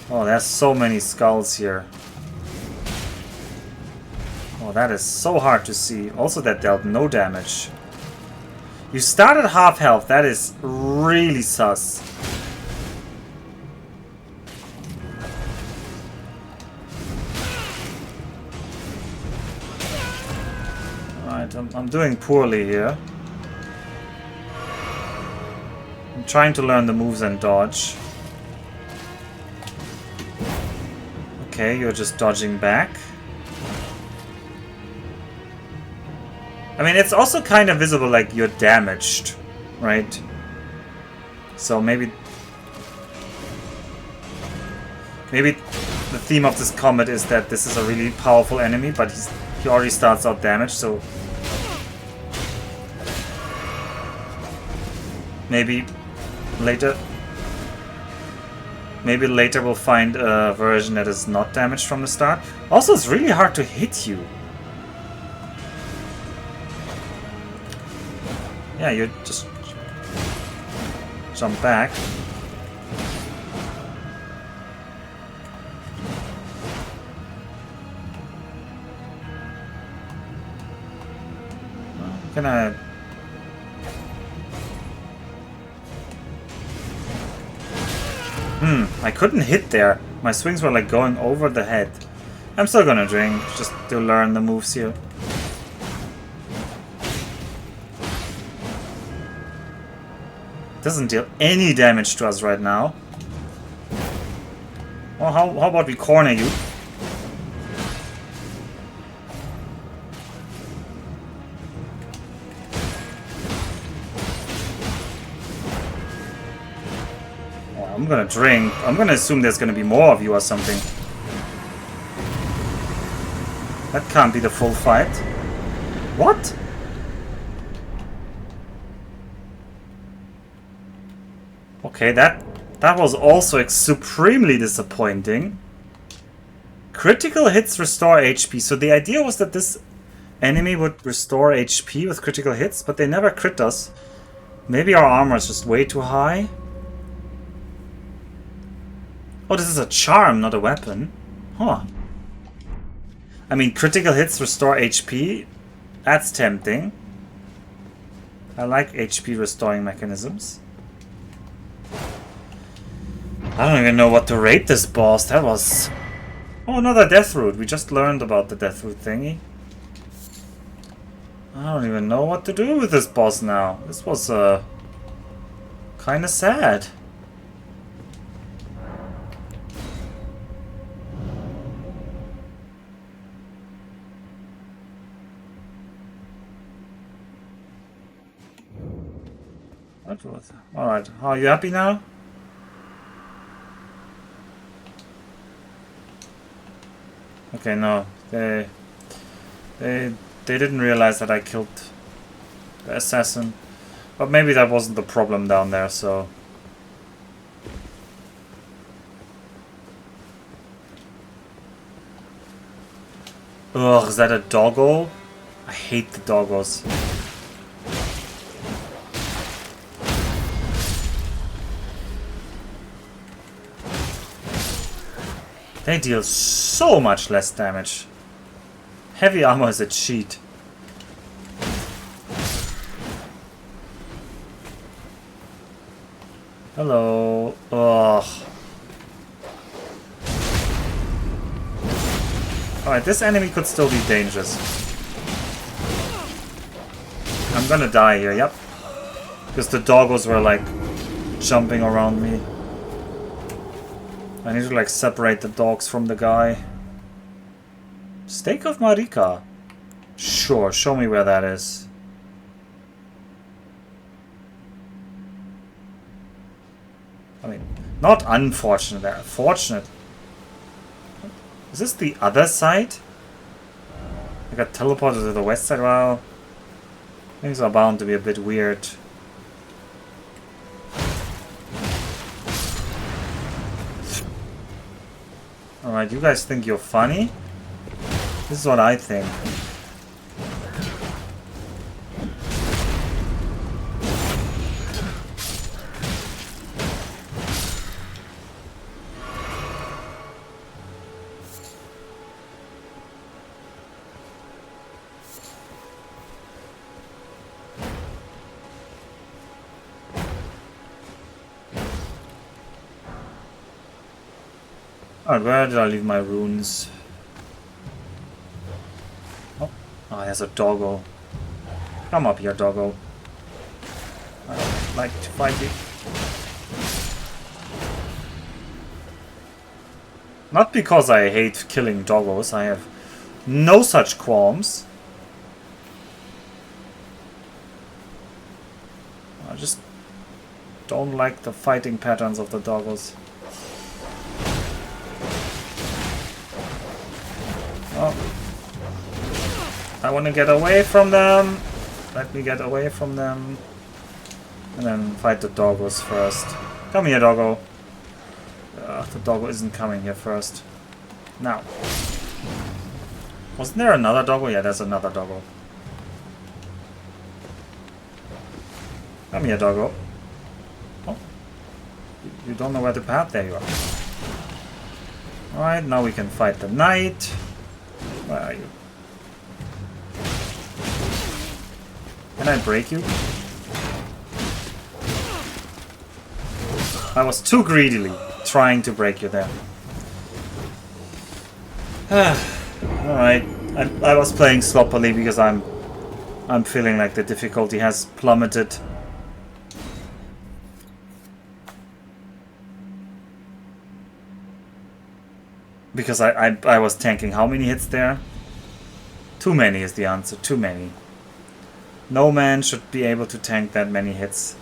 Oh, there's so many skulls here. Oh, that is so hard to see. Also, that dealt no damage. You start at half health. That is really sus. Alright, I'm doing poorly here. I'm trying to learn the moves and dodge. Okay, you're just dodging back. I mean, it's also kind of visible like you're damaged, right? So maybe the theme of this combat is that this is a really powerful enemy, but he already starts out damaged, so maybe later we'll find a version that is not damaged from the start. Also, it's really hard to hit you. Yeah, you just jump back. Can I? I couldn't hit there. My swings were like going over the head. I'm still gonna drink, just to learn the moves here. Doesn't deal any damage to us right now. Well, how about we corner you? I'm gonna drink. I'm gonna assume there's gonna be more of you or something. That can't be the full fight. What? Okay, that was also supremely disappointing. Critical hits restore HP. So the idea was that this enemy would restore HP with critical hits, but they never crit us. Maybe our armor is just way too high. Oh, this is a charm, not a weapon. Huh. I mean, critical hits restore HP. That's tempting. I like HP restoring mechanisms. I don't even know what to rate this boss. That was... Oh, another death root. We just learned about the death root thingy. I don't even know what to do with this boss now. This was, kinda sad. Alright, are you happy now? Okay, no. They didn't realize that I killed the assassin. But maybe that wasn't the problem down there, so... Ugh, is that a doggo? I hate the doggos. They deal so much less damage. Heavy armor is a cheat. Hello. Ugh. Alright, this enemy could still be dangerous. I'm gonna die here, yep. Because the doggos were like jumping around me. I need to like separate the dogs from the guy. Stake of Marika. Sure, show me where that is. I mean, not unfortunate, fortunate. Is this the other side? I got teleported to the west side. Well, things are bound to be a bit weird. Alright, you guys think you're funny? This is what I think. Alright, where did I leave my runes? Oh, there's a doggo. Come up here, doggo. I don't like to fight you. Not because I hate killing doggos, I have no such qualms. I just don't like the fighting patterns of the doggos. I want to get away from them. Let me get away from them. And then fight the doggos first. Come here, doggo. The doggo isn't coming here first. Now. Wasn't there another doggo? Yeah, there's another doggo. Come here, doggo. Oh. You don't know where the path? There you are. Alright, now we can fight the knight. Where are you? Can I break you? I was too greedily trying to break you there. Alright. I was playing sloppily because I'm feeling like the difficulty has plummeted. Because I was tanking how many hits there? Too many is the answer. Too many. No man should be able to tank that many hits.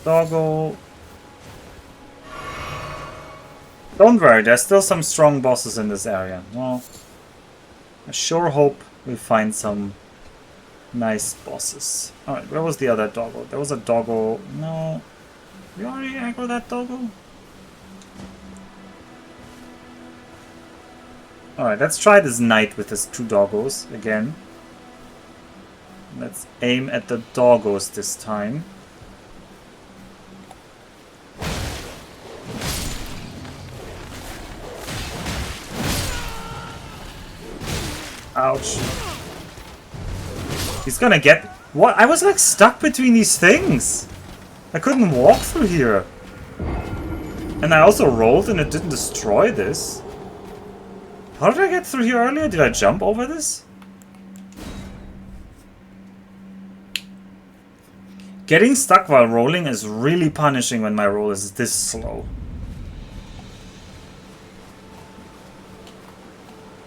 Doggo. Don't worry, there's still some strong bosses in this area. Well, I sure hope we find some nice bosses. Alright, where was the other doggo? There was a doggo. No. We already aggro that doggo? Alright, let's try this knight with his 2 doggos again. Let's aim at the doggos this time. Ouch. He's gonna get... What? I was like stuck between these things. I couldn't walk through here. And I also rolled and it didn't destroy this. How did I get through here earlier? Did I jump over this? Getting stuck while rolling is really punishing when my roll is this slow.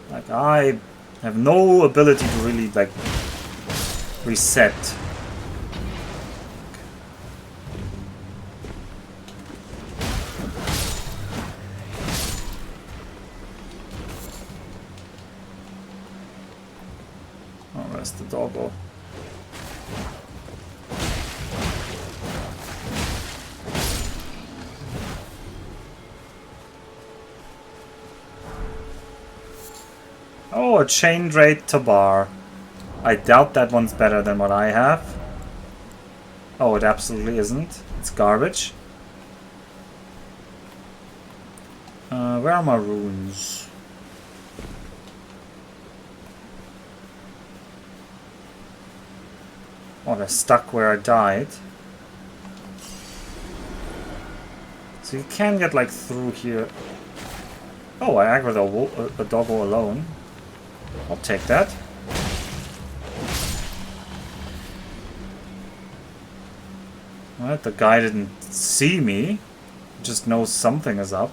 Like, I have no ability to really, like, reset. Oh, where's the doggo? Oh, a chain raid Tabar. I doubt that one's better than what I have. Oh, it absolutely isn't. It's garbage. Where are my runes? Oh, they're stuck where I died. So you can get like through here. Oh, I aggroed a doggo alone. I'll take that. Alright, the guy didn't see me. He just knows something is up.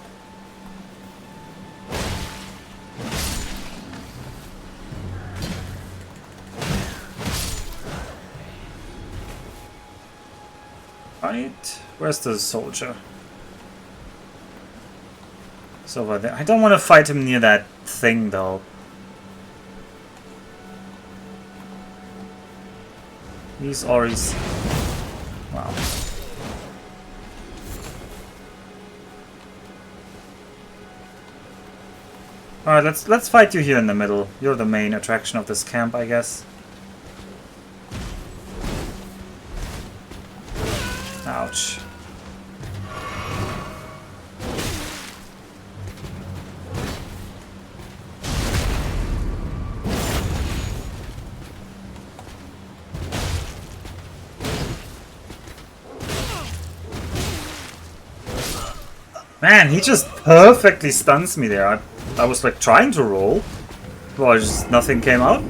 Right, where's the soldier? It's over there. I don't want to fight him near that thing though. These Oris. Wow. Alright, let's fight you here in the middle. You're the main attraction of this camp, I guess. Ouch. Man, he just perfectly stuns me there. I was like trying to roll. Well, just nothing came out.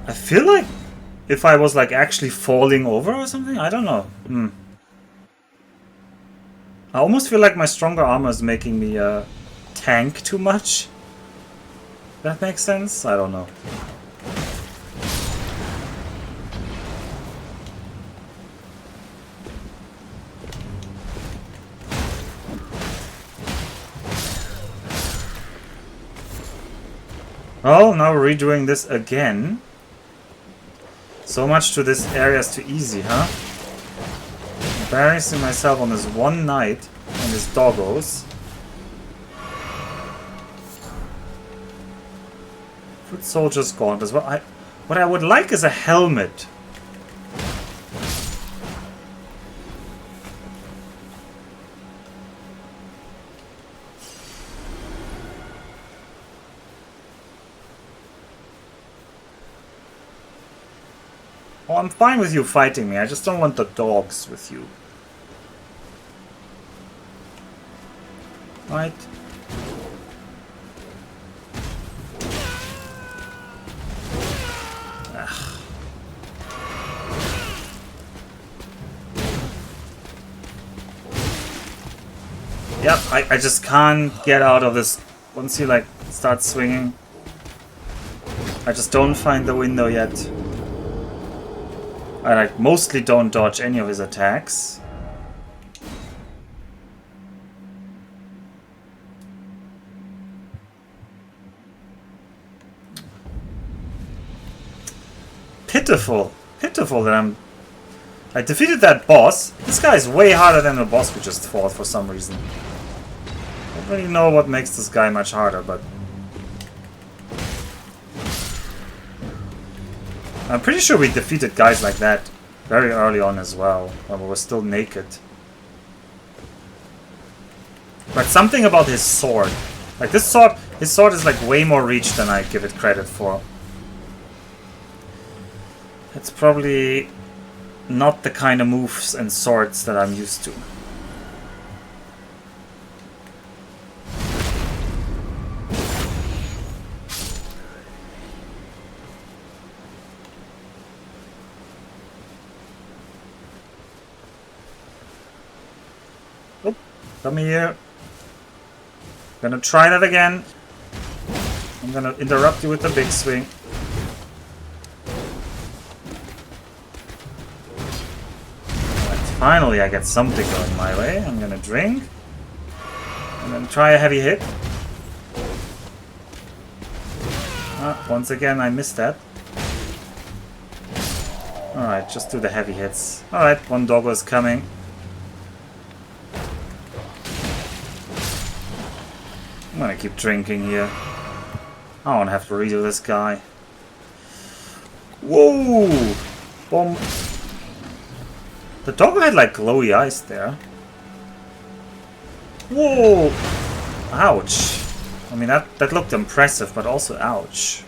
I feel like if I was like actually falling over or something, I don't know. I almost feel like my stronger armor is making me tank too much. That makes sense? I don't know. Oh, now we're redoing this again. So much to this area is too easy, huh? Embarrassing myself on this one night and his doggos. Foot soldier's gaunt as well. What I would like is a helmet. Oh, I'm fine with you fighting me. I just don't want the dogs with you. Right? Ugh. Yep, I just can't get out of this. Once he like starts swinging, I just don't find the window yet. I like mostly don't dodge any of his attacks. Pitiful. Pitiful that I defeated that boss. This guy is way harder than the boss we just fought for some reason. I don't really know what makes this guy much harder, but I'm pretty sure we defeated guys like that very early on as well, when we were still naked. But something about his sword. Like his sword is like way more reach than I give it credit for. It's probably not the kind of moves and swords that I'm used to. Oh, come here. Gonna try that again. I'm gonna interrupt you with the big swing. Finally, I get something going my way. I'm gonna drink. And then try a heavy hit. Once again, I missed that. Alright, just do the heavy hits. Alright, one doggo is coming. I'm gonna keep drinking here. I don't have to redo this guy. Whoa! Bomb. The doggo had like glowy eyes there. Whoa! Ouch. I mean, that looked impressive, but also ouch.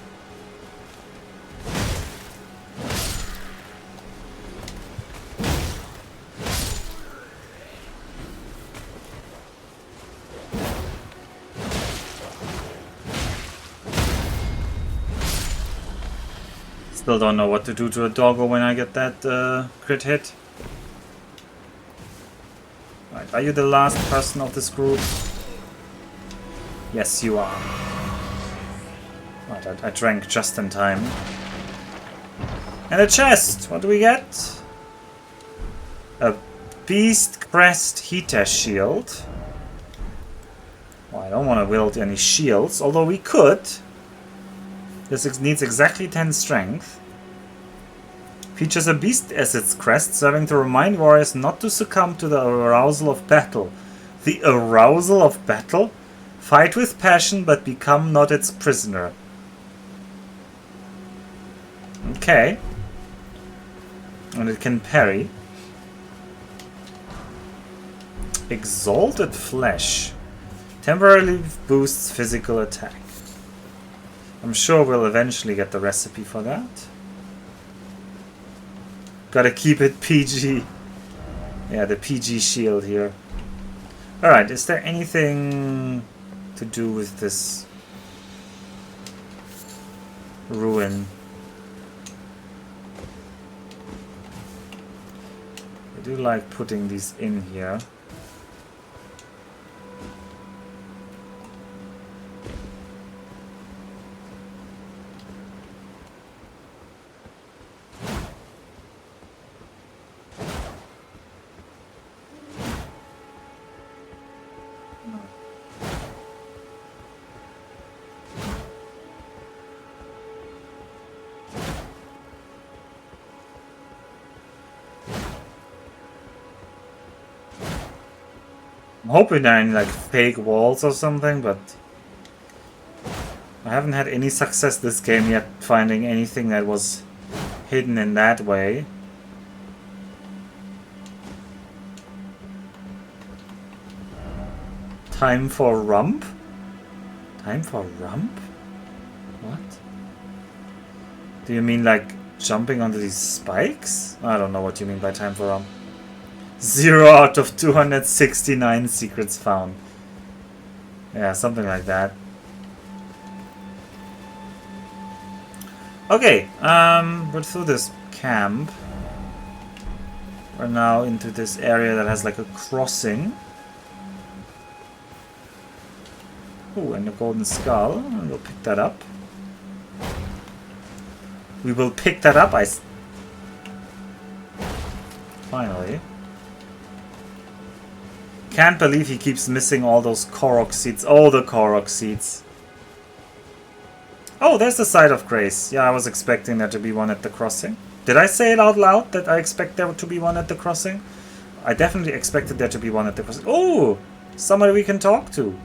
Still don't know what to do to a doggo when I get that crit hit. Right, are you the last person of this group? Yes, you are. Right, I drank just in time. And a chest! What do we get? A Beast Crest Heater Shield. Well, I don't want to wield any shields, although we could. This needs exactly 10 strength. Features a beast as its crest, serving to remind warriors not to succumb to the arousal of battle. The arousal of battle? Fight with passion, but become not its prisoner. Okay. And it can parry. Exalted Flesh. Temporarily boosts physical attack. I'm sure we'll eventually get the recipe for that. Gotta keep it PG. Yeah, the PG shield here. Alright, is there anything to do with this ruin? I do like putting these in here. I'm hoping there are any like fake walls or something, but I haven't had any success this game yet finding anything that was hidden in that way. Time for rump? Time for rump? What? Do you mean like jumping onto these spikes? I don't know what you mean by time for rump. 0 out of 269 secrets found. Yeah, something like that. Okay, we're through this camp. We're now into this area that has like a crossing. Ooh, and a golden skull. We'll pick that up. We will pick that up, Finally. Can't believe he keeps missing all those Korok seeds. Oh, the Korok seeds. Oh, there's the site of grace. Yeah, I was expecting there to be one at the crossing. Did I say it out loud that I expect there to be one at the crossing? I definitely expected there to be one at the crossing. Oh! Somebody we can talk to.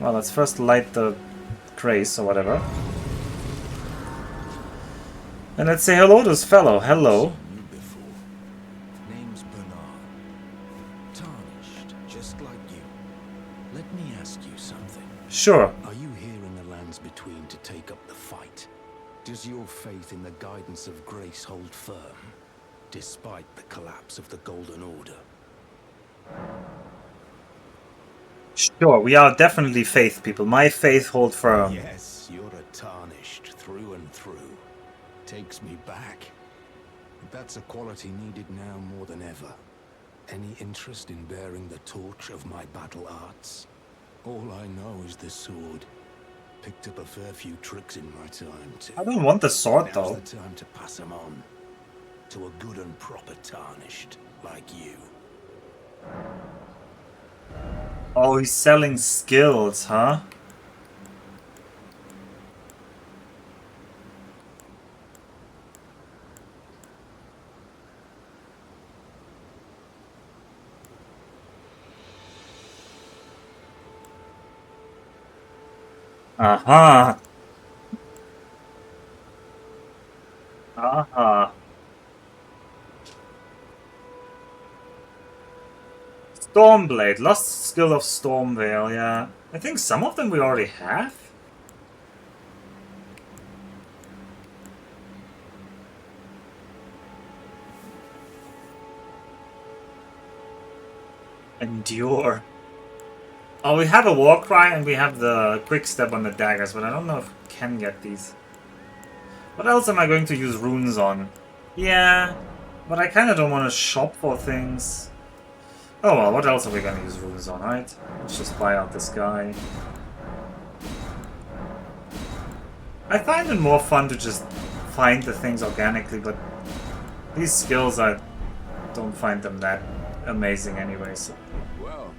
Well, let's first light the grace or whatever. And let's say hello to this fellow. Hello. Name's Bernard. Tarnished, just like you. Let me ask you something. Sure. Are you here in the lands between to take up the fight? Does your faith in the guidance of grace hold firm, despite the collapse of the Golden Order? Sure, we are definitely faith people. My faith hold firm. Yes, you're a Tarnished through and through. Takes me back. That's a quality needed now more than ever. Any interest in bearing the torch of my battle arts? All I know is the sword. Picked up a fair few tricks in my time too. I don't want the sword Now's though. the time to pass them on. To a good and proper Tarnished like you. Oh, he's selling skills, huh? Aha. Aha. Stormblade, lost skill of Stormveil, yeah. I think some of them we already have. Endure. Oh, we have a war cry and we have the quick step on the daggers, but I don't know if we can get these. What else am I going to use runes on? Yeah, but I kind of don't want to shop for things. Oh well, what else are we going to use runes on, right? Let's just buy out this guy. I find it more fun to just find the things organically, but these skills, I don't find them that amazing anyway, so... Well,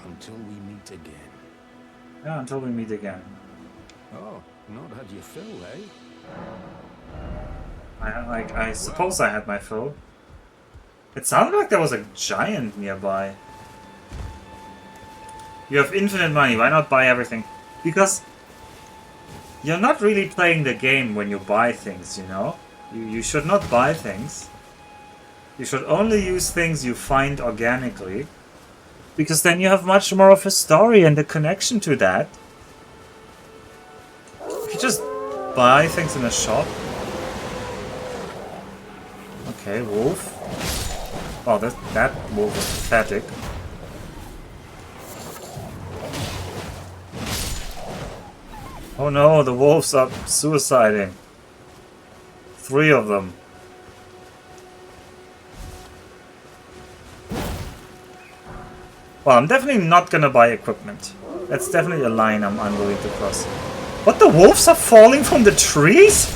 until we meet again. Yeah, until we meet again. Oh, not had your fill, eh? I suppose I had my fill. It sounded like there was a giant nearby. You have infinite money, why not buy everything? Because you're not really playing the game when you buy things, you know? You should not buy things. You should only use things you find organically. Because then you have much more of a story and a connection to that. If you just buy things in a shop. Okay, wolf. Oh, that wolf is pathetic. Oh no, the wolves are suiciding. 3 of them. Well, I'm definitely not gonna buy equipment. That's definitely a line I'm unwilling to cross. What, the wolves are falling from the trees?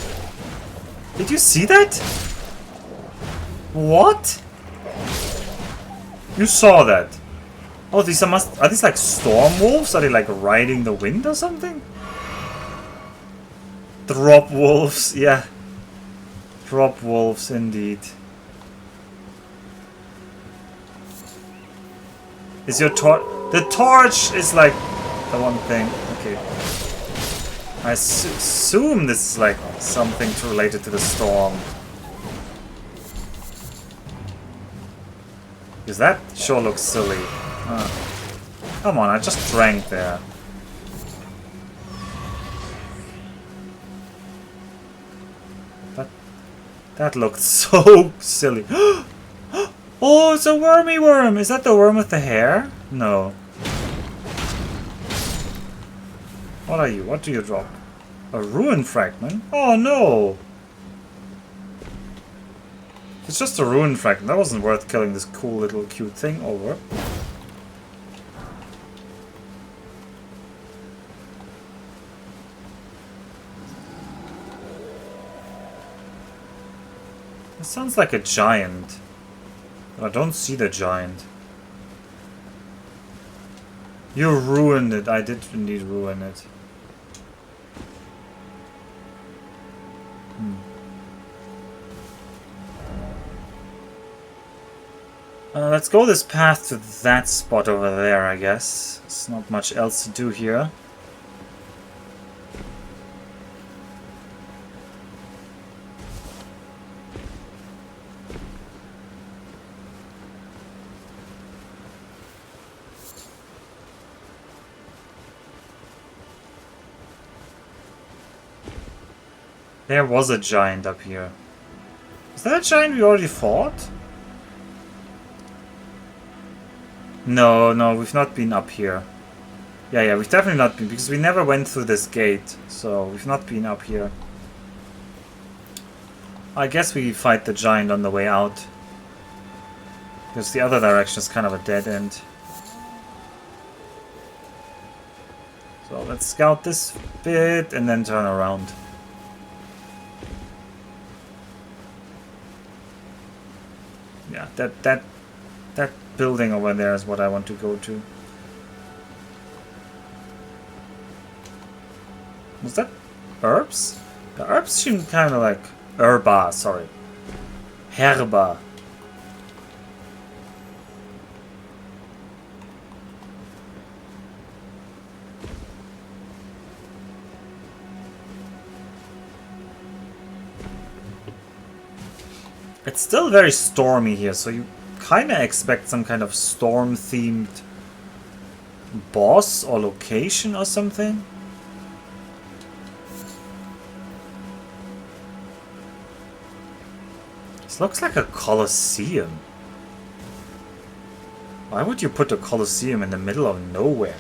Did you see that? What? You saw that? Oh, these are these like storm wolves? Are they like riding the wind or something? Drop wolves, yeah. Drop wolves indeed. Is your torch... The torch is like the one thing. Okay. I assume this is like something related to the storm. Because that sure looks silly. Come on, I just drank there. That looked so silly. Oh, it's a wormy worm! Is that the worm with the hair? No. What are you? What do you drop? A ruin fragment? Oh no! It's just a ruin fragment. That wasn't worth killing this cool little cute thing over. It sounds like a giant. But I don't see the giant. You ruined it. I did indeed ruin it. Let's go this path to that spot over there, I guess. There's not much else to do here. There was a giant up here. Is that a giant we already fought? No, we've not been up here. Yeah, we've definitely not been, because we never went through this gate, so we've not been up here. I guess we fight the giant on the way out. Because the other direction is kind of a dead end. So let's scout this bit and then turn around. Yeah, that building over there is what I want to go to. Was that herbs? The herbs seem kind of like herba, sorry. Herba. It's still very stormy here, so you kind of expect some kind of storm-themed boss or location or something. This looks like a Colosseum. Why would you put a Colosseum in the middle of nowhere?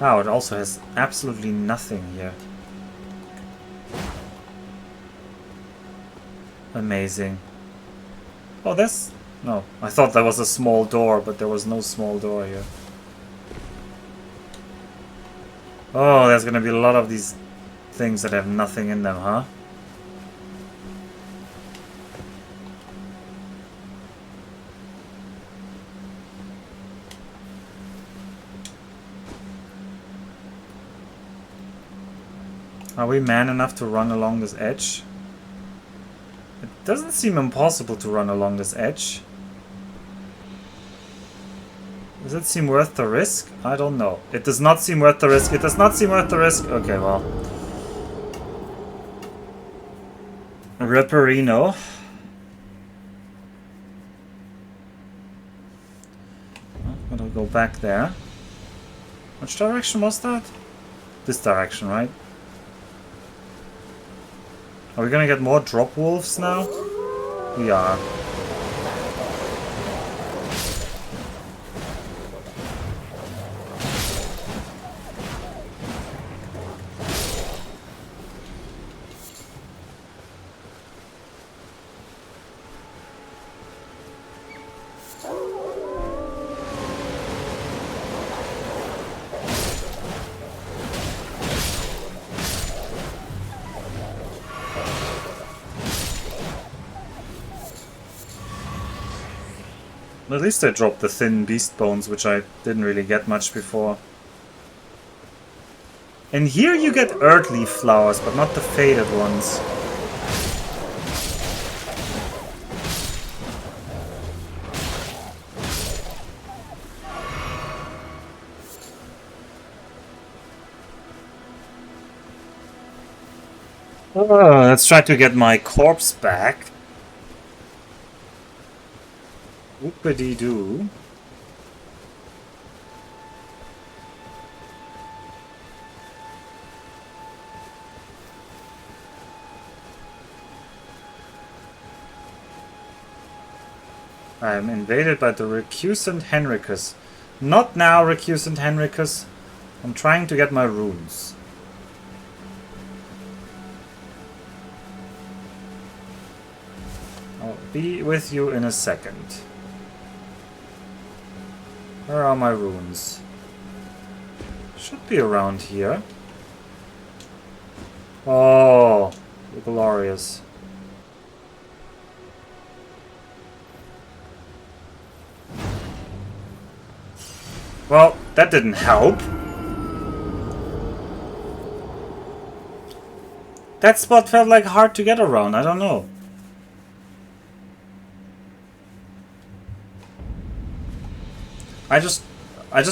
Wow, it also has absolutely nothing here. Amazing. Oh, there's... No, I thought there was a small door, but there was no small door here. Oh, there's gonna be a lot of these things that have nothing in them, huh? Are we man enough to run along this edge? It doesn't seem impossible to run along this edge. Does it seem worth the risk? I don't know. It does not seem worth the risk. It does not seem worth the risk. Okay, well. Ripperino. I'm gonna go back there. Which direction was that? This direction, right? Are we gonna get more drop wolves now? We are. At least I dropped the thin beast bones, which I didn't really get much before. And here you get earthly flowers, but not the faded ones. Let's try to get my corpse back. Whoopity-doo. I am invaded by the recusant Henricus. Not now, recusant Henricus. I'm trying to get my runes. I'll be with you in a second. Where are my runes? Should be around here. Oh, glorious. Well, that didn't help. That spot felt like hard to get around, I don't know. I just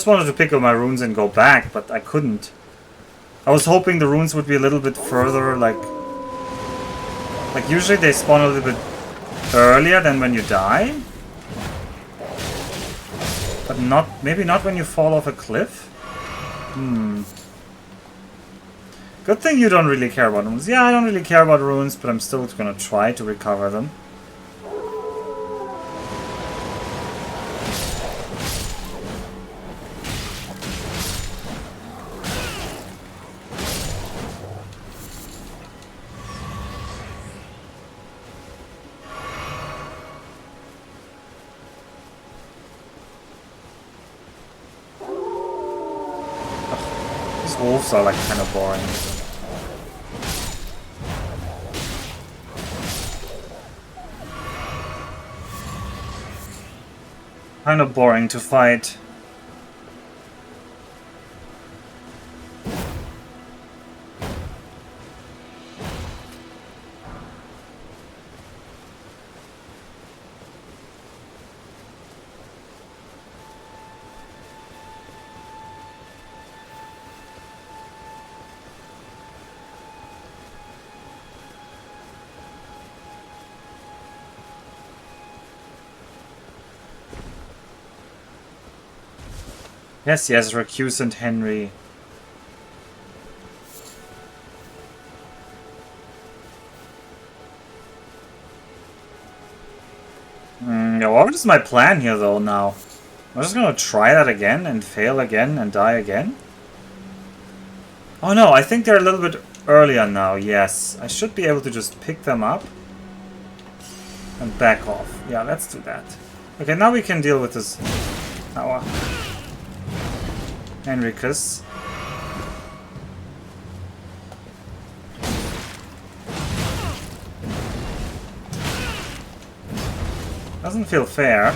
wanted to pick up my runes and go back, but I couldn't. I was hoping the runes would be a little bit further, like usually they spawn a little bit earlier than when you die. But not, maybe not when you fall off a cliff? Good thing you don't really care about runes. Yeah, I don't really care about runes, but I'm still gonna try to recover them. Wolves are like kind of boring. Kind of boring to fight. Yes, yes, recusant Henry. Yeah, what is my plan here though now? I'm just gonna try that again and fail again and die again? Oh no, I think they're a little bit earlier now, yes. I should be able to just pick them up and back off. Yeah, let's do that. Okay, now we can deal with this. Henricus. Doesn't feel fair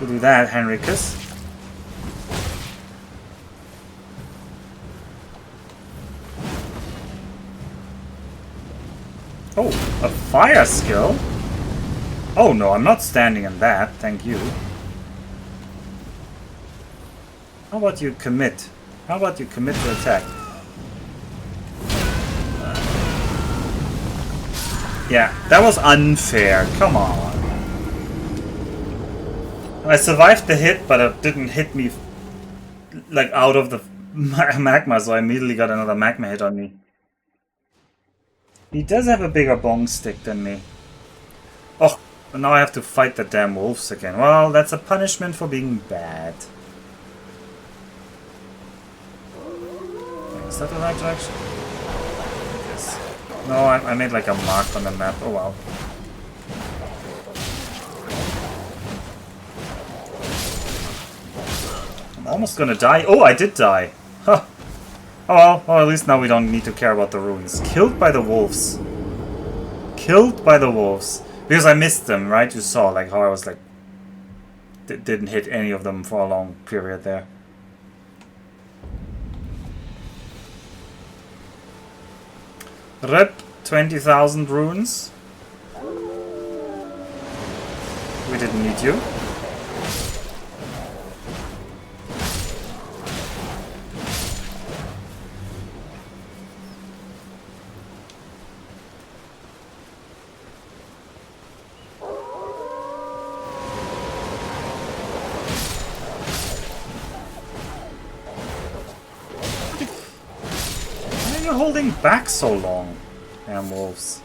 to do that, Henricus. Oh, a fire skill? Oh no, I'm not standing in that, thank you. How about you commit? How about you commit to attack? Yeah, that was unfair. Come on. I survived the hit, but it didn't hit me like out of the magma, so I immediately got another magma hit on me. He does have a bigger bong stick than me. Oh, now I have to fight the damn wolves again. Well, that's a punishment for being bad. Is that the right direction? Yes. No, I made like a mark on the map. Oh well. I'm almost gonna die. Oh, I did die. Huh. Oh well. Well, at least now we don't need to care about the ruins. Killed by the wolves. Killed by the wolves. Because I missed them, right? You saw like how I was like... didn't hit any of them for a long period there. Rip 20,000 runes. We didn't need you. Why are you holding back so long, damn wolves?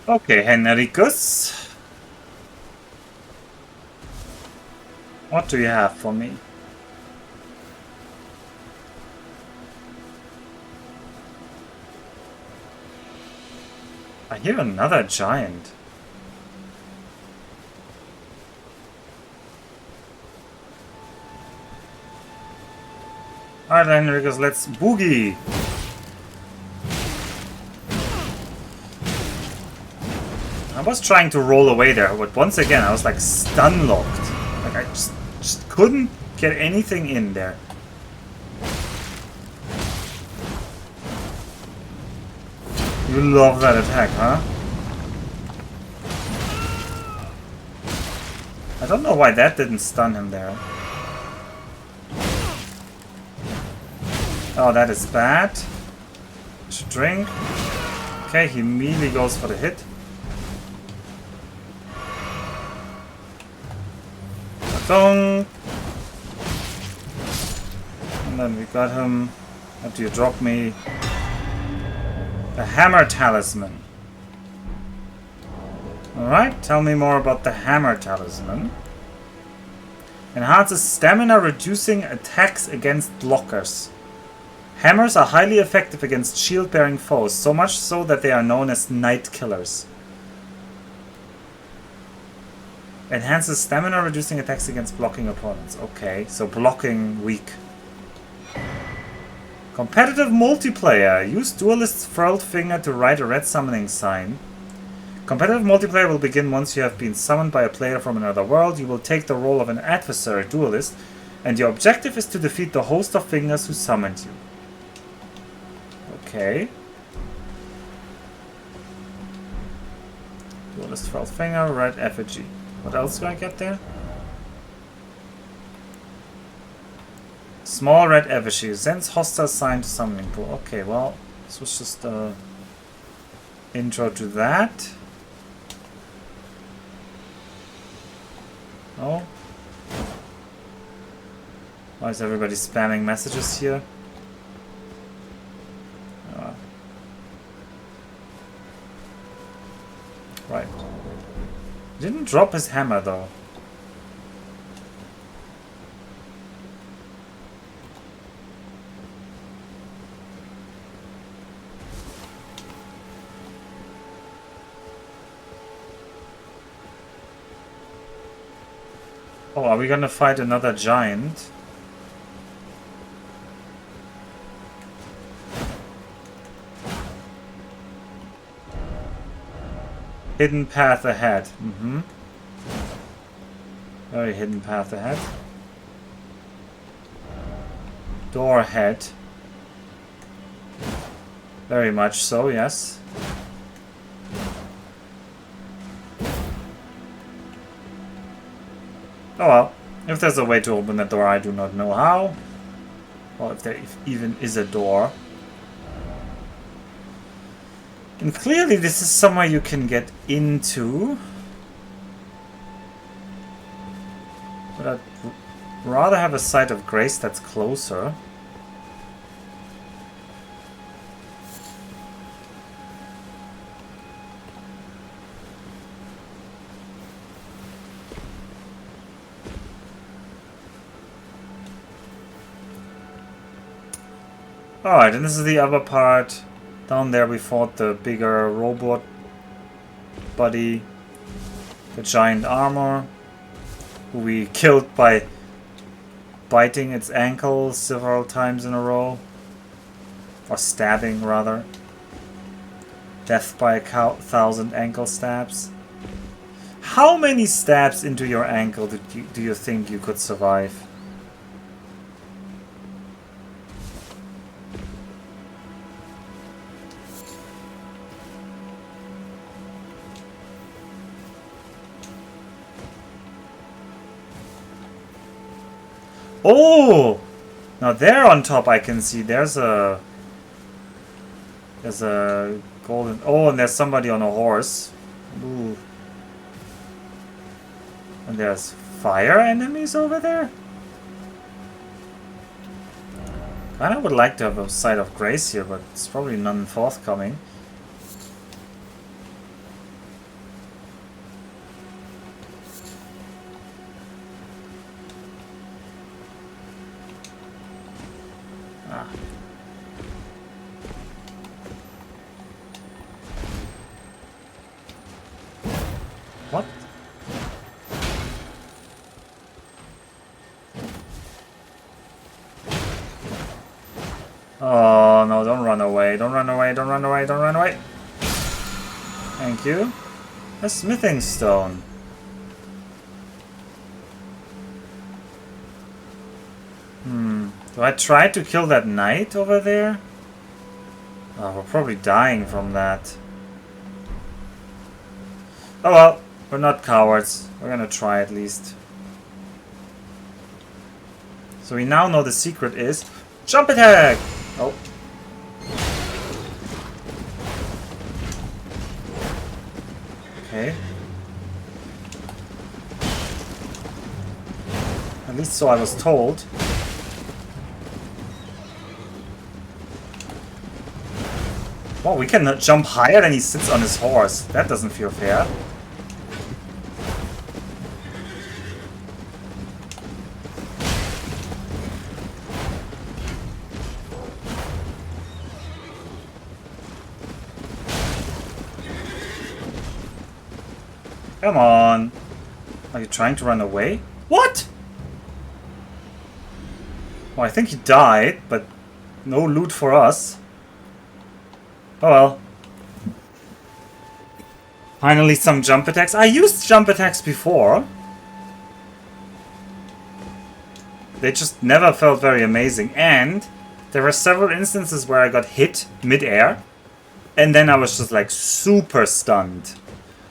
Okay, Henricus. What do you have for me? I hear another giant. Alright, Henricus, let's boogie. I was trying to roll away there, but once again I was like stun locked. Like I just couldn't get anything in there. You love that attack, huh? I don't know why that didn't stun him there. Oh, that is bad. Should drink. Okay, he immediately goes for the hit. Dong. And then we got him. What do you drop me? The Hammer Talisman. Alright, tell me more about the Hammer Talisman. Enhances stamina, reducing attacks against blockers. Hammers are highly effective against shield-bearing foes, so much so that they are known as Night Killers. Enhances stamina, reducing attacks against blocking opponents. Okay, so blocking weak. Competitive multiplayer. Use Duelist's Furled Finger to write a red summoning sign. Competitive multiplayer will begin once you have been summoned by a player from another world. You will take the role of an adversary duelist, and your objective is to defeat the host of fingers who summoned you. Okay. Duelist Furled Finger, red effigy. What else do I get there? Small red effigy. Sends hostile sign to summoning pool. Okay, well, this was just a intro to that. Oh. Why is everybody spamming messages here? Right. Didn't drop his hammer though. Oh, are we gonna fight another giant? Hidden path ahead. Very hidden path ahead. Door ahead. Very much so, yes. Oh well. If there's a way to open that door, I do not know how. Or if there even is a door. And clearly this is somewhere you can get into. But I'd rather have a Site of Grace that's closer. Alright, and this is the other part. Down there we fought the bigger robot buddy, the giant armor, who we killed by biting its ankle several times in a row. Or stabbing, rather. Death by 1,000 ankle stabs. How many stabs into your ankle do you think you could survive? Oh! Now there on top I can see there's a golden... Oh, and there's somebody on a horse. Ooh. And there's fire enemies over there? I would like to have a Sight of Grace here, but it's probably none forthcoming. Ah. What? Oh no, don't run away, don't run away, don't run away, don't run away. Thank you. A smithing stone. Do I try to kill that knight over there? Oh, we're probably dying from that. Oh well, we're not cowards. We're gonna try at least. So we now know the secret is jump attack! Oh. Okay. At least so I was told. Well, we can jump higher than he sits on his horse. That doesn't feel fair. Come on. Are you trying to run away? What? Well, I think he died, but no loot for us. Oh well. Finally some jump attacks. I used jump attacks before. They just never felt very amazing. And there were several instances where I got hit mid-air. And then I was just like super stunned.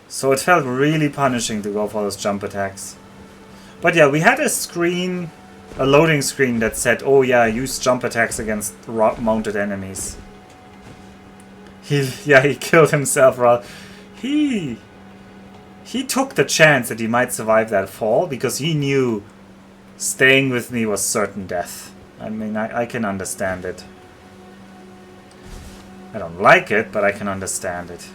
So it felt really punishing to go for those jump attacks. But yeah, we had a screen, a loading screen that said, oh yeah, use jump attacks against mounted enemies. He killed himself. He took the chance that he might survive that fall because he knew staying with me was certain death. I mean, I can understand it. I don't like it, but I can understand it.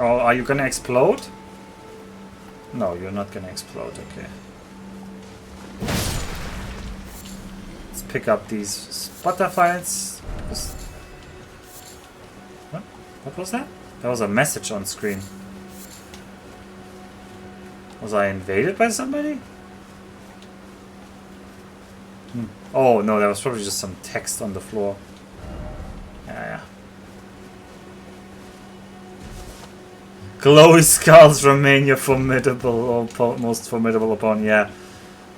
Oh, are you gonna explode? No, you're not gonna explode, okay. Let's pick up these butterflies. What? What was that? That was a message on screen. Was I invaded by somebody? Oh no, that was probably just some text on the floor. Yeah. Glowy skulls remain your formidable or most formidable opponent. Yeah,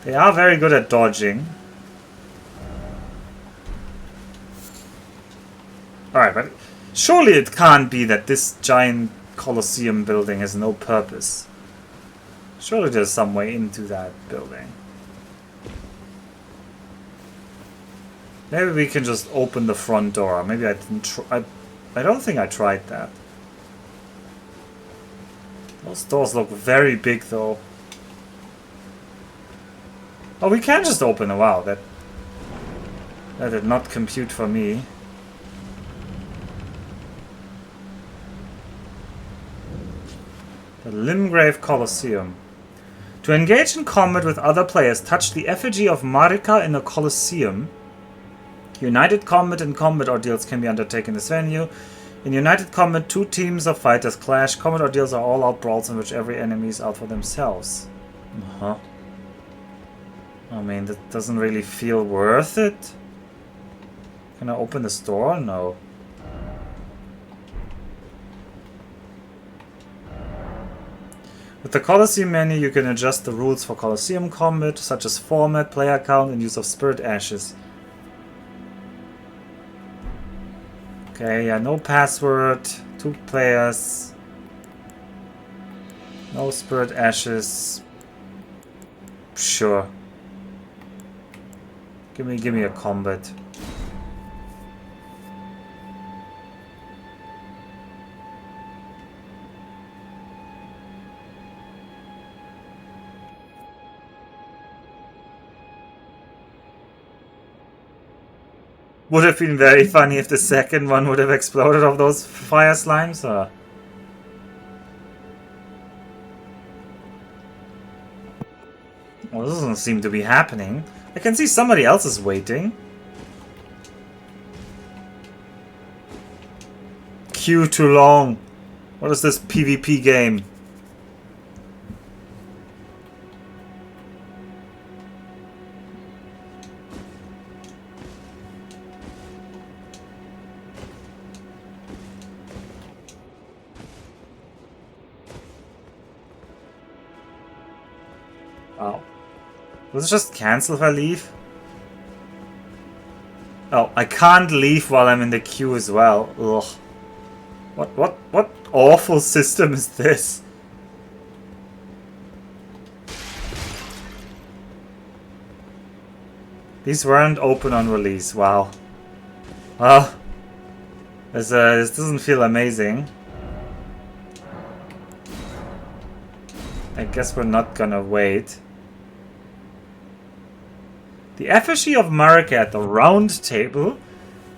they are very good at dodging. Alright, but surely it can't be that this giant Colosseum building has no purpose. Surely there's some way into that building. Maybe we can just open the front door. Maybe I didn't try. I don't think I tried that. Those doors look very big though. Oh, we can just open. Wow, that did not compute for me. The Limgrave Colosseum. To engage in combat with other players, touch the effigy of Marika in a Colosseum. United combat and combat ordeals can be undertaken in this venue. In United combat, 2 teams of fighters clash. Combat ordeals are all-out brawls in which every enemy is out for themselves. Uh-huh. I mean, that doesn't really feel worth it. Can I open the store? No. With the Colosseum menu, you can adjust the rules for Colosseum combat, such as format, player count, and use of Spirit Ashes. Okay, yeah, no password, 2 players, no Spirit Ashes. Sure. Give me a combat. Would have been very funny if the second one would have exploded of those fire slimes, or... Well, this doesn't seem to be happening. I can see somebody else is waiting. Queue too long. What is this PvP game? Oh. Let's just cancel if I leave. Oh, I can't leave while I'm in the queue as well. Ugh. What awful system is this? These weren't open on release. Wow. Well, this doesn't feel amazing. I guess we're not gonna wait. The effigy of Marika at the round table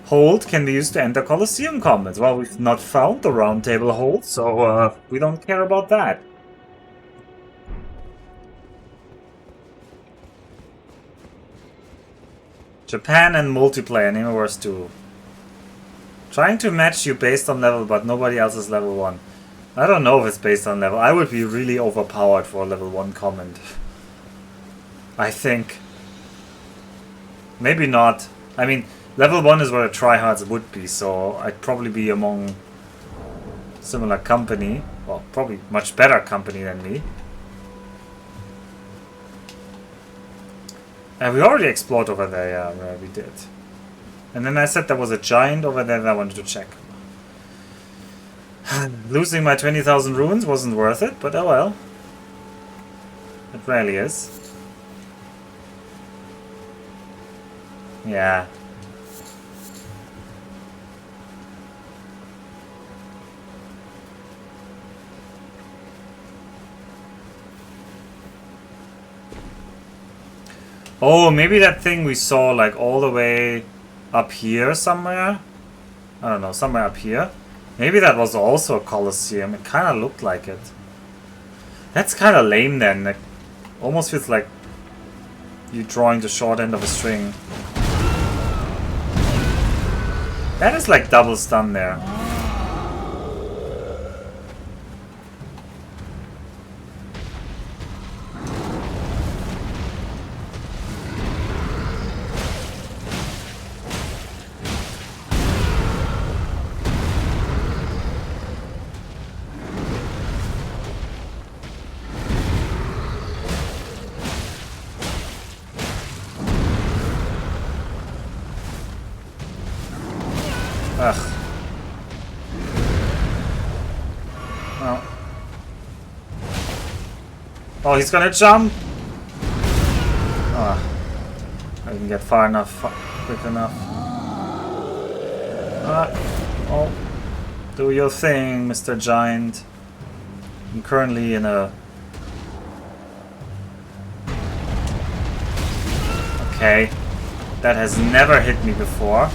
hold can be used to enter Colosseum combats. Well, we've not found the round table hold, so we don't care about that. Japan and multiplayer, name worse too. Trying to match you based on level, but nobody else is level 1. I don't know if it's based on level. I would be really overpowered for a level 1 comment. I think. Maybe not. I mean, level 1 is where the tryhards would be, so I'd probably be among similar company. Well, probably much better company than me. And we already explored over there, yeah, we did. And then I said there was a giant over there that I wanted to check. Losing my 20,000 runes wasn't worth it, but oh well. It rarely is. Yeah. Oh, maybe that thing we saw like all the way up here somewhere? I don't know, somewhere up here. Maybe that was also a Colosseum. It kind of looked like it. That's kind of lame then. It almost feels like you're drawing the short end of a string. That is like double stun there. Ugh. Oh. Oh, he's gonna jump! Oh. I didn't get far enough, quick enough. Oh. Do your thing, Mr. Giant. I'm currently in a... Okay. That has never hit me before.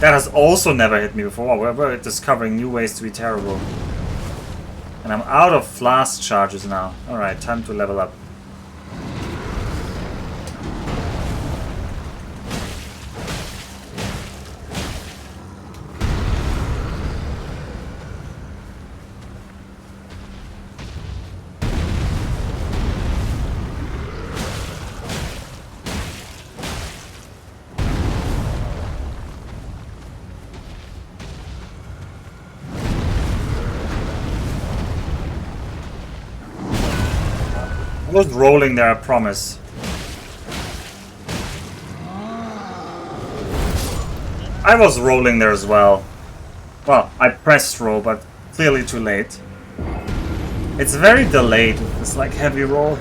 That has also never hit me before. We're discovering new ways to be terrible. And I'm out of flask charges now. Alright, time to level up. I was rolling there, I promise. I was rolling there as well. Well, I pressed roll, but clearly too late. It's very delayed, it's like heavy roll.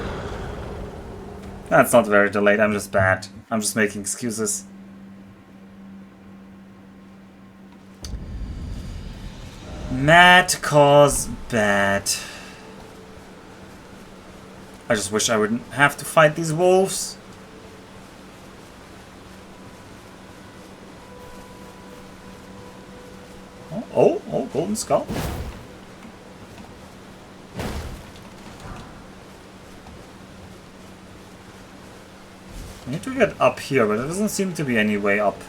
That's not very delayed, I'm just bad. I'm just making excuses. Mad cause bad. I just wish I wouldn't have to fight these wolves. Oh, golden skull. I need to get up here, but there doesn't seem to be any way up.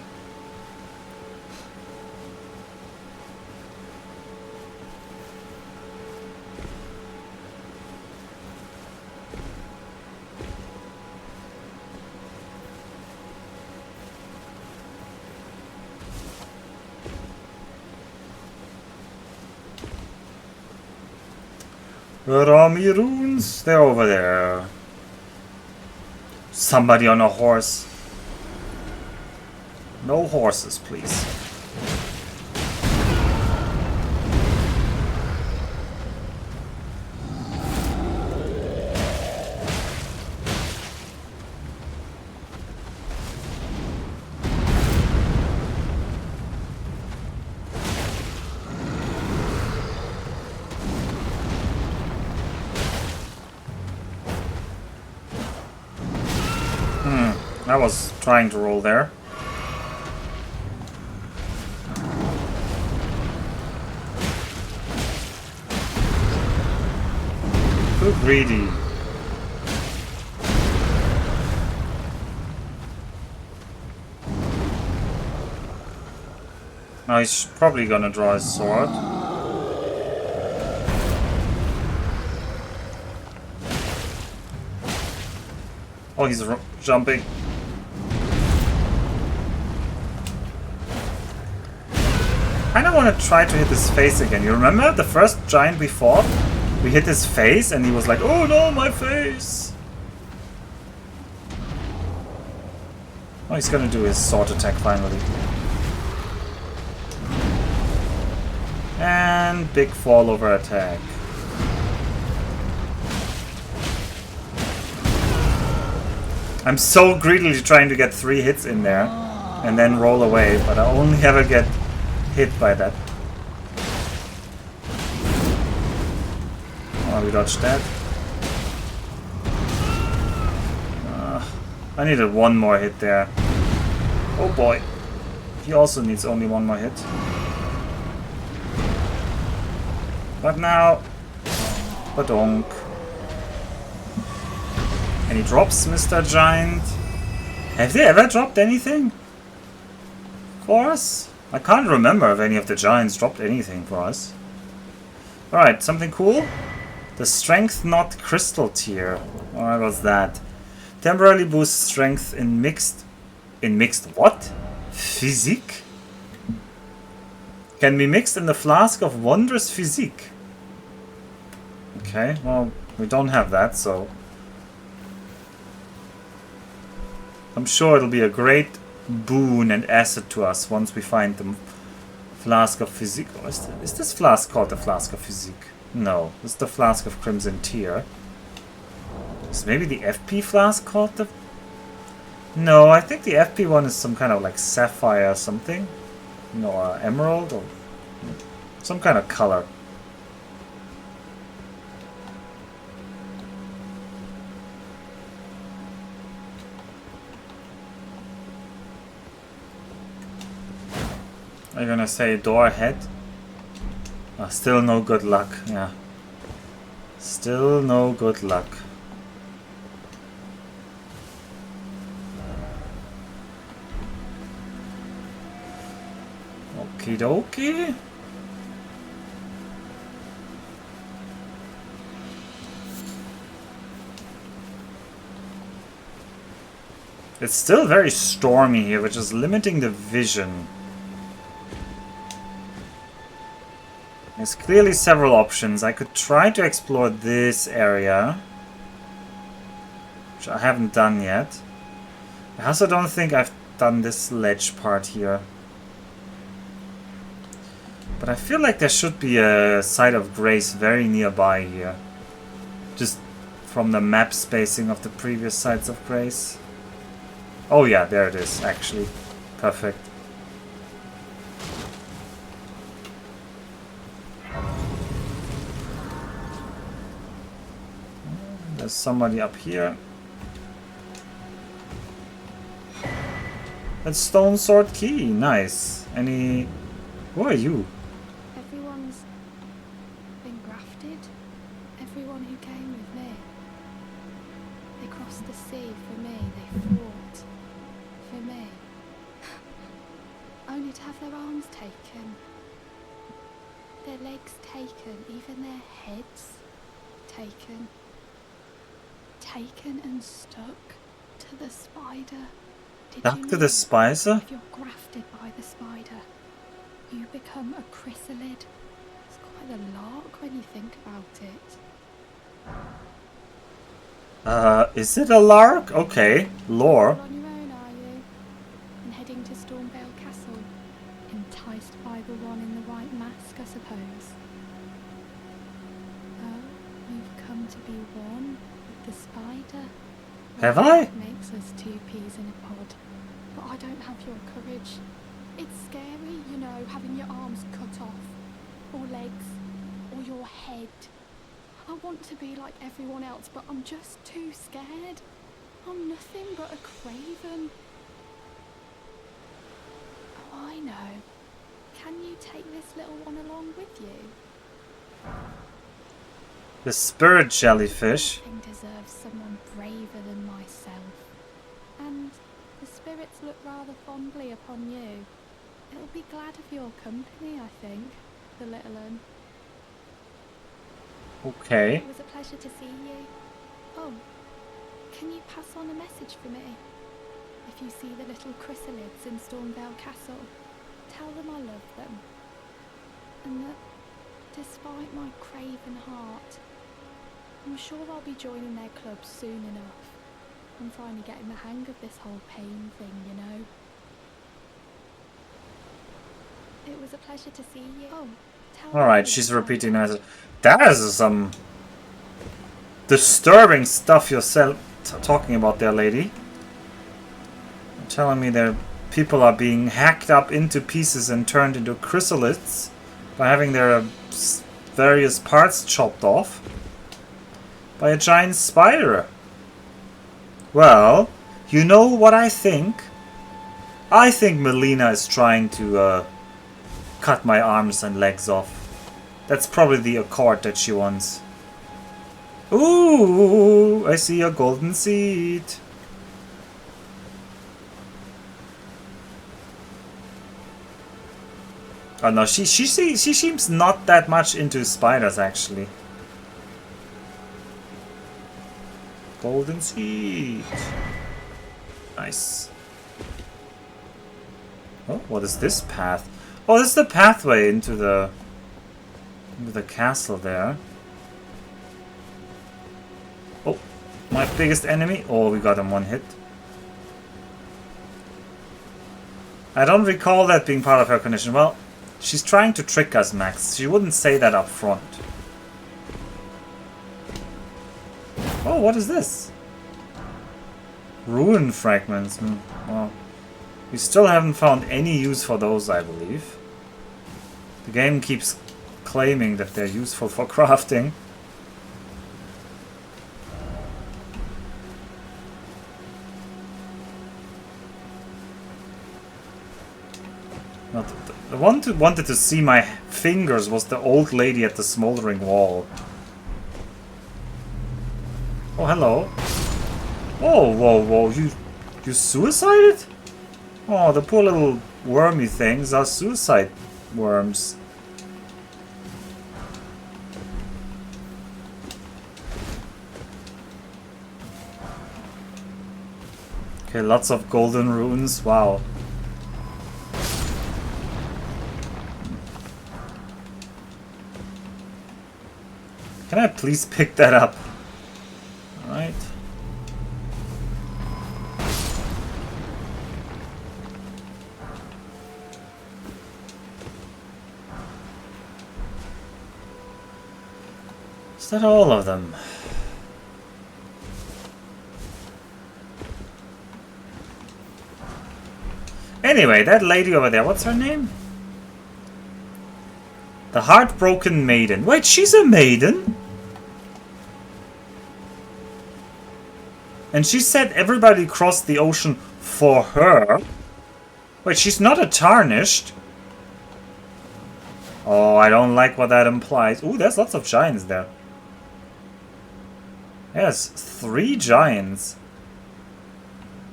Where are my runes? They're over there. Somebody on a horse. No horses, please. I was trying to roll there. Too greedy. Now he's probably gonna draw his sword. Oh, he's jumping. I don't want to try to hit his face again. You remember the first giant we fought? We hit his face and he was like, oh no, my face! Oh, he's gonna do his sword attack finally. And big fall over attack. I'm so greedily trying to get 3 hits in there and then roll away, but I only ever get hit by that. Oh, we dodged that. I needed 1 more hit there. Oh boy. He also needs only 1 more hit. But now... Badonk. Any drops, Mr. Giant? Have they ever dropped anything for us? I can't remember if any of the giants dropped anything for us. Alright, something cool. The Strength Knot Crystal Tier. What was that? Temporarily boosts strength in mixed... In mixed what? Physique? Can be mixed in the flask of wondrous physique. Okay, well, we don't have that, so... I'm sure it'll be a great boon and asset to us once we find the Flask of Physique. Oh, is this flask called the Flask of Physique? No, it's the Flask of Crimson Tear. Is maybe the FP flask called the... No, I think the FP one is some kind of like sapphire or something. No, emerald or some kind of color. Are you gonna say door ahead? Still no good luck, yeah. Still no good luck. Okie dokie. It's still very stormy here, which is limiting the vision. There's clearly several options. I could try to explore this area, which I haven't done yet. I also don't think I've done this ledge part here. But I feel like there should be a site of grace very nearby here. Just from the map spacing of the previous sites of grace. Oh yeah, there it is, actually. Perfect. There's somebody up here. That's stone sword key, nice. Any... Who are you? Everyone's been grafted. Everyone who came with me. They crossed the sea for me. They fought for me. Only to have their arms taken. Their legs taken. Even their heads taken. Taken and stuck to the spider. Did Stuck you to know the spider? if you're grafted by the spider, you become a chrysalid? It's quite a lark when you think about it. Is it a lark? Okay, lore. All on your own, are you? And heading to Stormvale Castle? Enticed by the one in the white mask, I suppose. Oh, you've come to be one with the spider. Have I? It makes us two peas in a pod. But I don't have your courage. It's scary, you know, having your arms cut off. Or legs. Or your head. I want to be like everyone else, but I'm just too scared. I'm nothing but a craven. Oh, I know. Can you take this little one along with you? The spirit jellyfish. Nothing deserves someone braver than myself. And the spirits look rather fondly upon you. It'll be glad of your company, I think, the little un. Okay. It was a pleasure to see you. Oh, can you pass on a message for me? If you see the little chrysalids in Stormvale Castle, tell them I love them. And that, despite my craven heart, I'm sure I'll be joining their club soon enough. I'm finally getting the hang of this whole pain thing, you know. It was a pleasure to see you. Oh, tell them Alright, I she's love repeating them. that. That is some disturbing stuff you're talking about there, lady. You're telling me that people are being hacked up into pieces and turned into chrysalids by having their various parts chopped off by a giant spider. Well, you know what I think? I think Melina is trying to cut my arms and legs off. That's probably the accord that she wants. Ooh, I see a golden seed. Oh no, she seems not that much into spiders actually. Golden seed. Nice. Oh, what is this path? Oh, this is the pathway into the castle there. Oh, my biggest enemy. Oh, we got him one hit. I don't recall that being part of her condition. Well, she's trying to trick us, Max. She wouldn't say that up front. Oh, what is this? Ruin fragments. Well, we still haven't found any use for those, I believe. The game keeps claiming that they're useful for crafting. The one who wanted to see my fingers was the old lady at the smoldering wall. Oh, hello. Whoa, whoa, whoa. You suicided? Oh, the poor little wormy things are suicide worms. Okay, lots of golden runes. Wow. Can I please pick that up? Alright. Is that all of them? Anyway, that lady over there, what's her name? The Heartbroken Maiden. Wait, she's a maiden? And she said everybody crossed the ocean for her? Wait, she's not a tarnished? Oh, I don't like what that implies. Ooh, there's lots of giants there. Yes, 3 giants.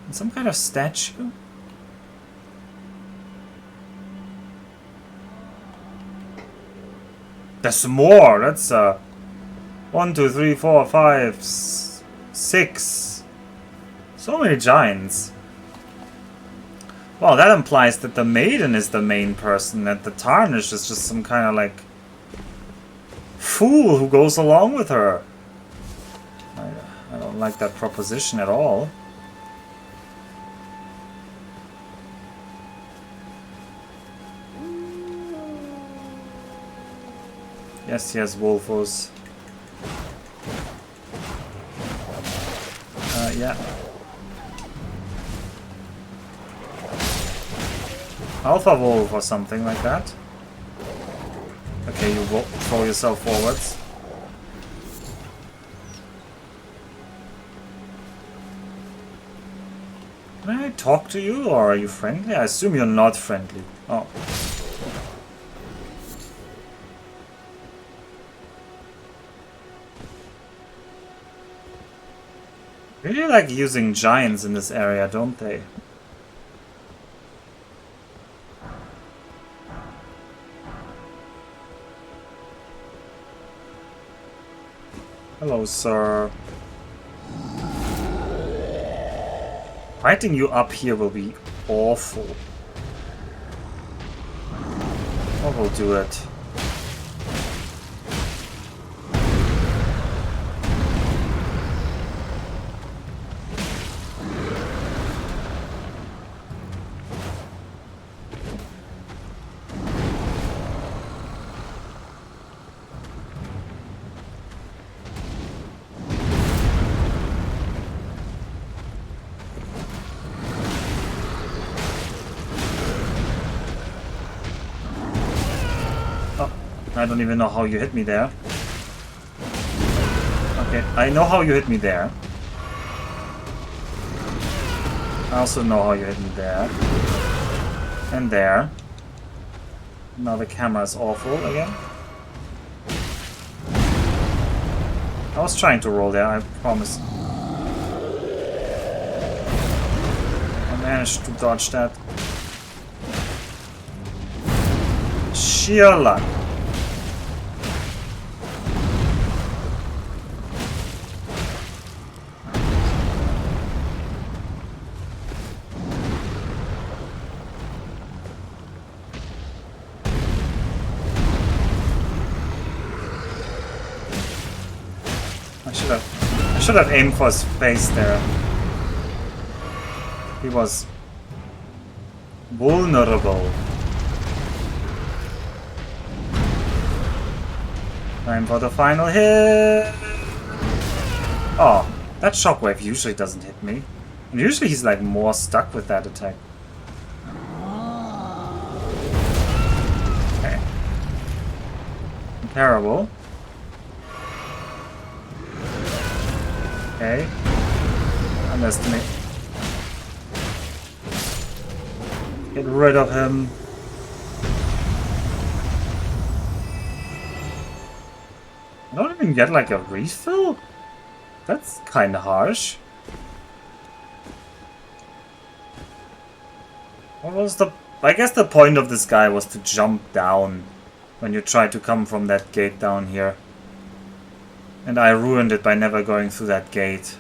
And some kind of statue? There's more. That's 1, 2, 3, 4, 5, 6. So many giants. Well, that implies that the maiden is the main person, that the tarnish is just some kind of like fool who goes along with her. I don't like that proposition at all. Yes, yes, Wolfos. Yeah. Alpha Wolf or something like that. Okay, you throw yourself forwards. Can I talk to you, or are you friendly? I assume you're not friendly. Oh. Really like using giants in this area, don't they? Hello, sir. Fighting you up here will be awful. I will do it. I don't even know how you hit me there. Okay, I know how you hit me there. I also know how you hit me there. And there. Now the camera is awful again. I was trying to roll there, I promise. I managed to dodge that. Sheer luck. I should have aimed for his face there. He was vulnerable. Time for the final hit. Oh, that shockwave usually doesn't hit me. And usually he's like more stuck with that attack. Okay. Terrible. Okay. Underestimate. Get rid of him. I don't even get like a refill? That's kinda harsh. What was the... I guess the point of this guy was to jump down when you try to come from that gate down here. And I ruined it by never going through that gate.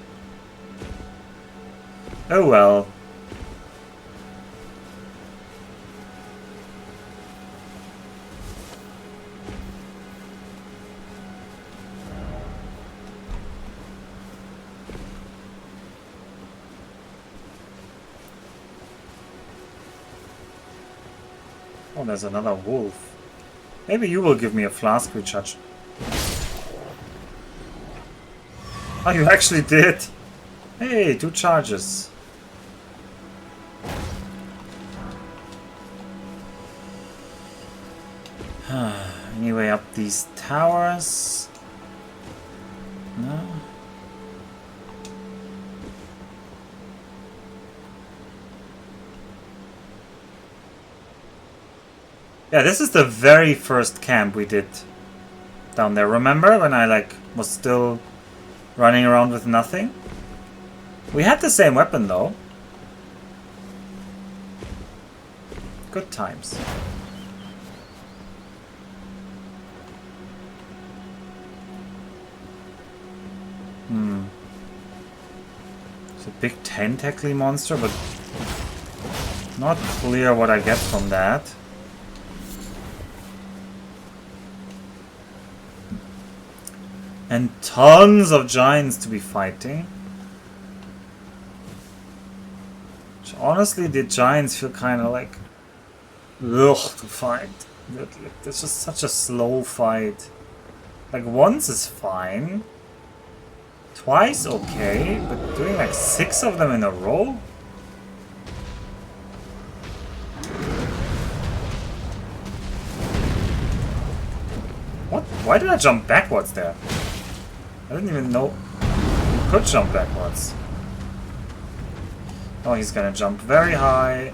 Oh well. Oh, there's another wolf. Maybe you will give me a flask recharge. Oh, you actually did! Hey, 2 charges. Anyway, up these towers. No. Yeah, this is the very first camp we did down there. Remember when I was still running around with nothing? We had the same weapon though. Good times. It's a big tentacly monster, but not clear what I get from that. And tons of giants to be fighting. Which honestly, the giants feel kind of like ugh to fight. It's just such a slow fight. Like once is fine. Twice okay, but doing like 6 of them in a row? What? Why did I jump backwards there? I didn't even know you could jump backwards. Oh, he's gonna jump very high.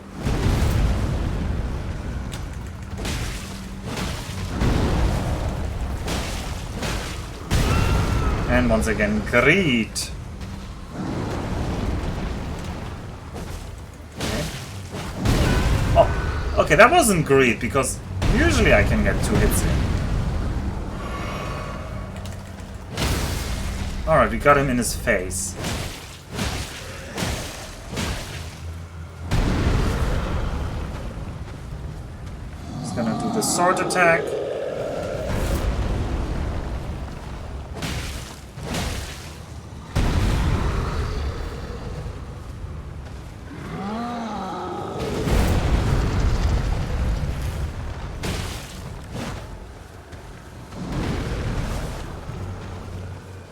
And once again, greed. Okay. Oh, okay, that wasn't greed, because usually I can get 2 hits in. Alright, we got him in his face. He's gonna do the sword attack.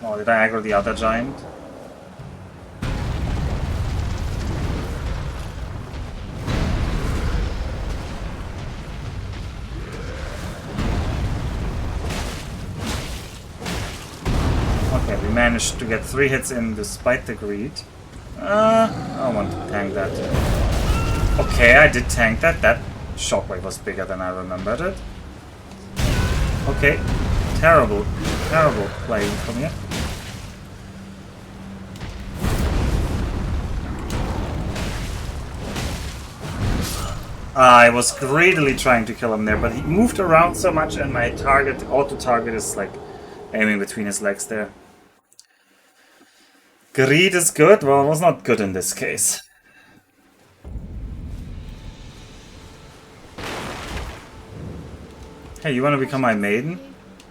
Oh, did I aggro the other giant? Okay, we managed to get 3 hits in despite the greed. I want to tank that. Okay, I did tank that. That shockwave was bigger than I remembered it. Okay, terrible playing from here. I was greedily trying to kill him there, but he moved around so much and my target, auto-target is like aiming between his legs there. Greed is good? Well, it was not good in this case. Hey, you want to become my maiden?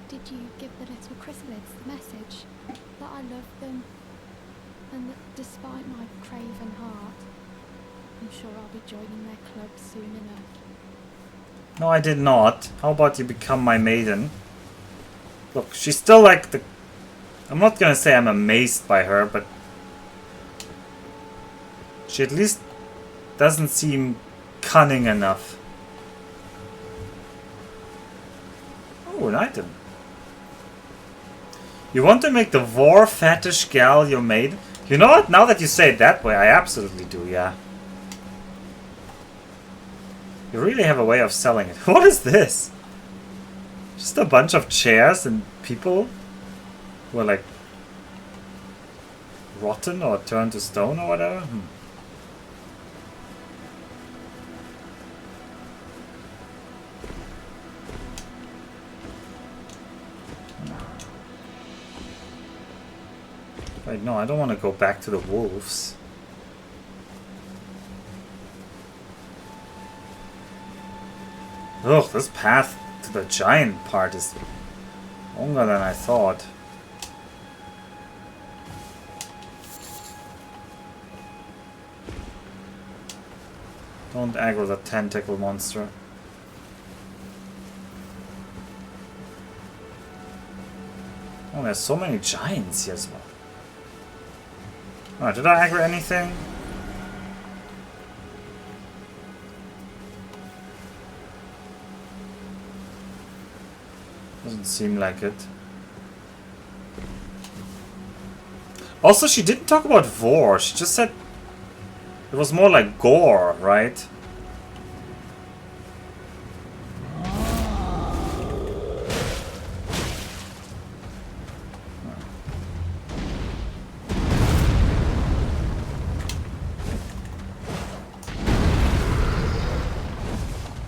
Did you give the little chrysalids the message that I love them and that despite my craven heart, I'm sure I'll be joining their club soon enough? No, I did not. How about you become my maiden? Look, she's still like the... I'm not gonna say I'm amazed by her, but... she at least doesn't seem cunning enough. Oh, an item. You want to make the war fetish gal your maid? You know what? Now that you say it that way, I absolutely do, yeah. You really have a way of selling it. What is this? Just a bunch of chairs and people who are like rotten or turn to stone or whatever? Wait, no, I don't want to go back to the wolves. Ugh, this path to the giant part is longer than I thought. Don't aggro the tentacle monster. Oh, there's so many giants here as well. Oh, did I aggro anything? Doesn't seem like it. Also, she didn't talk about vor. She just said it was more like gore, right?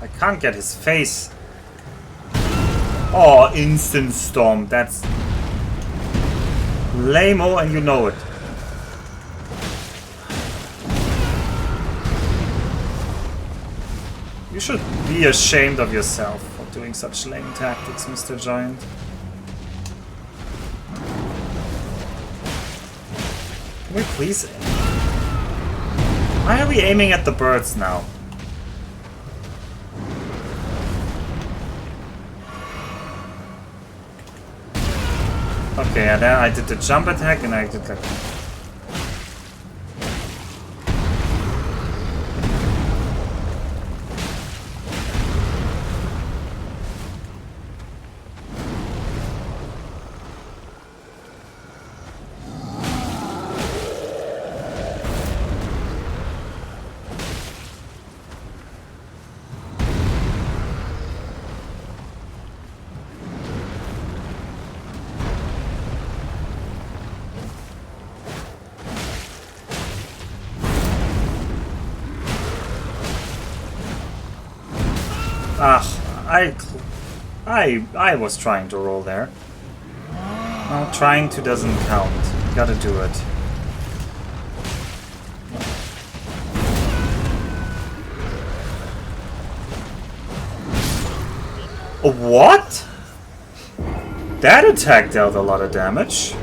I can't get his face. Oh, instant storm. That's lame-o and you know it. You should be ashamed of yourself for doing such lame tactics, Mr. Giant. Can we please aim? Why are we aiming at the birds now? Okay, and then I did the jump attack and I did like... I was trying to roll there. No, trying to doesn't count. Gotta do it. What? That attack dealt a lot of damage.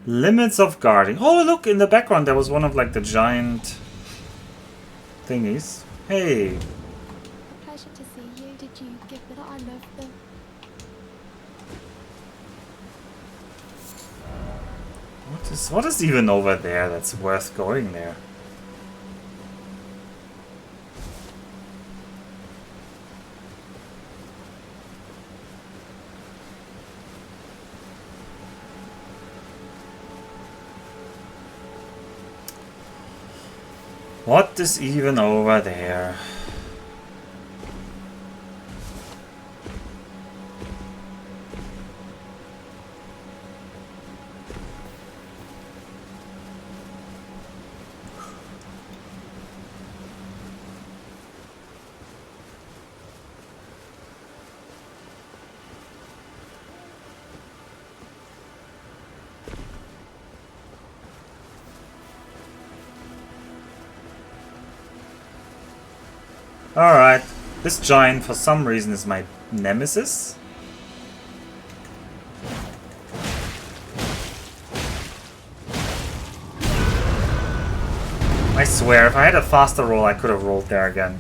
Limits of guarding. Oh, look, in the background there was one of like the giant thingies. Hey. Pleasure to see you. Did you give me that I love them? What is even over there that's worth going there? What is even over there? Alright, this giant for some reason is my nemesis. I swear, if I had a faster roll, I could have rolled there again.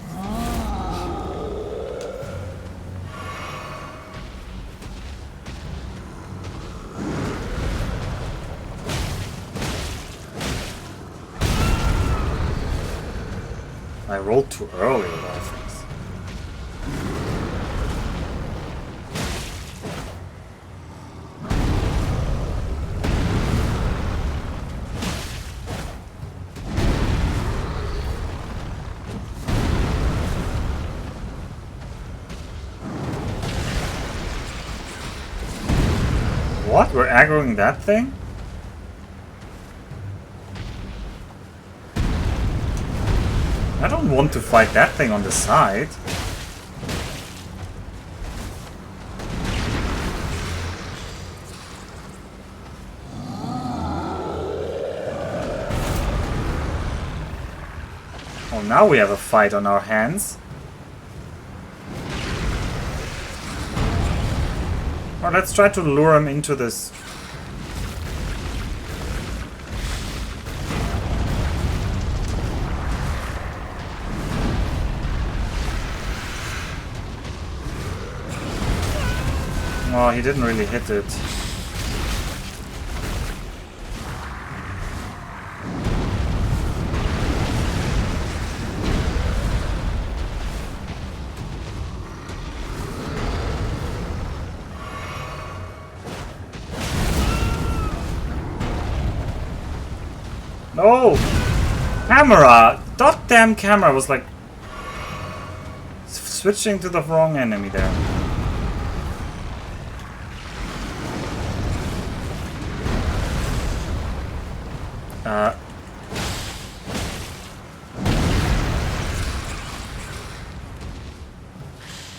I rolled too early with all things. What? We're aggroing that thing? I don't want to fight that thing on the side. Oh, now we have a fight on our hands. Well, let's try to lure him into this. Oh, he didn't really hit it. No! Camera! Goddamn camera was like switching to the wrong enemy there.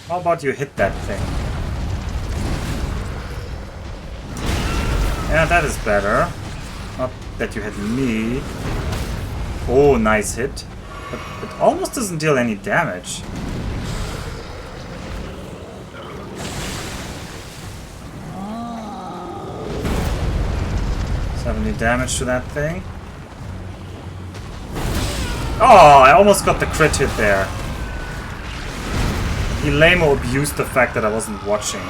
How about you hit that thing? Yeah, that is better. Not that you hit me. Oh, nice hit. But it almost doesn't deal any damage. 70 damage to that thing. Oh, I almost got the crit hit there. He lame-o abused the fact that I wasn't watching him.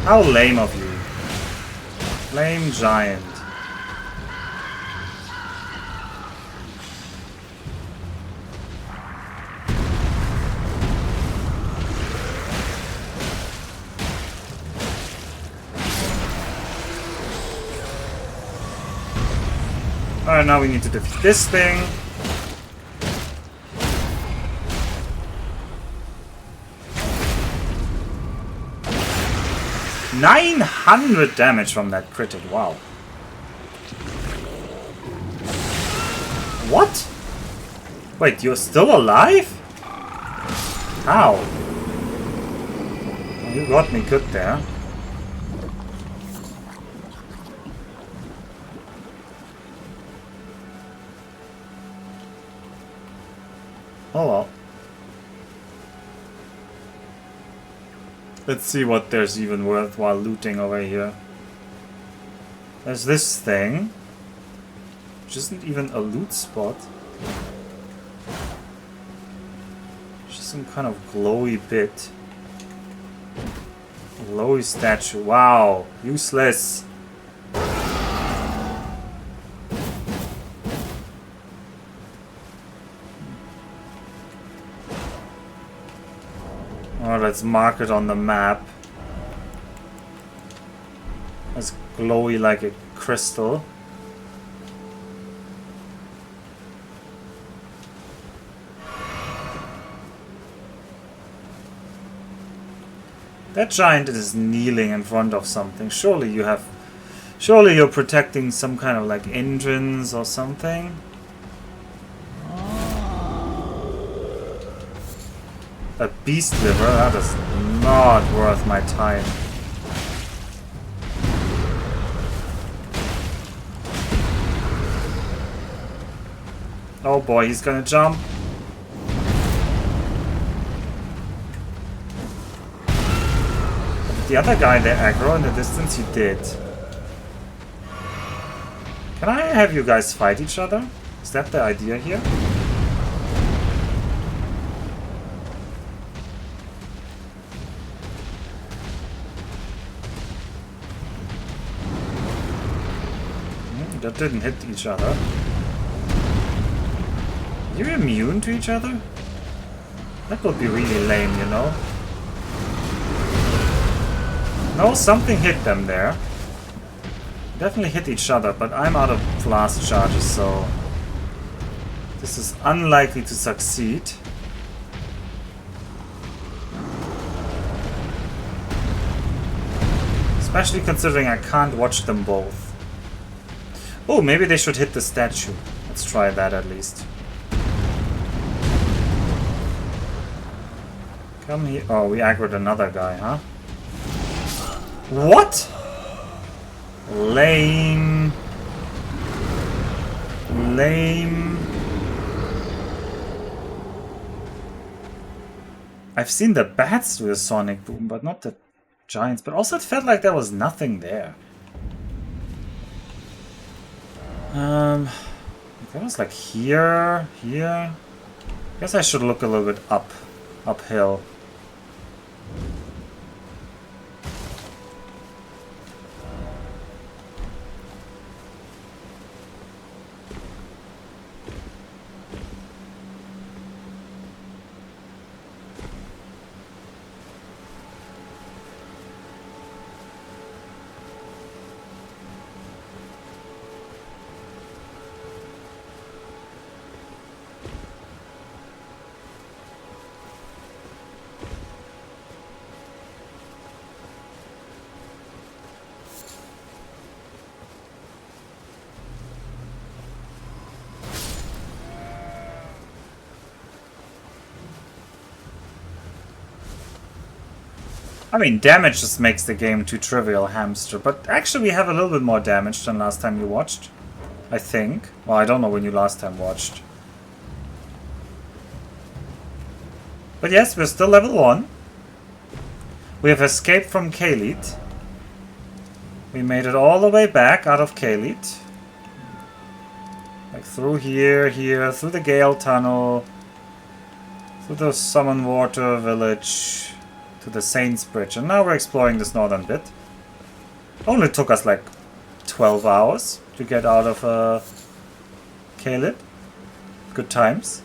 How lame of you. Flame giant. Alright, now we need to defeat this thing. $900 damage from that crit hit, wow. What? Wait, you're still alive? How? You got me good there. Oh well. Let's see what there's even worthwhile looting over here. There's this thing, which isn't even a loot spot. Just some kind of glowy bit. Glowy statue. Wow, useless. Oh, let's mark it on the map. It's glowy like a crystal. That giant is kneeling in front of something. Surely you're protecting some kind of like entrance or something. A beast liver? That is not worth my time. Oh boy, he's gonna jump. The other guy there aggro in the distance, he did. Can I have you guys fight each other? Is that the idea here? That didn't hit each other. You're immune to each other? That would be really lame, you know? No, something hit them there. Definitely hit each other, but I'm out of blast charges, so this is unlikely to succeed. Especially considering I can't watch them both. Oh, maybe they should hit the statue. Let's try that at least. Come here. Oh, we aggroed another guy, huh? What? Lame. Lame. I've seen the bats do the sonic boom, but not the giants. But also it felt like there was nothing there. That was like here, here. I guess I should look a little bit uphill. I mean, damage just makes the game too trivial, hamster. But actually we have a little bit more damage than last time you watched. I think. Well, I don't know when you last time watched. But yes, we're still level 1. We have escaped from Kalit. We made it all the way back out of Kalit. Like through here, through the Gael Tunnel. Through the Summon Water Village. To the Saints Bridge, and now we're exploring this northern bit. Only took us like 12 hours to get out of Kalit. Good times.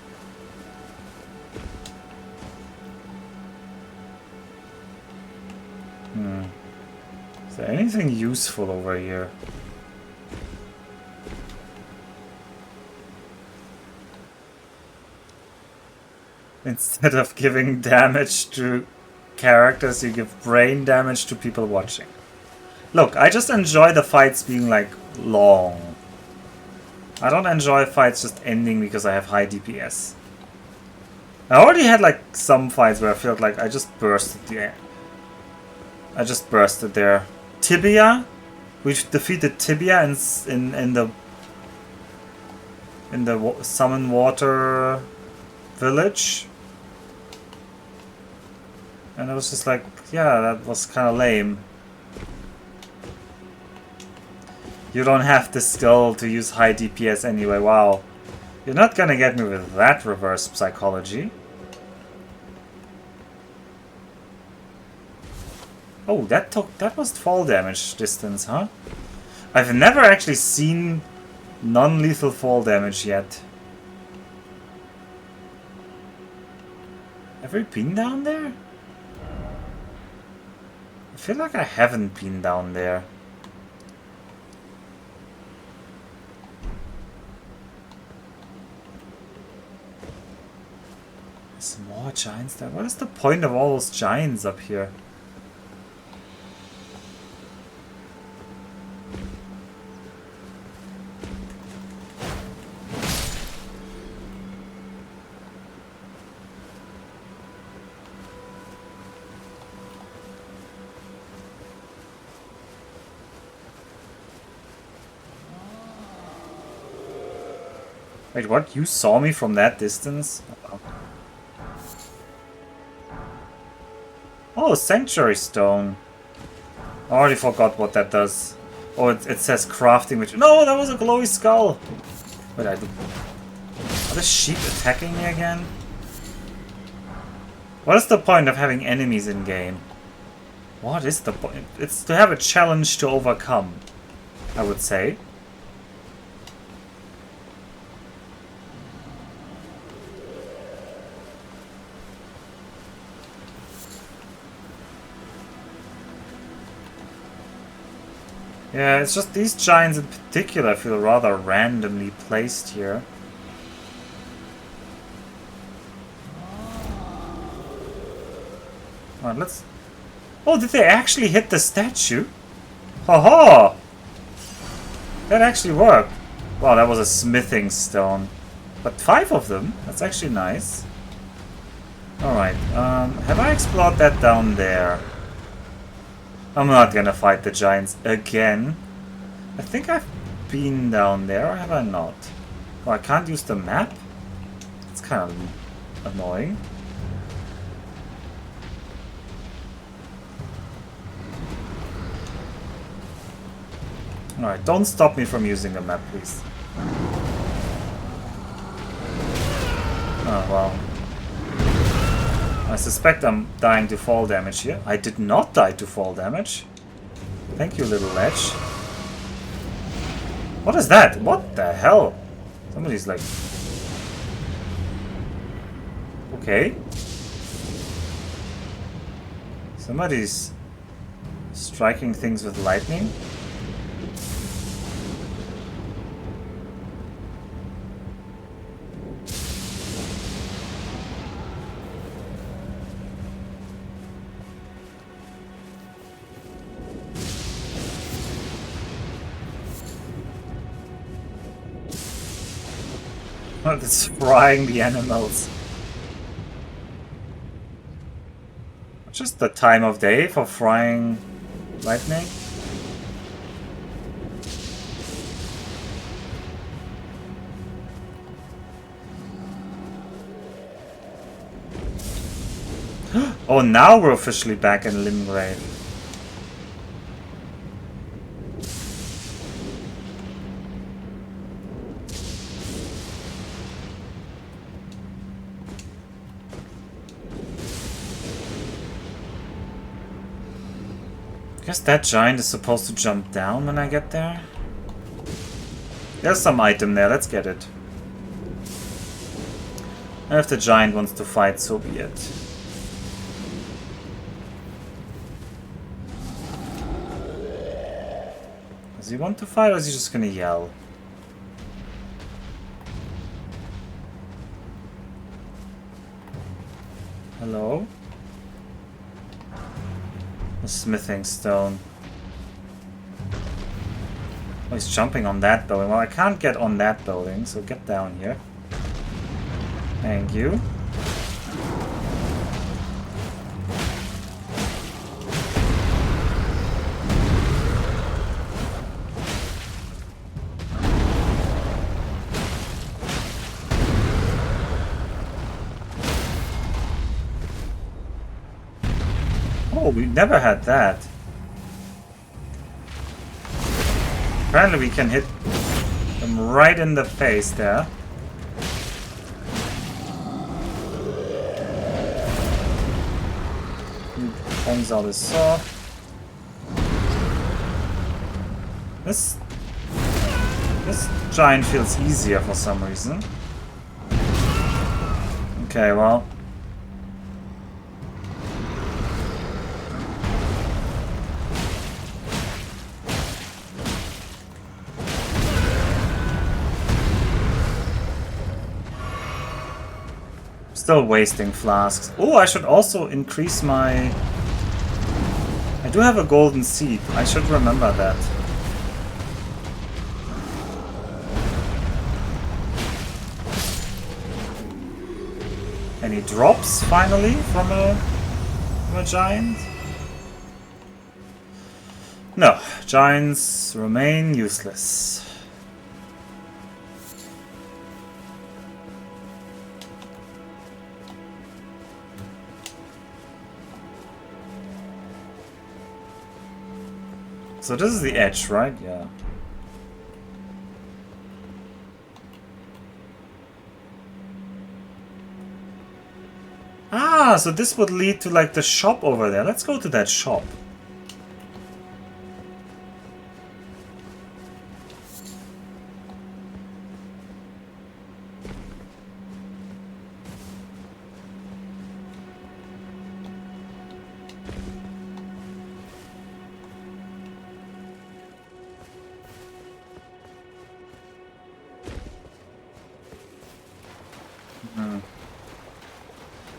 Is there anything useful over here? Instead of giving damage to characters, you give brain damage to people watching. Look, I just enjoy the fights being like long. I don't enjoy fights just ending because I have high DPS. I already had like some fights where I felt like I just bursted there. Tibia? We defeated Tibia in the Summon Water Village. And I was just like, yeah, that was kind of lame. You don't have the skill to use high DPS anyway, wow. You're not gonna get me with that reverse psychology. Oh, that was fall damage distance, huh? I've never actually seen non-lethal fall damage yet. Have we been down there? I feel like I haven't been down there. There's more giants there. What is the point of all those giants up here? Wait, what? You saw me from that distance? Oh, Sanctuary Stone. I already forgot what that does. Oh, it says crafting material. No, that was a glowy skull! Wait, are the sheep attacking me again? What is the point of having enemies in game? What is the point? It's to have a challenge to overcome, I would say. Yeah, it's just these giants in particular feel rather randomly placed here. Alright, let's... Oh, did they actually hit the statue? Haha! That actually worked. Wow, that was a smithing stone. But 5 of them? That's actually nice. Alright, have I explored that down there? I'm not gonna fight the giants again. I think I've been down there, or have I not? Oh, I can't use the map? It's kind of annoying. Alright, don't stop me from using the map, please. Oh, well. I suspect I'm dying to fall damage here. I did not die to fall damage. Thank you, little ledge. What is that? What the hell? Somebody's like... Okay. Somebody's striking things with lightning. It's frying the animals. Just the time of day for frying lightning. Oh, now we're officially back in Limgrave. I guess that giant is supposed to jump down when I get there. There's some item there, let's get it. And if the giant wants to fight, so be it. Does he want to fight, or is he just gonna yell? Hello? A smithing stone. Oh, he's jumping on that building. Well, I can't get on that building, so get down here. Thank you. Oh, we never had that. Apparently we can hit them right in the face there. He pulls out his saw. This giant feels easier for some reason. Okay, well. Still wasting flasks. Oh, I should also increase my... I do have a golden seed. I should remember that. Any drops, finally, from a giant? No, giants remain useless. So this is the edge, right? Yeah. Ah, so this would lead to like the shop over there. Let's go to that shop.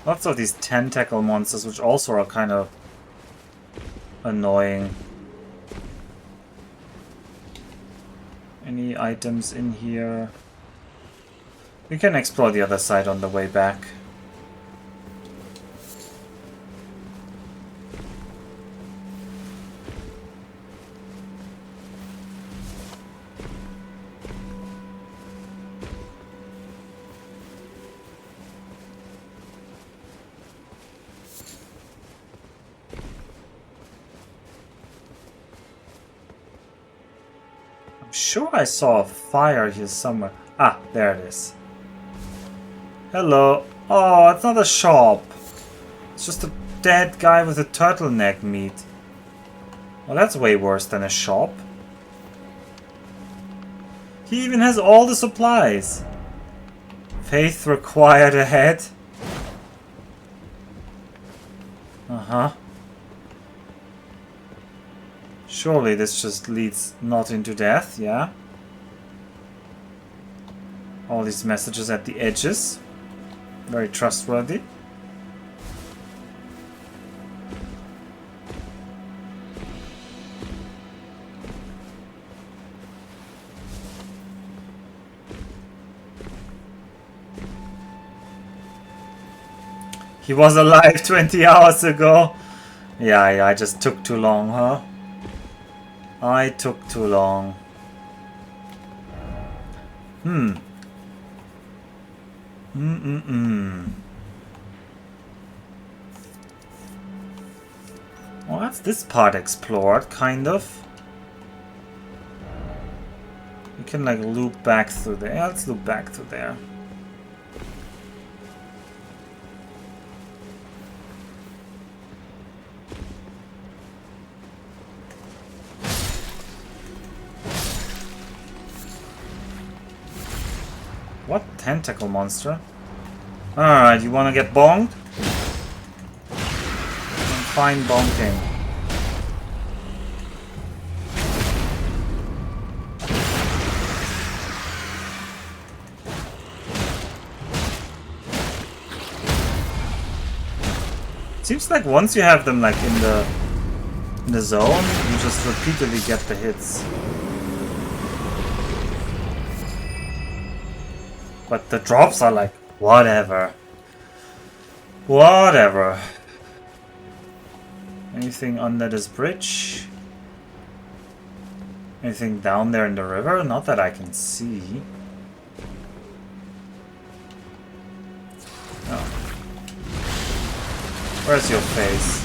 Lots of these tentacle monsters, which also are kind of annoying. Any items in here? We can explore the other side on the way back. Sure, I saw a fire here somewhere. Ah, there it is. Hello. Oh, it's not a shop. It's just a dead guy with a turtleneck meat. Well, that's way worse than a shop. He even has all the supplies. Faith required ahead. Uh-huh. Surely this just leads not into death, yeah? All these messages at the edges. Very trustworthy. He was alive 20 hours ago. Yeah, I just took too long, huh? I took too long. Well, that's this part explored, kind of. You can like loop back through there. Yeah, let's loop back through there. What tentacle monster? Alright, you wanna get bonked? Fine bonking. Seems like once you have them like in the zone, you just repeatedly get the hits. But the drops are like, whatever. Whatever. Anything under this bridge? Anything down there in the river? Not that I can see. Oh. Where's your face?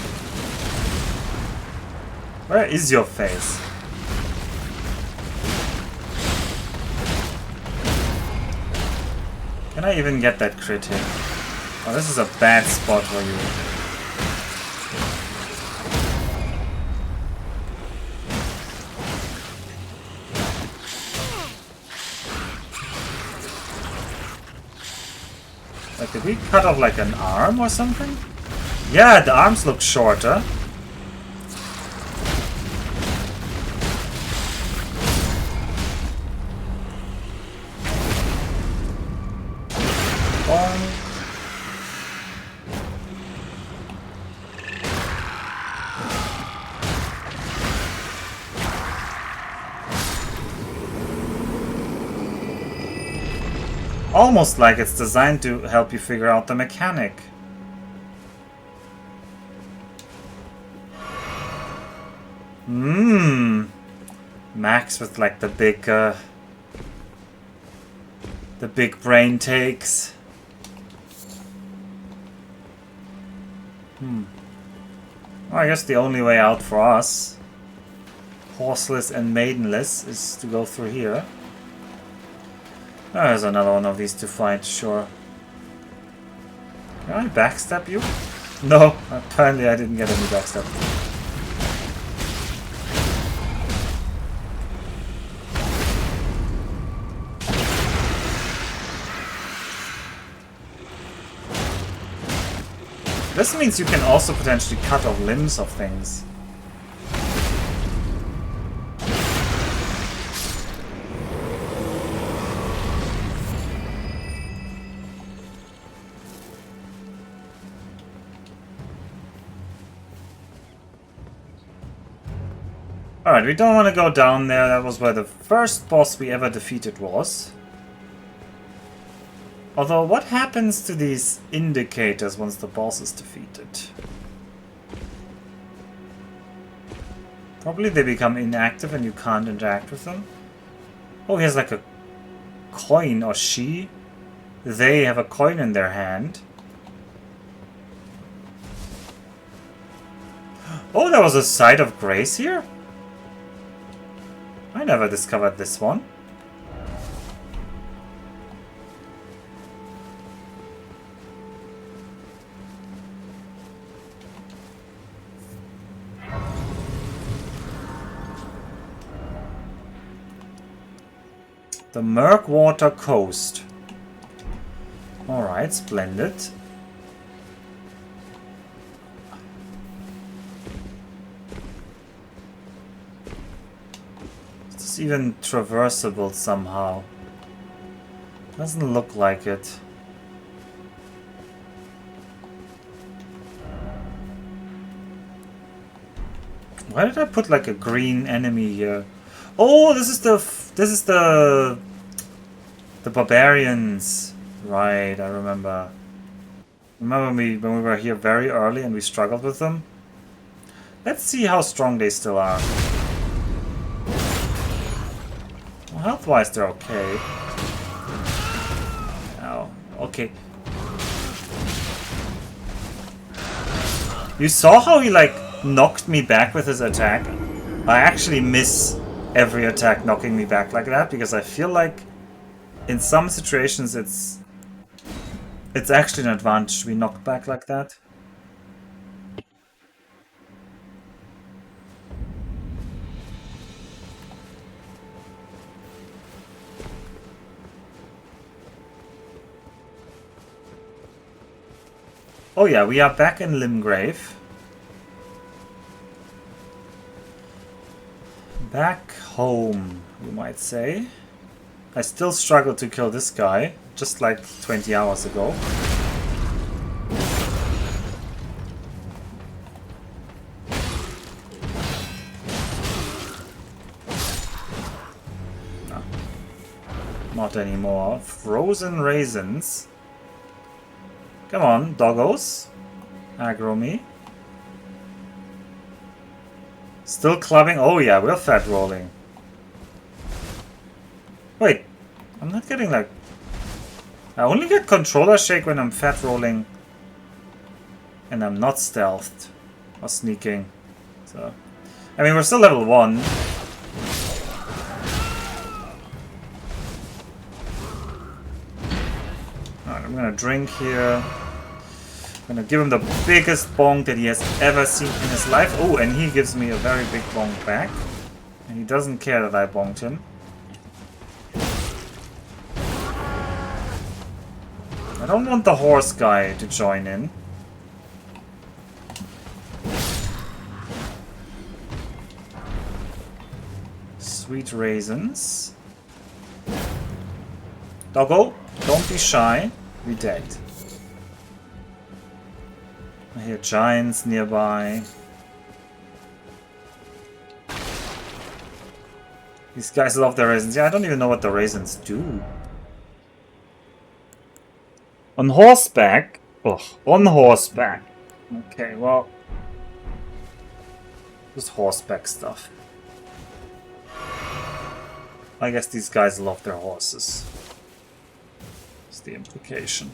Where is your face? Can I even get that crit hit? Oh, this is a bad spot for you. Like, did we cut off like an arm or something? Yeah, the arms look shorter. Almost like it's designed to help you figure out the mechanic. Max with like the big brain takes. Well, I guess the only way out for us, horseless and maidenless, is to go through here. Oh, there's another one of these to fight, sure. Can I backstab you? No, apparently I didn't get any backstab. This means you can also potentially cut off limbs of things. Alright, we don't want to go down there. That was where the first boss we ever defeated was. Although, what happens to these indicators once the boss is defeated? Probably they become inactive and you can't interact with them. Oh, he has like a coin, or she. They have a coin in their hand. Oh, there was a site of grace here? I never discovered this one. The Murkwater Coast. Alright, splendid. It's even traversable somehow. Doesn't look like it. Why did I put like a green enemy here? Oh, this is the barbarians. Right, I remember. Remember when we were here very early and we struggled with them? Let's see how strong they still are. Well, health-wise they're okay. Oh, okay. You saw how he like knocked me back with his attack? I actually miss every attack knocking me back like that because I feel like in some situations it's actually an advantage to be knocked back like that. Oh yeah, we are back in Limgrave. Back home, you might say. I still struggle to kill this guy, just like 20 hours ago. No. Not anymore. Frozen raisins. Come on, doggos. Aggro me. Still clubbing? Oh yeah, we're fat rolling. Wait, I'm not getting like... I only get controller shake when I'm fat rolling and I'm not stealthed or sneaking. So, I mean, we're still level 1. Alright, I'm gonna drink here. I'm gonna give him the biggest bonk that he has ever seen in his life. Oh, and he gives me a very big bonk back. And he doesn't care that I bonked him. I don't want the horse guy to join in. Sweet raisins. Doggo, don't be shy. We're dead. I hear giants nearby. These guys love their raisins. Yeah, I don't even know what the raisins do. On horseback? Ugh, on horseback. Okay, well... just horseback stuff. I guess these guys love their horses. That's the implication.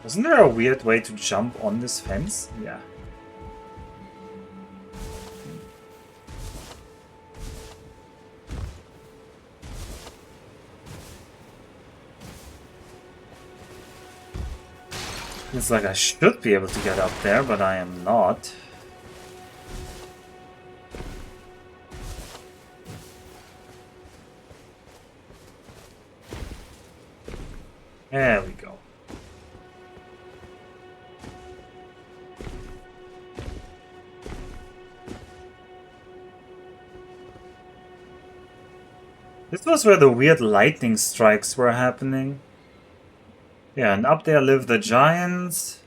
Wasn't there a weird way to jump on this fence? Yeah. It's like I should be able to get up there, but I am not. There we go. This was where the weird lightning strikes were happening. Yeah, and up there live the giants.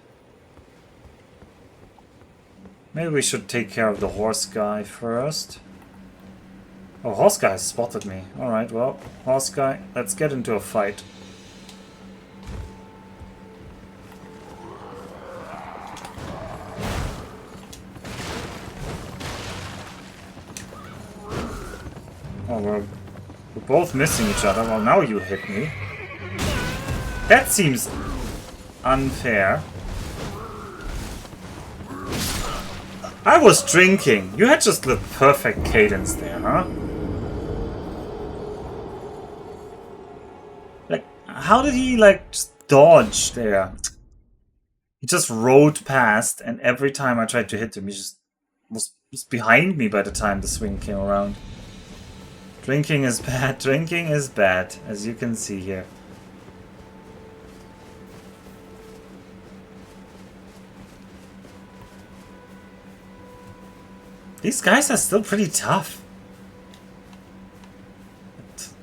Maybe we should take care of the horse guy first. Oh, horse guy has spotted me. Alright, well, horse guy, let's get into a fight. Oh, we're both missing each other. Well, now you hit me. That seems unfair. I was drinking. You had just the perfect cadence there, huh? Like, how did he, like, just dodge there? He just rode past, and every time I tried to hit him, he just was behind me by the time the swing came around. Drinking is bad. Drinking is bad, as you can see here. These guys are still pretty tough. But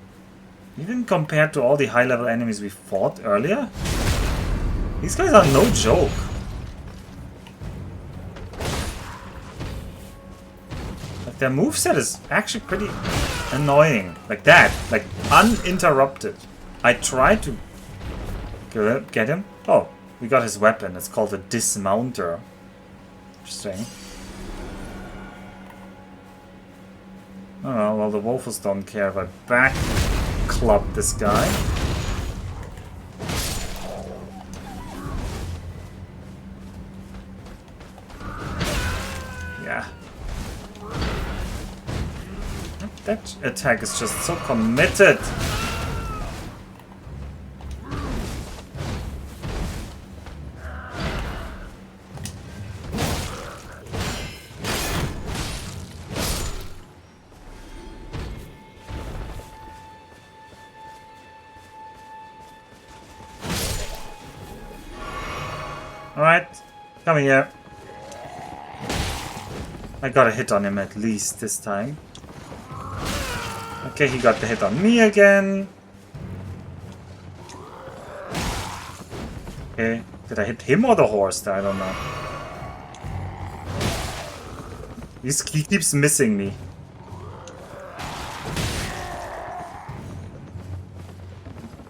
even compared to all the high-level enemies we fought earlier, these guys are no joke. Like, their moveset is actually pretty annoying. Like that. Like, uninterrupted. I tried to get him. Oh, we got his weapon. It's called a dismounter. Interesting. Oh, well, the wolves don't care if I back club this guy. Yeah. That attack is just so committed. Alright, come here. I got a hit on him at least this time. Okay, he got the hit on me again. Okay, did I hit him or the horse? I don't know. He keeps missing me.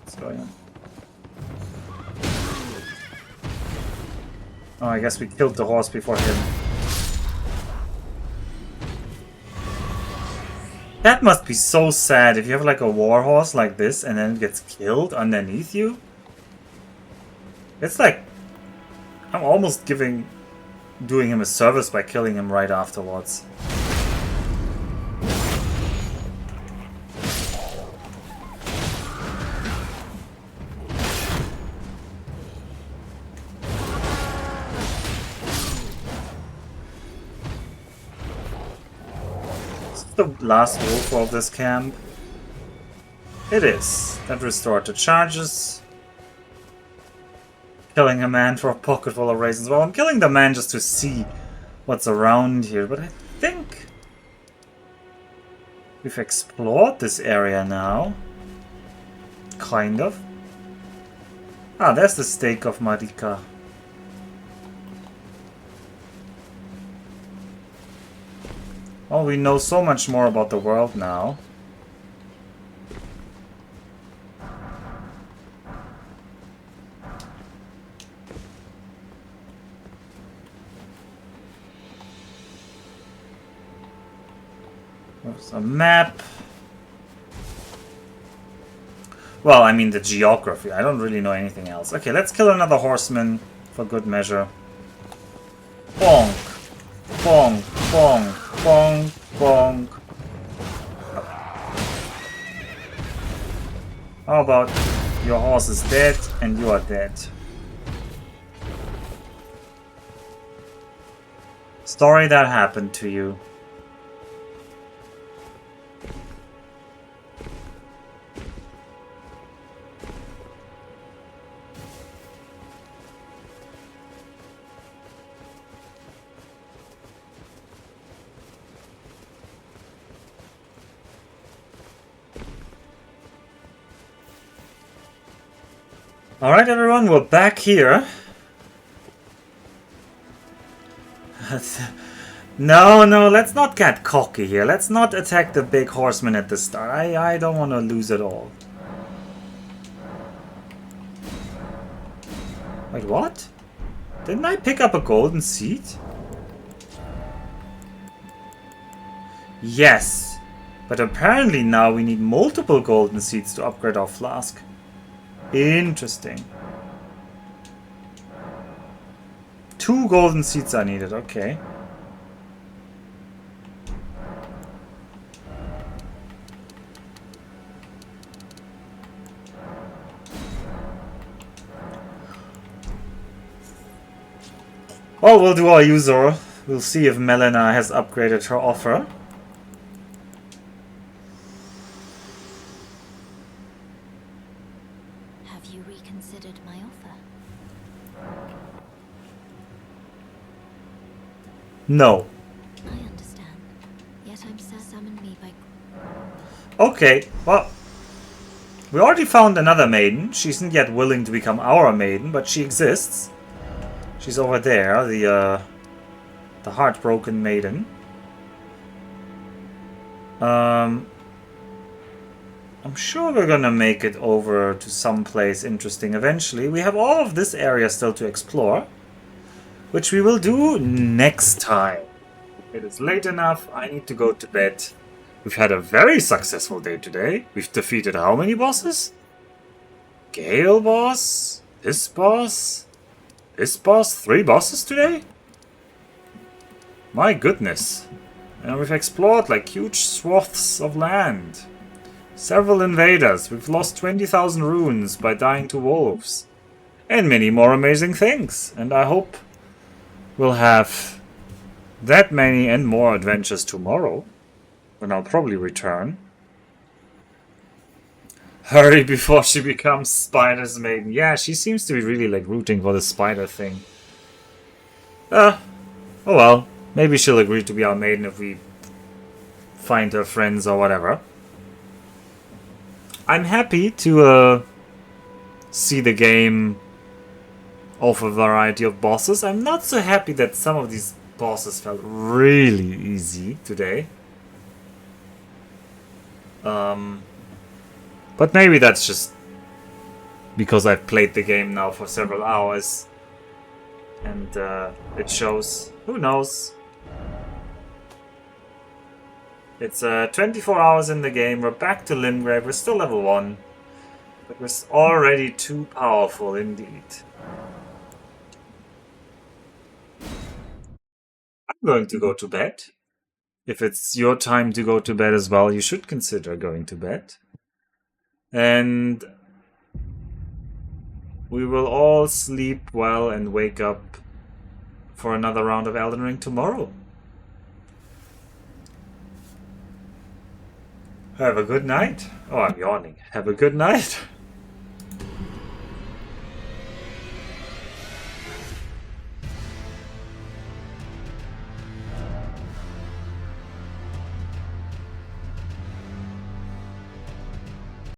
What's going on? Oh, I guess we killed the horse before him. That must be so sad if you have like a war horse like this and then it gets killed underneath you. It's like I'm almost doing him a service by killing him right afterwards. The last wolf of this camp. It is. That restored the charges. Killing a man for a pocket full of raisins. Well, I'm killing the man just to see what's around here, but I think we've explored this area now. Kind of. Ah, there's the stake of Marika. Well, we know so much more about the world now. There's a map. Well, I mean the geography. I don't really know anything else. Okay, let's kill another horseman for good measure. Bonk. Bonk. Bonk. Bonk. Bonk. How about your horse is dead and you are dead? Story that happened to you. Alright everyone, we're back here. No, let's not get cocky here. Let's not attack the big horseman at the start. I don't want to lose at all. Wait, what? Didn't I pick up a golden seed? Yes. But apparently now we need multiple golden seeds to upgrade our flask. Interesting. 2 golden seeds are needed, okay. Well, we'll do our usual. We'll see if Melina has upgraded her offer. Have you reconsidered my offer? No. I understand. Yet I'm summoned me by... Okay, well... We already found another maiden. She isn't yet willing to become our maiden, but she exists. She's over there, the heartbroken maiden. I'm sure we're gonna make it over to some place interesting eventually. We have all of this area still to explore, which we will do next time. It is late enough, I need to go to bed. We've had a very successful day today. We've defeated how many bosses? Gael boss? This boss? This boss? 3 bosses today? My goodness. And we've explored like huge swaths of land. Several invaders. We've lost 20,000 runes by dying to wolves. And many more amazing things. And I hope we'll have that many and more adventures tomorrow. When I'll probably return. Hurry before she becomes Spider's maiden. Yeah, she seems to be really like rooting for the spider thing. Oh well. Maybe she'll agree to be our maiden if we find her friends or whatever. I'm happy to see the game offer a variety of bosses. I'm not so happy that some of these bosses felt really easy today. But maybe that's just because I've played the game now for several hours and it shows. Who knows? It's 24 hours in the game. We're back to Limgrave. We're still level 1, but we're already too powerful indeed. I'm going to go to bed. If it's your time to go to bed as well, you should consider going to bed. And we will all sleep well and wake up for another round of Elden Ring tomorrow. Have a good night. Oh, I'm yawning. Have a good night.